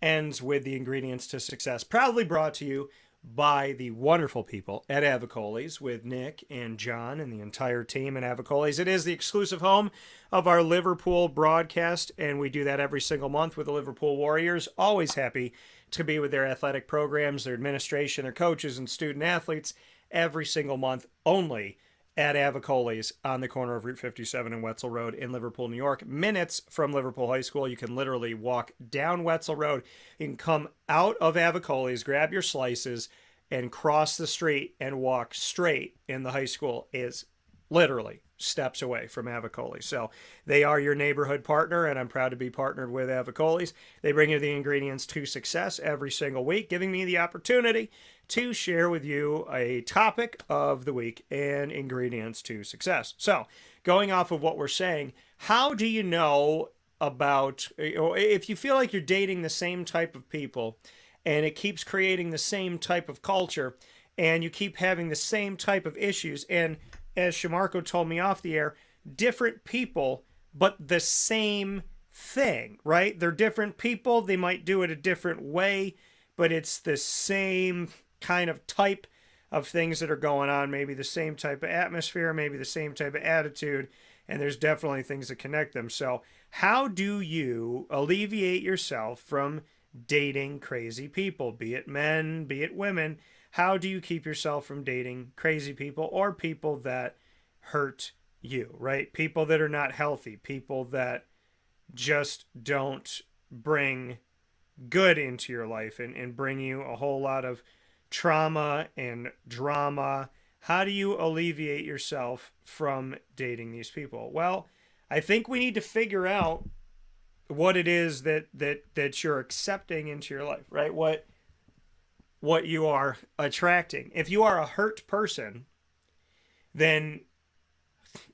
ends with the ingredients to success, proudly brought to you by the wonderful people at Avicolli's with Nick and John and the entire team at Avicolli's. It is the exclusive home of our Liverpool broadcast, and we do that every single month with the Liverpool Warriors. Always happy to be with their athletic programs, their administration, their coaches, and student athletes every single month, only at Avicolli's on the corner of Route 57 and Wetzel Road in Liverpool, New York. Minutes from Liverpool High School. You can literally walk down Wetzel Road. You can come out of Avicolli's, grab your slices, and cross the street and walk straight. And the high school is literally steps away from Avicolli. So they are your neighborhood partner, and I'm proud to be partnered with Avicolli's. They bring you the ingredients to success every single week, giving me the opportunity to share with you a topic of the week and ingredients to success. So going off of what we're saying, how do you know about, if you feel like you're dating the same type of people and it keeps creating the same type of culture and you keep having the same type of issues, and as Shamarko told me off the air, different people, but the same thing, right? They're different people. They might do it a different way, but it's the same kind of type of things that are going on, maybe the same type of atmosphere, maybe the same type of attitude, and there's definitely things that connect them. So how do you alleviate yourself from dating crazy people, be it men, be it women? How do you keep yourself from dating crazy people or people that hurt you, right? People that are not healthy, people that just don't bring good into your life and bring you a whole lot of trauma and drama. How do you alleviate yourself from dating these people? Well, I think we need to figure out what it is that you're accepting into your life, right? What you are attracting. If you are a hurt person, then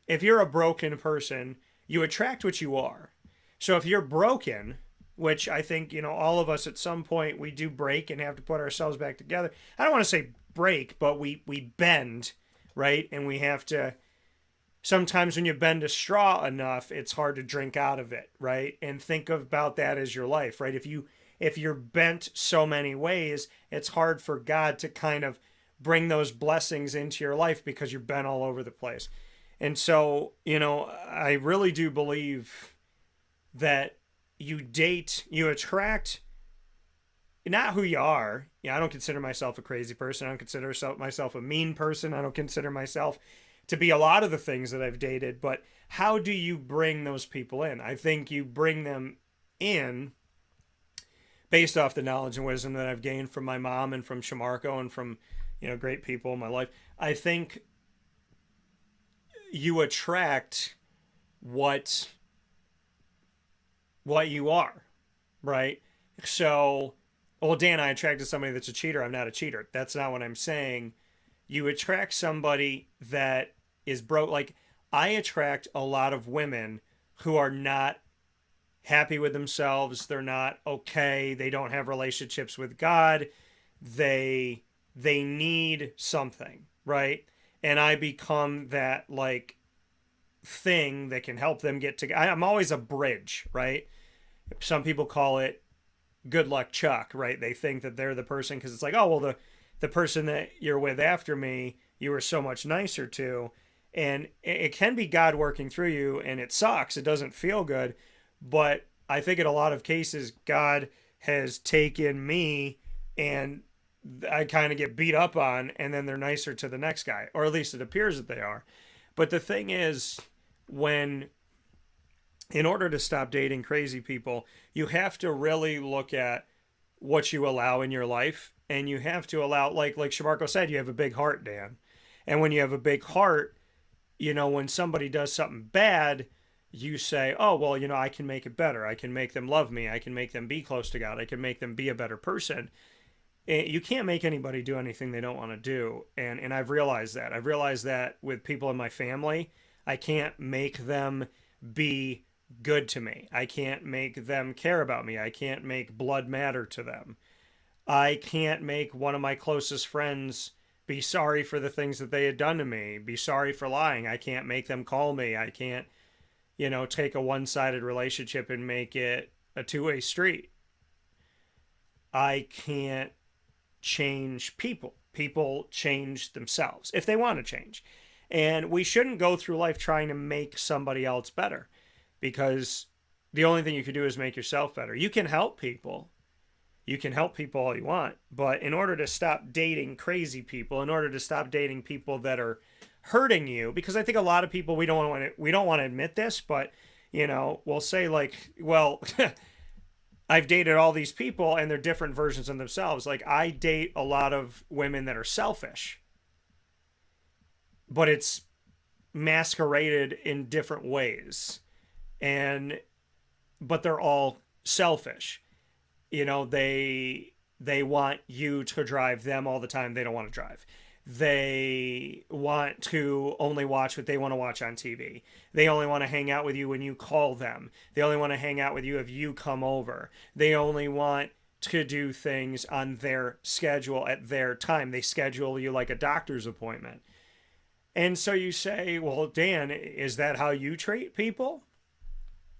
if you're a broken person, you attract what you are. So if you're broken, which I think, all of us at some point, we do break and have to put ourselves back together. I don't want to say break, but we bend, right? And we have to, sometimes when you bend a straw enough, it's hard to drink out of it, right? And think about that as your life, right? If you're bent so many ways, it's hard for God to kind of bring those blessings into your life because you're bent all over the place. And so, I really do believe that you attract not who you are. I don't consider myself a crazy person. I don't consider myself a mean person. I don't consider myself to be a lot of the things that I've dated. But how do you bring those people in? I think you bring them in based off the knowledge and wisdom that I've gained from my mom and from Shamarko and from, great people in my life. I think you attract what you are, right? So, well, Dan, I attracted somebody that's a cheater. I'm not a cheater. That's not what I'm saying. You attract somebody that is broke. Like, I attract a lot of women who are not happy with themselves. They're not okay. They don't have relationships with God. They need something, right? And I become that, like, thing that can help them get to. I'm always a bridge, right? Some people call it good luck Chuck, right? They think that they're the person because it's like, oh, well, the person that you're with after me, you were so much nicer to. And it can be God working through you, and it sucks. It doesn't feel good. But I think in a lot of cases, God has taken me and I kind of get beat up on, and then they're nicer to the next guy, or at least it appears that they are. But the thing is, in order to stop dating crazy people, you have to really look at what you allow in your life, and you have to allow, like Shamarko said, you have a big heart, Dan. And when you have a big heart, when somebody does something bad, you say, oh, well, I can make it better. I can make them love me. I can make them be close to God. I can make them be a better person. you can't make anybody do anything they don't want to do. And I've realized that. I've realized that with people in my family. I can't make them be good to me. I can't make them care about me. I can't make blood matter to them. I can't make one of my closest friends be sorry for the things that they had done to me, be sorry for lying. I can't make them call me. I can't, take a one-sided relationship and make it a two-way street. I can't change people. People change themselves if they want to change. And we shouldn't go through life trying to make somebody else better, because the only thing you can do is make yourself better. You can help people. You can help people all you want, but in order to stop dating crazy people, in order to stop dating people that are hurting you, because I think a lot of people, we don't want to admit this, but we'll say like, well, I've dated all these people and they're different versions of themselves. Like, I date a lot of women that are selfish, but it's masqueraded in different ways. But they're all selfish. They want you to drive them all the time. They don't want to drive. They want to only watch what they want to watch on TV. They only want to hang out with you when you call them. They only want to hang out with you if you come over. They only want to do things on their schedule at their time. They schedule you like a doctor's appointment. And so you say, well, Dan, is that how you treat people?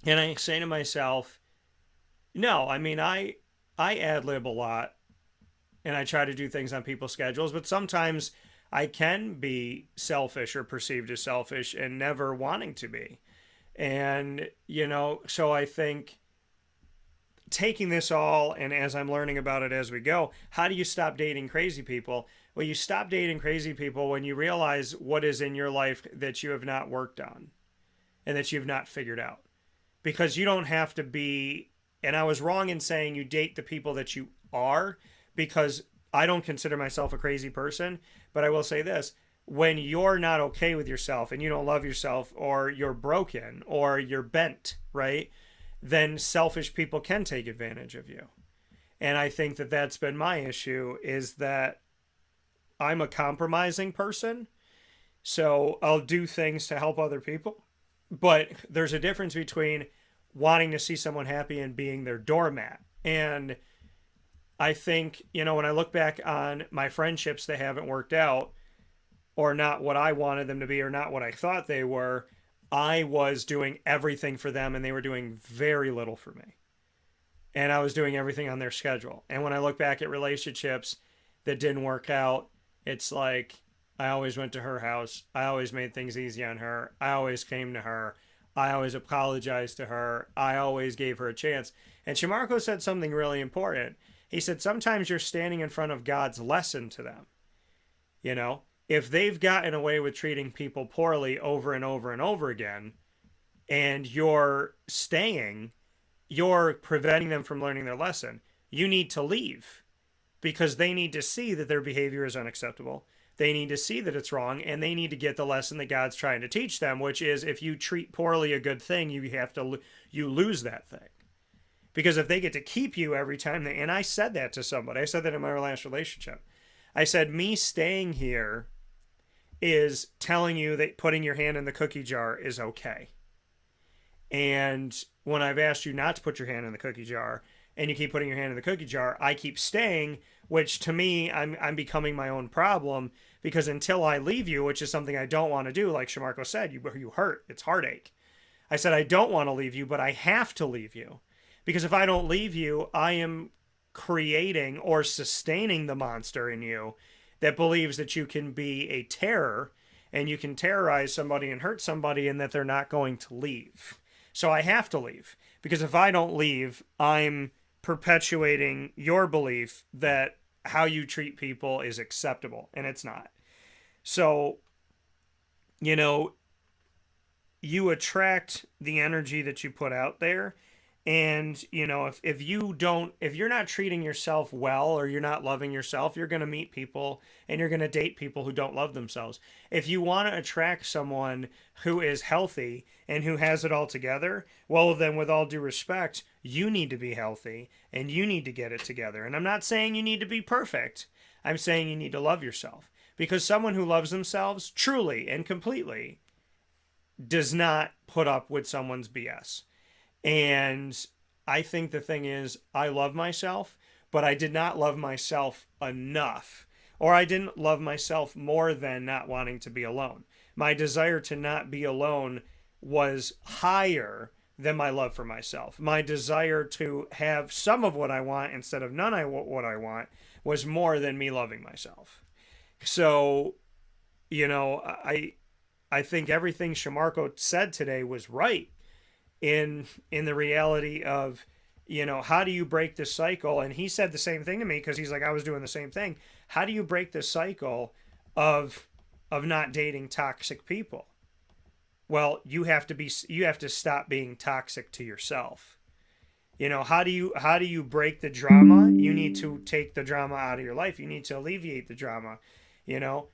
And I say to myself, no, I mean, I ad-lib a lot and I try to do things on people's schedules, but sometimes I can be selfish or perceived as selfish and never wanting to be. And, so I think taking this all, and as I'm learning about it as we go, how do you stop dating crazy people? Well, you stop dating crazy people when you realize what is in your life that you have not worked on and that you've not figured out. Because you don't have to be, and I was wrong in saying you date the people that you are, because I don't consider myself a crazy person, but I will say this: when you're not okay with yourself and you don't love yourself, or you're broken or you're bent, right, then selfish people can take advantage of you. And I think that that's been my issue, is that I'm a compromising person. So I'll do things to help other people, but there's a difference between wanting to see someone happy and being their doormat. And I think, when I look back on my friendships that haven't worked out, or not what I wanted them to be, or not what I thought they were, I was doing everything for them and they were doing very little for me. And I was doing everything on their schedule. And when I look back at relationships that didn't work out, it's like, I always went to her house. I always made things easy on her. I always came to her. I always apologized to her. I always gave her a chance. And Shamarko said something really important. He said, sometimes you're standing in front of God's lesson to them. If they've gotten away with treating people poorly over and over and over again, and you're staying, you're preventing them from learning their lesson. You need to leave, because they need to see that their behavior is unacceptable. They need to see that it's wrong, and they need to get the lesson that God's trying to teach them, which is, if you treat poorly a good thing, you lose that thing. Because if they get to keep you every time and I said that to somebody, I said that in my last relationship. I said, me staying here is telling you that putting your hand in the cookie jar is okay. And when I've asked you not to put your hand in the cookie jar, and you keep putting your hand in the cookie jar, I keep staying, which to me, I'm becoming my own problem, because until I leave you, which is something I don't want to do, like Shamarko said, you hurt, it's heartache. I said, I don't want to leave you, but I have to leave you. Because if I don't leave you, I am creating or sustaining the monster in you that believes that you can be a terror and you can terrorize somebody and hurt somebody, and that they're not going to leave. So I have to leave, because if I don't leave, I'm perpetuating your belief that how you treat people is acceptable, and it's not. So, you attract the energy that you put out there. And, you know, if you're not treating yourself well, or you're not loving yourself, you're going to meet people and you're going to date people who don't love themselves. If you want to attract someone who is healthy and who has it all together, well, then with all due respect, you need to be healthy and you need to get it together. And I'm not saying you need to be perfect. I'm saying you need to love yourself, because someone who loves themselves truly and completely does not put up with someone's BS. And I think the thing is, I love myself, but I did not love myself enough, or I didn't love myself more than not wanting to be alone. My desire to not be alone was higher than my love for myself. My desire to have some of what I want instead of none of what I want was more than me loving myself. So, you know, I think everything Shamarko said today was right. In the reality of, you know, how do you break this cycle? And he said the same thing to me, because he's like, I was doing the same thing. How do you break this cycle of not dating toxic people? Well, you have to stop being toxic to yourself. You know, how do you break the drama? You need to take the drama out of your life. You need to alleviate the drama. You know,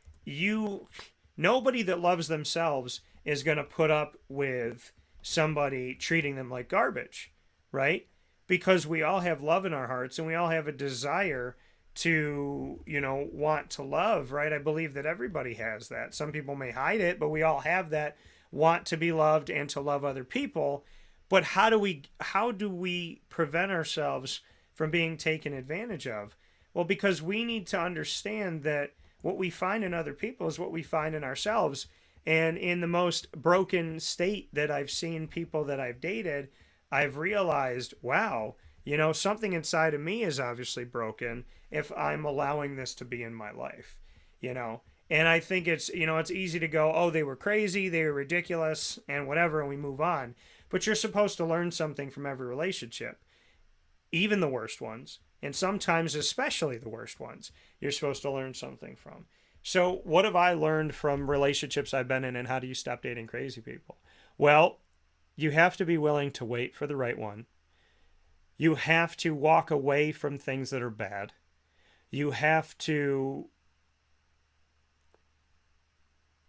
nobody that loves themselves is going to put up with somebody treating them like garbage, right? Because we all have love in our hearts and we all have a desire to, you know, want to love, right? I believe that everybody has that. Some people may hide it, but we all have that want to be loved and to love other people. But how do we prevent ourselves from being taken advantage of? Well, because we need to understand that what we find in other people is what we find in ourselves. And in the most broken state that I've seen people that I've dated, I've realized, wow, you know, something inside of me is obviously broken if I'm allowing this to be in my life, you know. And I think it's, you know, it's easy to go, oh, they were crazy, they were ridiculous, and whatever, and we move on. But you're supposed to learn something from every relationship, even the worst ones, and sometimes especially the worst ones, you're supposed to learn something from. So what have I learned from relationships I've been in, and how do you stop dating crazy people? Well, you have to be willing to wait for the right one. You have to walk away from things that are bad. You have to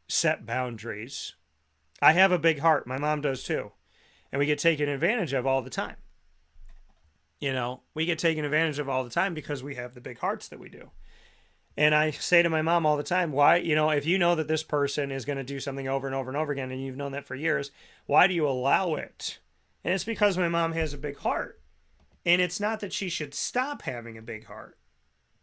set boundaries. I have a big heart. My mom does too. And we get taken advantage of all the time. You know, we get taken advantage of all the time because we have the big hearts that we do. And I say to my mom all the time, why, you know, if you know that this person is going to do something over and over and over again, and you've known that for years, why do you allow it? And it's because my mom has a big heart. And it's not that she should stop having a big heart.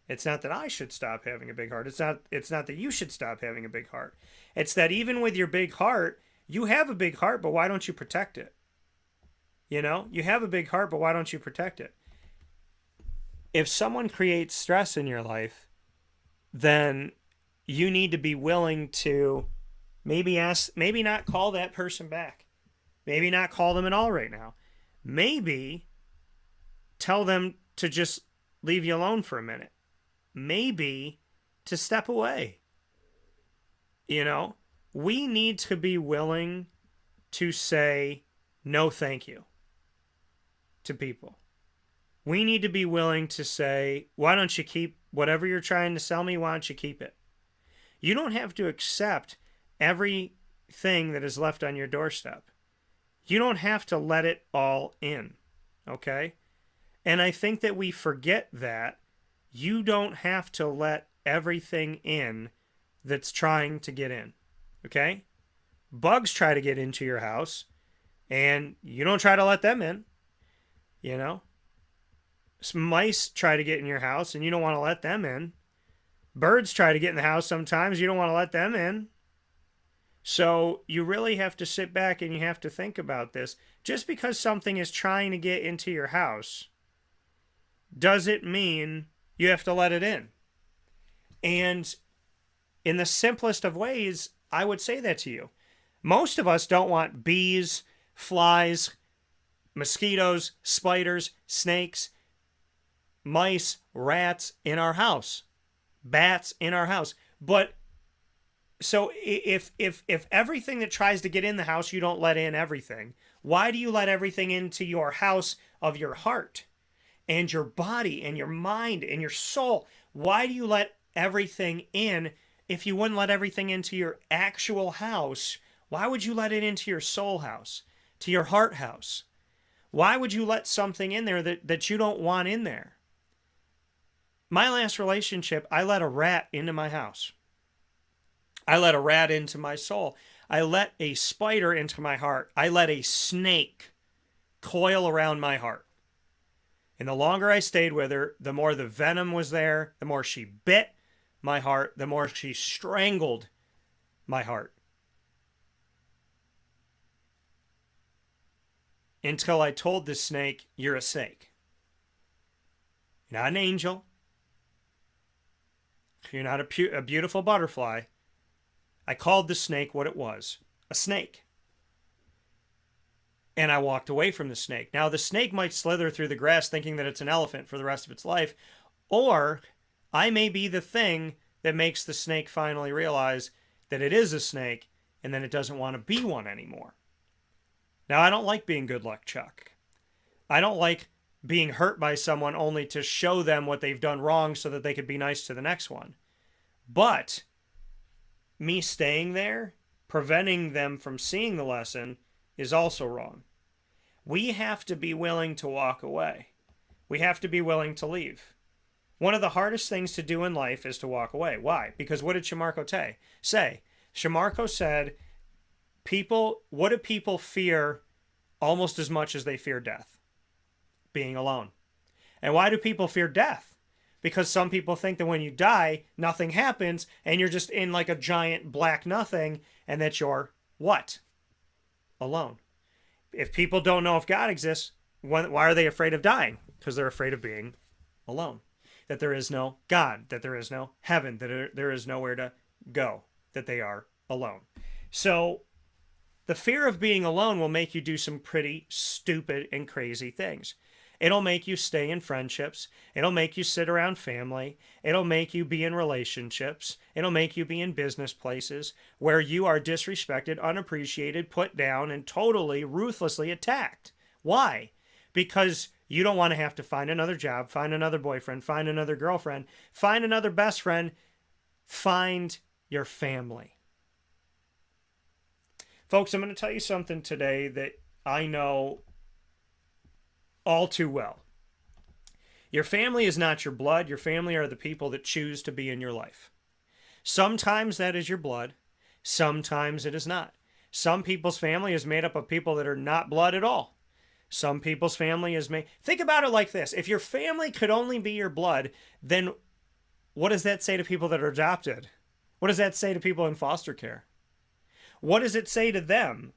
It's not that I should stop having a big heart. It's not that you should stop having a big heart. It's that even with your big heart, you have a big heart, but why don't you protect it? You know, you have a big heart, but why don't you protect it? If someone creates stress in your life, then you need to be willing to maybe not call that person back. Maybe not call them at all right now. Maybe tell them to just leave you alone for a minute. Maybe to step away. You know, we need to be willing to say no thank you to people. We need to be willing to say, why don't you keep whatever you're trying to sell me, why don't you keep it? You don't have to accept everything that is left on your doorstep. You don't have to let it all in, okay? And I think that we forget that you don't have to let everything in that's trying to get in, okay? Bugs try to get into your house, and you don't try to let them in, you know? Some mice try to get in your house, and you don't want to let them in. Birds try to get in the house sometimes. You don't want to let them in. So you really have to sit back and you have to think about this. Just because something is trying to get into your house doesn't mean you have to let it in. And in the simplest of ways, I would say that to you. Most of us don't want bees, flies, mosquitoes, spiders, snakes, mice, rats in our house, bats in our house. But so if everything that tries to get in the house, you don't let in everything, why do you let everything into your house of your heart and your body and your mind and your soul. Why do you let everything in? If you wouldn't let everything into your actual house, why would you let it into your soul house, to your heart house? Why would you let something in there that you don't want in there? My last relationship, I let a rat into my house. I let a rat into my soul. I let a spider into my heart. I let a snake coil around my heart. And the longer I stayed with her, the more the venom was there, the more she bit my heart, the more she strangled my heart. Until I told the snake, you're a snake. You're not an angel. You're not a beautiful butterfly. I called the snake what it was, a snake. And I walked away from the snake. Now, the snake might slither through the grass thinking that it's an elephant for the rest of its life, or I may be the thing that makes the snake finally realize that it is a snake and then it doesn't want to be one anymore. Now, I don't like being good luck Chuck. I don't like being hurt by someone only to show them what they've done wrong so that they could be nice to the next one. But me staying there, preventing them from seeing the lesson, is also wrong. We have to be willing to walk away. We have to be willing to leave. One of the hardest things to do in life is to walk away. Why? Because what did Shamarko say? Shamarko said, what do people fear almost as much as they fear death? Being alone. And why do people fear death? Because some people think that when you die, nothing happens, and you're just in like a giant black nothing, and that you're what? Alone. If people don't know if God exists, why are they afraid of dying? Because they're afraid of being alone. That there is no God, that there is no heaven, that there is nowhere to go, that they are alone. So the fear of being alone will make you do some pretty stupid and crazy things. It'll make you stay in friendships. It'll make you sit around family. It'll make you be in relationships. It'll make you be in business places where you are disrespected, unappreciated, put down, and totally ruthlessly attacked. Why? Because you don't want to have to find another job, find another boyfriend, find another girlfriend, find another best friend, find your family. Folks, I'm going to tell you something today that I know all too well. Your family is not your blood. Your family are the people that choose to be in your life. Sometimes that is your blood. Sometimes it is not. Some people's family is made up of people that are not blood at all. Some people's family is made... Think about it like this. If your family could only be your blood, then what does that say to people that are adopted? What does that say to people in foster care? What does it say to them?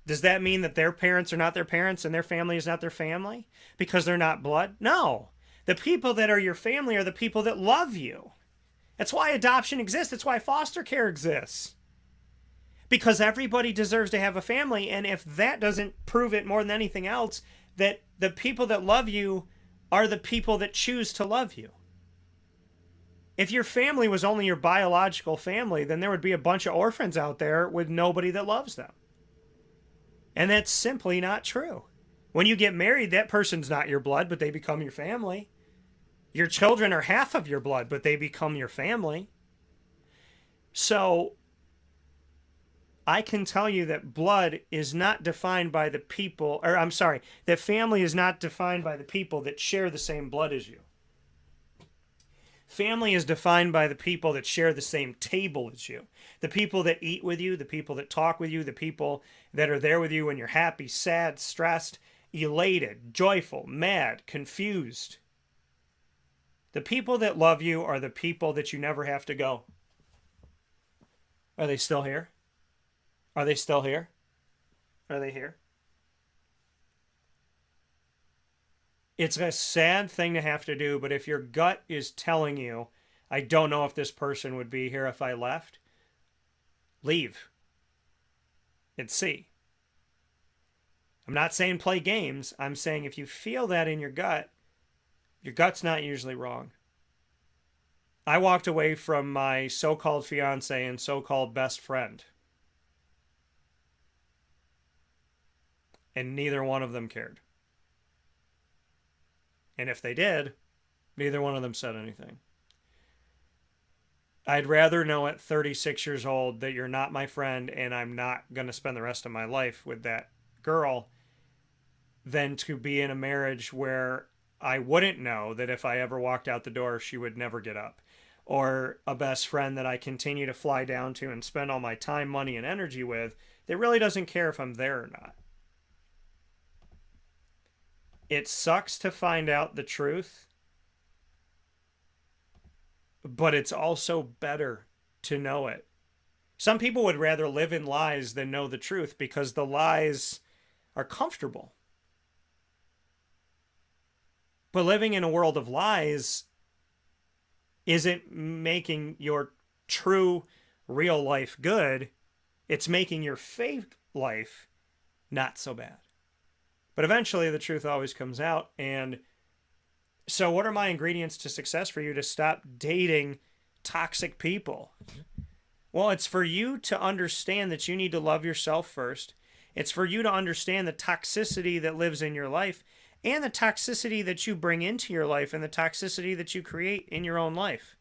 Does that mean that their parents are not their parents and their family is not their family because they're not blood? No. The people that are your family are the people that love you. That's why adoption exists. That's why foster care exists. Because everybody deserves to have a family, and if that doesn't prove it more than anything else, that the people that love you are the people that choose to love you. If your family was only your biological family, then there would be a bunch of orphans out there with nobody that loves them. And that's simply not true. When you get married, that person's not your blood, but they become your family. Your children are half of your blood, but they become your family. So I can tell you that blood is not defined by the people, that family is not defined by the people that share the same blood as you. Family is defined by the people that share the same table as you. The people that eat with you, the people that talk with you, the people that are there with you when you're happy, sad, stressed, elated, joyful, mad, confused. The people that love you are the people that you never have to go. Are they still here? Are they still here? Are they here? It's a sad thing to have to do, but if your gut is telling you, I don't know if this person would be here if I left, leave and see. I'm not saying play games. I'm saying if you feel that in your gut's not usually wrong. I walked away from my so-called fiance and so-called best friend. And neither one of them cared. And if they did, neither one of them said anything. I'd rather know at 36 years old that you're not my friend and I'm not going to spend the rest of my life with that girl than to be in a marriage where I wouldn't know that if I ever walked out the door, she would never get up. Or a best friend that I continue to fly down to and spend all my time, money, and energy with that really doesn't care if I'm there or not. It sucks to find out the truth, but it's also better to know it. Some people would rather live in lies than know the truth because the lies are comfortable. But living in a world of lies isn't making your true real life good. It's making your fake life not so bad. But eventually the truth always comes out. And so what are my ingredients to success for you to stop dating toxic people? Well, it's for you to understand that you need to love yourself first. It's for you to understand the toxicity that lives in your life and the toxicity that you bring into your life and the toxicity that you create in your own life.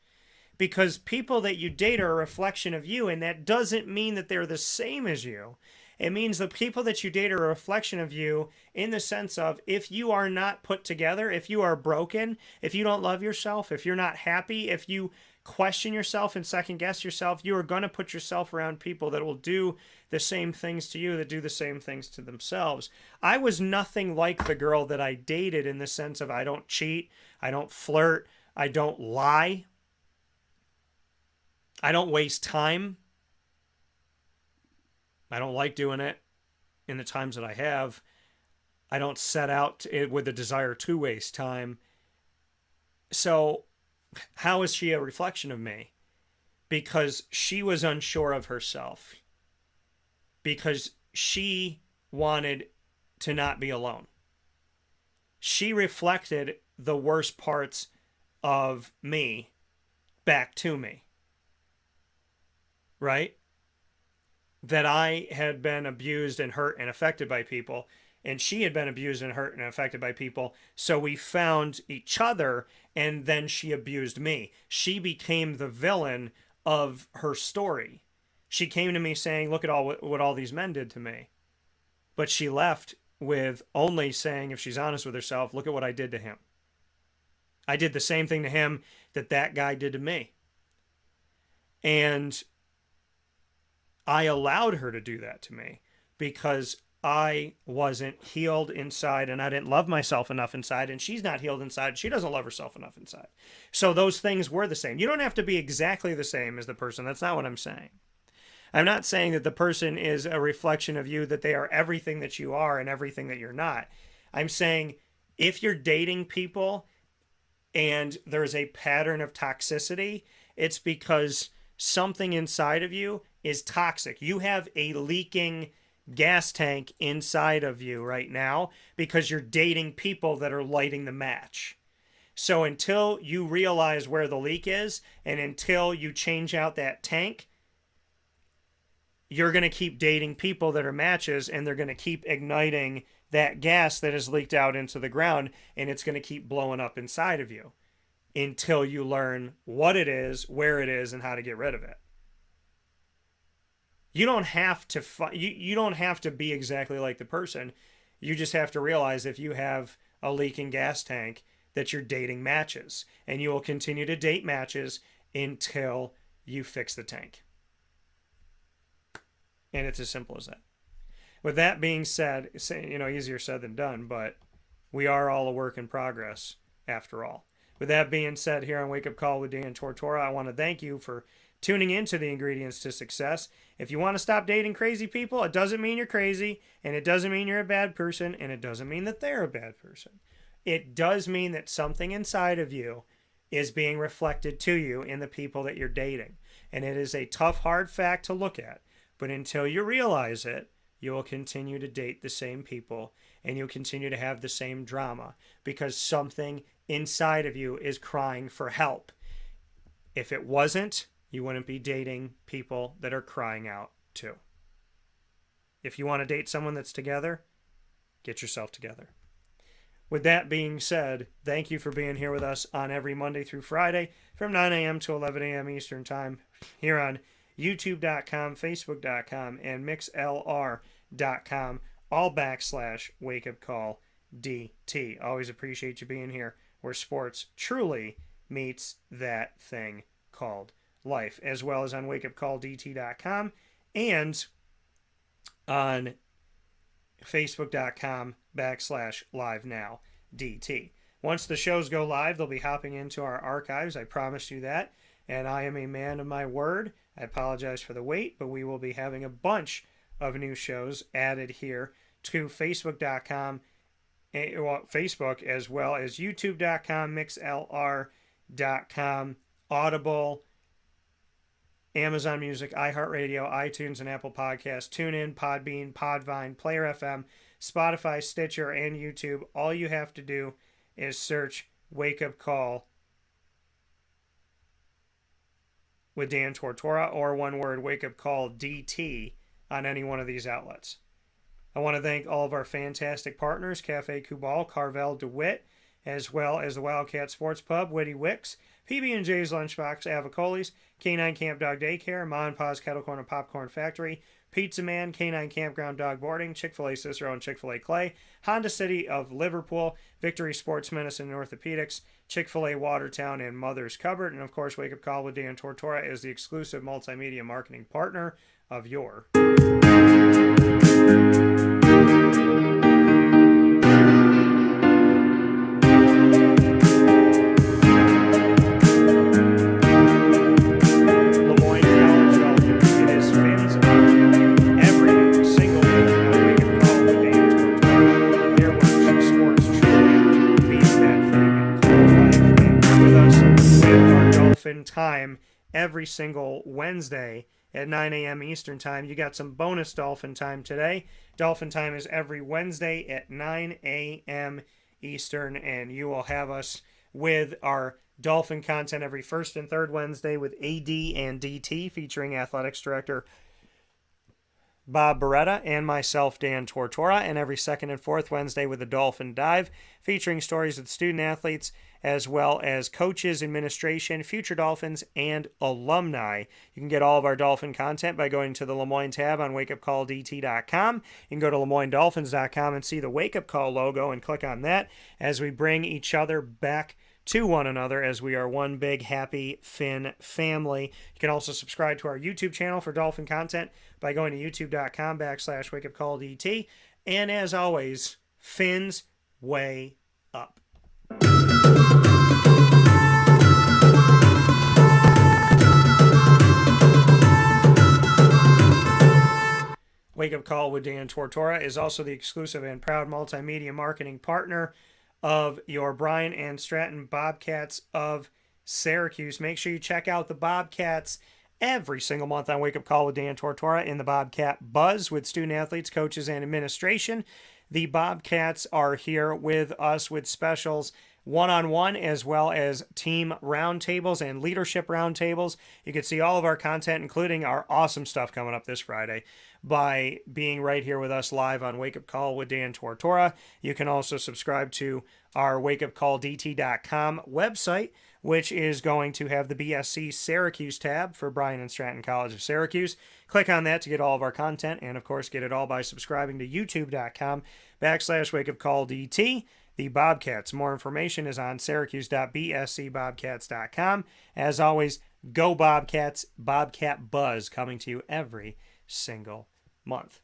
Because people that you date are a reflection of you, and that doesn't mean that they're the same as you. It means the people that you date are a reflection of you in the sense of if you are not put together, if you are broken, if you don't love yourself, if you're not happy, if you question yourself and second guess yourself, you are going to put yourself around people that will do the same things to you, that do the same things to themselves. I was nothing like the girl that I dated in the sense of I don't cheat, I don't flirt, I don't lie, I don't waste time. I don't like doing it in the times that I have. I don't set out with the desire to waste time. So how is she a reflection of me? Because she was unsure of herself. Because she wanted to not be alone. She reflected the worst parts of me back to me. Right? That I had been abused and hurt and affected by people, and she had been abused and hurt and affected by people. So we found each other, and then she abused me. She became the villain of her story. She came to me saying, look at what all these men did to me. But she left with only saying, if she's honest with herself, look at what I did to him. I did the same thing to him that guy did to me. And I allowed her to do that to me because I wasn't healed inside and I didn't love myself enough inside, and she's not healed inside. She doesn't love herself enough inside. So those things were the same. You don't have to be exactly the same as the person. That's not what I'm saying. I'm not saying that the person is a reflection of you, that they are everything that you are and everything that you're not. I'm saying if you're dating people and there's a pattern of toxicity, it's because something inside of you is toxic. You have a leaking gas tank inside of you right now because you're dating people that are lighting the match. So until you realize where the leak is and until you change out that tank, you're going to keep dating people that are matches, and they're going to keep igniting that gas that has leaked out into the ground, and it's going to keep blowing up inside of you until you learn what it is, where it is, and how to get rid of it. You don't have to you don't have to be exactly like the person. You just have to realize if you have a leaking gas tank that you're dating matches, and you will continue to date matches until you fix the tank. And it's as simple as that. With that being said, easier said than done, but we are all a work in progress after all. With that being said, here on Wake Up Call with Dan Tortora, I want to thank you for tuning into the ingredients to success. If you want to stop dating crazy people, it doesn't mean you're crazy, and it doesn't mean you're a bad person, and it doesn't mean that they're a bad person. It does mean that something inside of you is being reflected to you in the people that you're dating. And it is a tough, hard fact to look at. But until you realize it, you will continue to date the same people, and you'll continue to have the same drama because something inside of you is crying for help. If it wasn't, you wouldn't be dating people that are crying out too. If you want to date someone that's together, get yourself together. with that being said, thank you for being here with us on every Monday through Friday from 9 a.m. to 11 a.m. Eastern Time here on YouTube.com, Facebook.com, and MixLR.com, all /Wake Up Call DT. Always appreciate you being here where sports truly meets that thing called life, as well as on wakeupcalldt.com and on Facebook.com /live now DT. Once the shows go live, they'll be hopping into our archives. I promised you that, and I am a man of my word. I apologize for the wait, but we will be having a bunch of new shows added here to Facebook.com, Facebook, as well as YouTube.com, MixLR.com, Audible, Amazon Music, iHeartRadio, iTunes, and Apple Podcasts, TuneIn, Podbean, Podvine, Player FM, Spotify, Stitcher, and YouTube. All you have to do is search Wake Up Call with Dan Tortora, or one word, Wake Up Call DT, on any one of these outlets. I want to thank all of our fantastic partners, Cafe Kubal, Carvel DeWitt, as well as the Wildcat Sports Pub, Witty Wicks, PB&J's Lunchbox, Avicolli's, Canine Camp Dog Daycare, Ma and Pa's Kettle Corn and Popcorn Factory, Pizza Man, Canine Campground Dog Boarding, Chick-fil-A Cicero and Chick-fil-A Clay, Honda City of Liverpool, Victory Sports Medicine and Orthopedics, Chick-fil-A Watertown, and Mother's Cupboard. And of course, Wake Up Call with Dan Tortora is the exclusive multimedia marketing partner of your time every single Wednesday at 9 a.m. Eastern Time. You got some bonus Dolphin time today. Dolphin time is every Wednesday at 9 a.m. Eastern, and you will have us with our Dolphin content every first and third Wednesday with AD and DT, featuring Athletics Director Bob Beretta and myself, Dan Tortora, and every second and fourth Wednesday with the Dolphin Dive, featuring stories of student athletes as well as coaches, administration, future Dolphins, and alumni. You can get all of our Dolphin content by going to the LeMoyne tab on wakeupcalldt.com. You can go to LeMoyneDolphins.com and see the Wake Up Call logo and click on that as we bring each other back to one another as we are one big happy Fin family. You can also subscribe to our YouTube channel for Dolphin content by going to youtube.com /wakeupcalldt. And as always, Fins way up. Wake Up Call with Dan Tortora is also the exclusive and proud multimedia marketing partner of your Bryan and Stratton Bobcats of Syracuse. Make sure you check out the Bobcats every single month on Wake Up Call with Dan Tortora in the Bobcat Buzz with student athletes, coaches, and administration. The Bobcats are here with us with specials one-on-one as well as team roundtables and leadership roundtables. You can see all of our content, including our awesome stuff coming up this Friday, by being right here with us live on Wake Up Call with Dan Tortora. You can also subscribe to our wakeupcalldt.com website, which is going to have the BSC Syracuse tab for Bryan and Stratton College of Syracuse. Click on that to get all of our content, and of course get it all by subscribing to youtube.com /wakeupcalldt. The Bobcats. More information is on syracuse.bscbobcats.com. As always, go Bobcats. Bobcat Buzz coming to you every single month.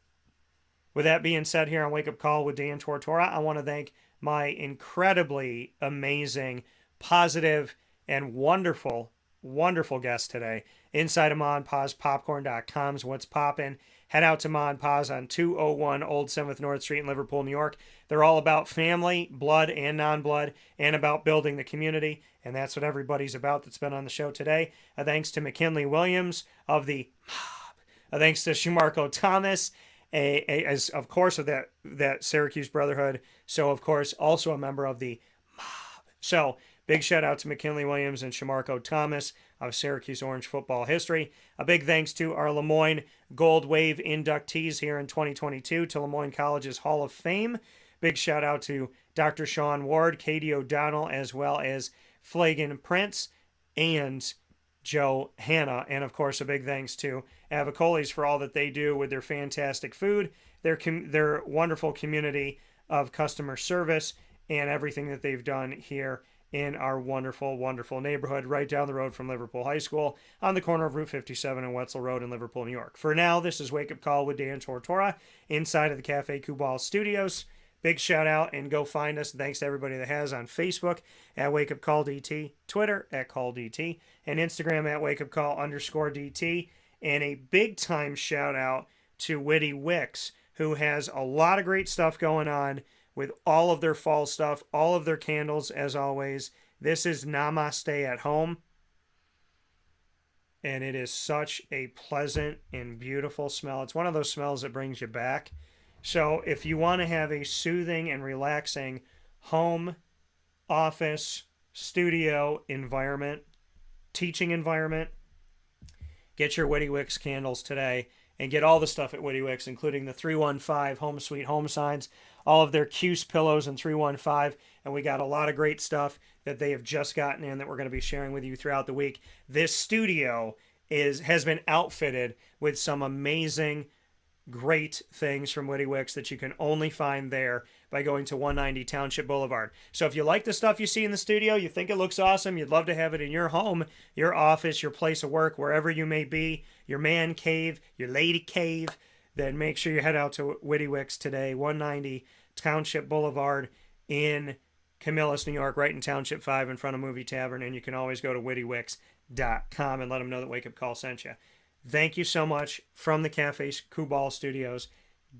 With that being said, here on Wake Up Call with Dan Tortora, I want to thank my incredibly amazing, positive, and wonderful guest today. Inside of Ma and Pa's Popcorn.com's What's Poppin'. Head out to Ma and Pa's on 201 Old 7th North Street in Liverpool, New York. They're all about family, blood and non-blood, and about building the community. And that's what everybody's about that's been on the show today. Thanks to McKinley Williams of the Mob. Thanks to Shamarko Thomas, as of course of that Syracuse Brotherhood. So of course also a member of the Mob. So big shout out to McKinley Williams and Shamarko Thomas of Syracuse Orange football history. A big thanks to our LeMoyne Gold Wave inductees here in 2022, to LeMoyne College's Hall of Fame Big shout out to Dr. Shawn Ward, Katie O'Donnell, as well as Flagan Prince and Joe Hanna. And of course, a big thanks to Avicolli's for all that they do with their fantastic food, their wonderful community of customer service, and everything that they've done here in our wonderful, wonderful neighborhood right down the road from Liverpool High School on the corner of Route 57 and Wetzel Road in Liverpool, New York. For now, this is Wake Up Call with Dan Tortora inside of the Cafe Kubal Studios. Big shout out and go find us. Thanks to everybody that has on Facebook at Wake Up Call DT, Twitter at Call DT, and Instagram at Wake Up Call _DT. And a big time shout out to Witty Wicks, who has a lot of great stuff going on with all of their fall stuff, all of their candles, as always. This is Namaste at Home. And it is such a pleasant and beautiful smell. It's one of those smells that brings you back. So if you want to have a soothing and relaxing home, office, studio environment, teaching environment, get your Witty Wicks candles today and get all the stuff at Witty Wicks, including the 315 Home Sweet Home signs, all of their Cuse pillows in 315, and we got a lot of great stuff that they have just gotten in that we're going to be sharing with you throughout the week. This studio has been outfitted with some amazing, great things from Witty Wicks that you can only find there by going to 190 Township Boulevard. So if you like the stuff you see in the studio, you think it looks awesome, you'd love to have it in your home, your office, your place of work, wherever you may be, your man cave, your lady cave, then make sure you head out to Witty Wicks today, 190 Township Boulevard in Camillus, New York, right in Township 5 in front of Movie Tavern, and you can always go to wittywicks.com and let them know that Wake Up Call sent you. Thank you so much from the Cafe Kubal Studios.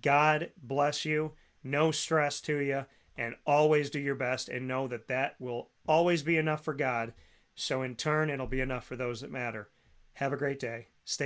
God bless you. No stress to you. And always do your best and know that that will always be enough for God. So in turn, it'll be enough for those that matter. Have a great day. Stay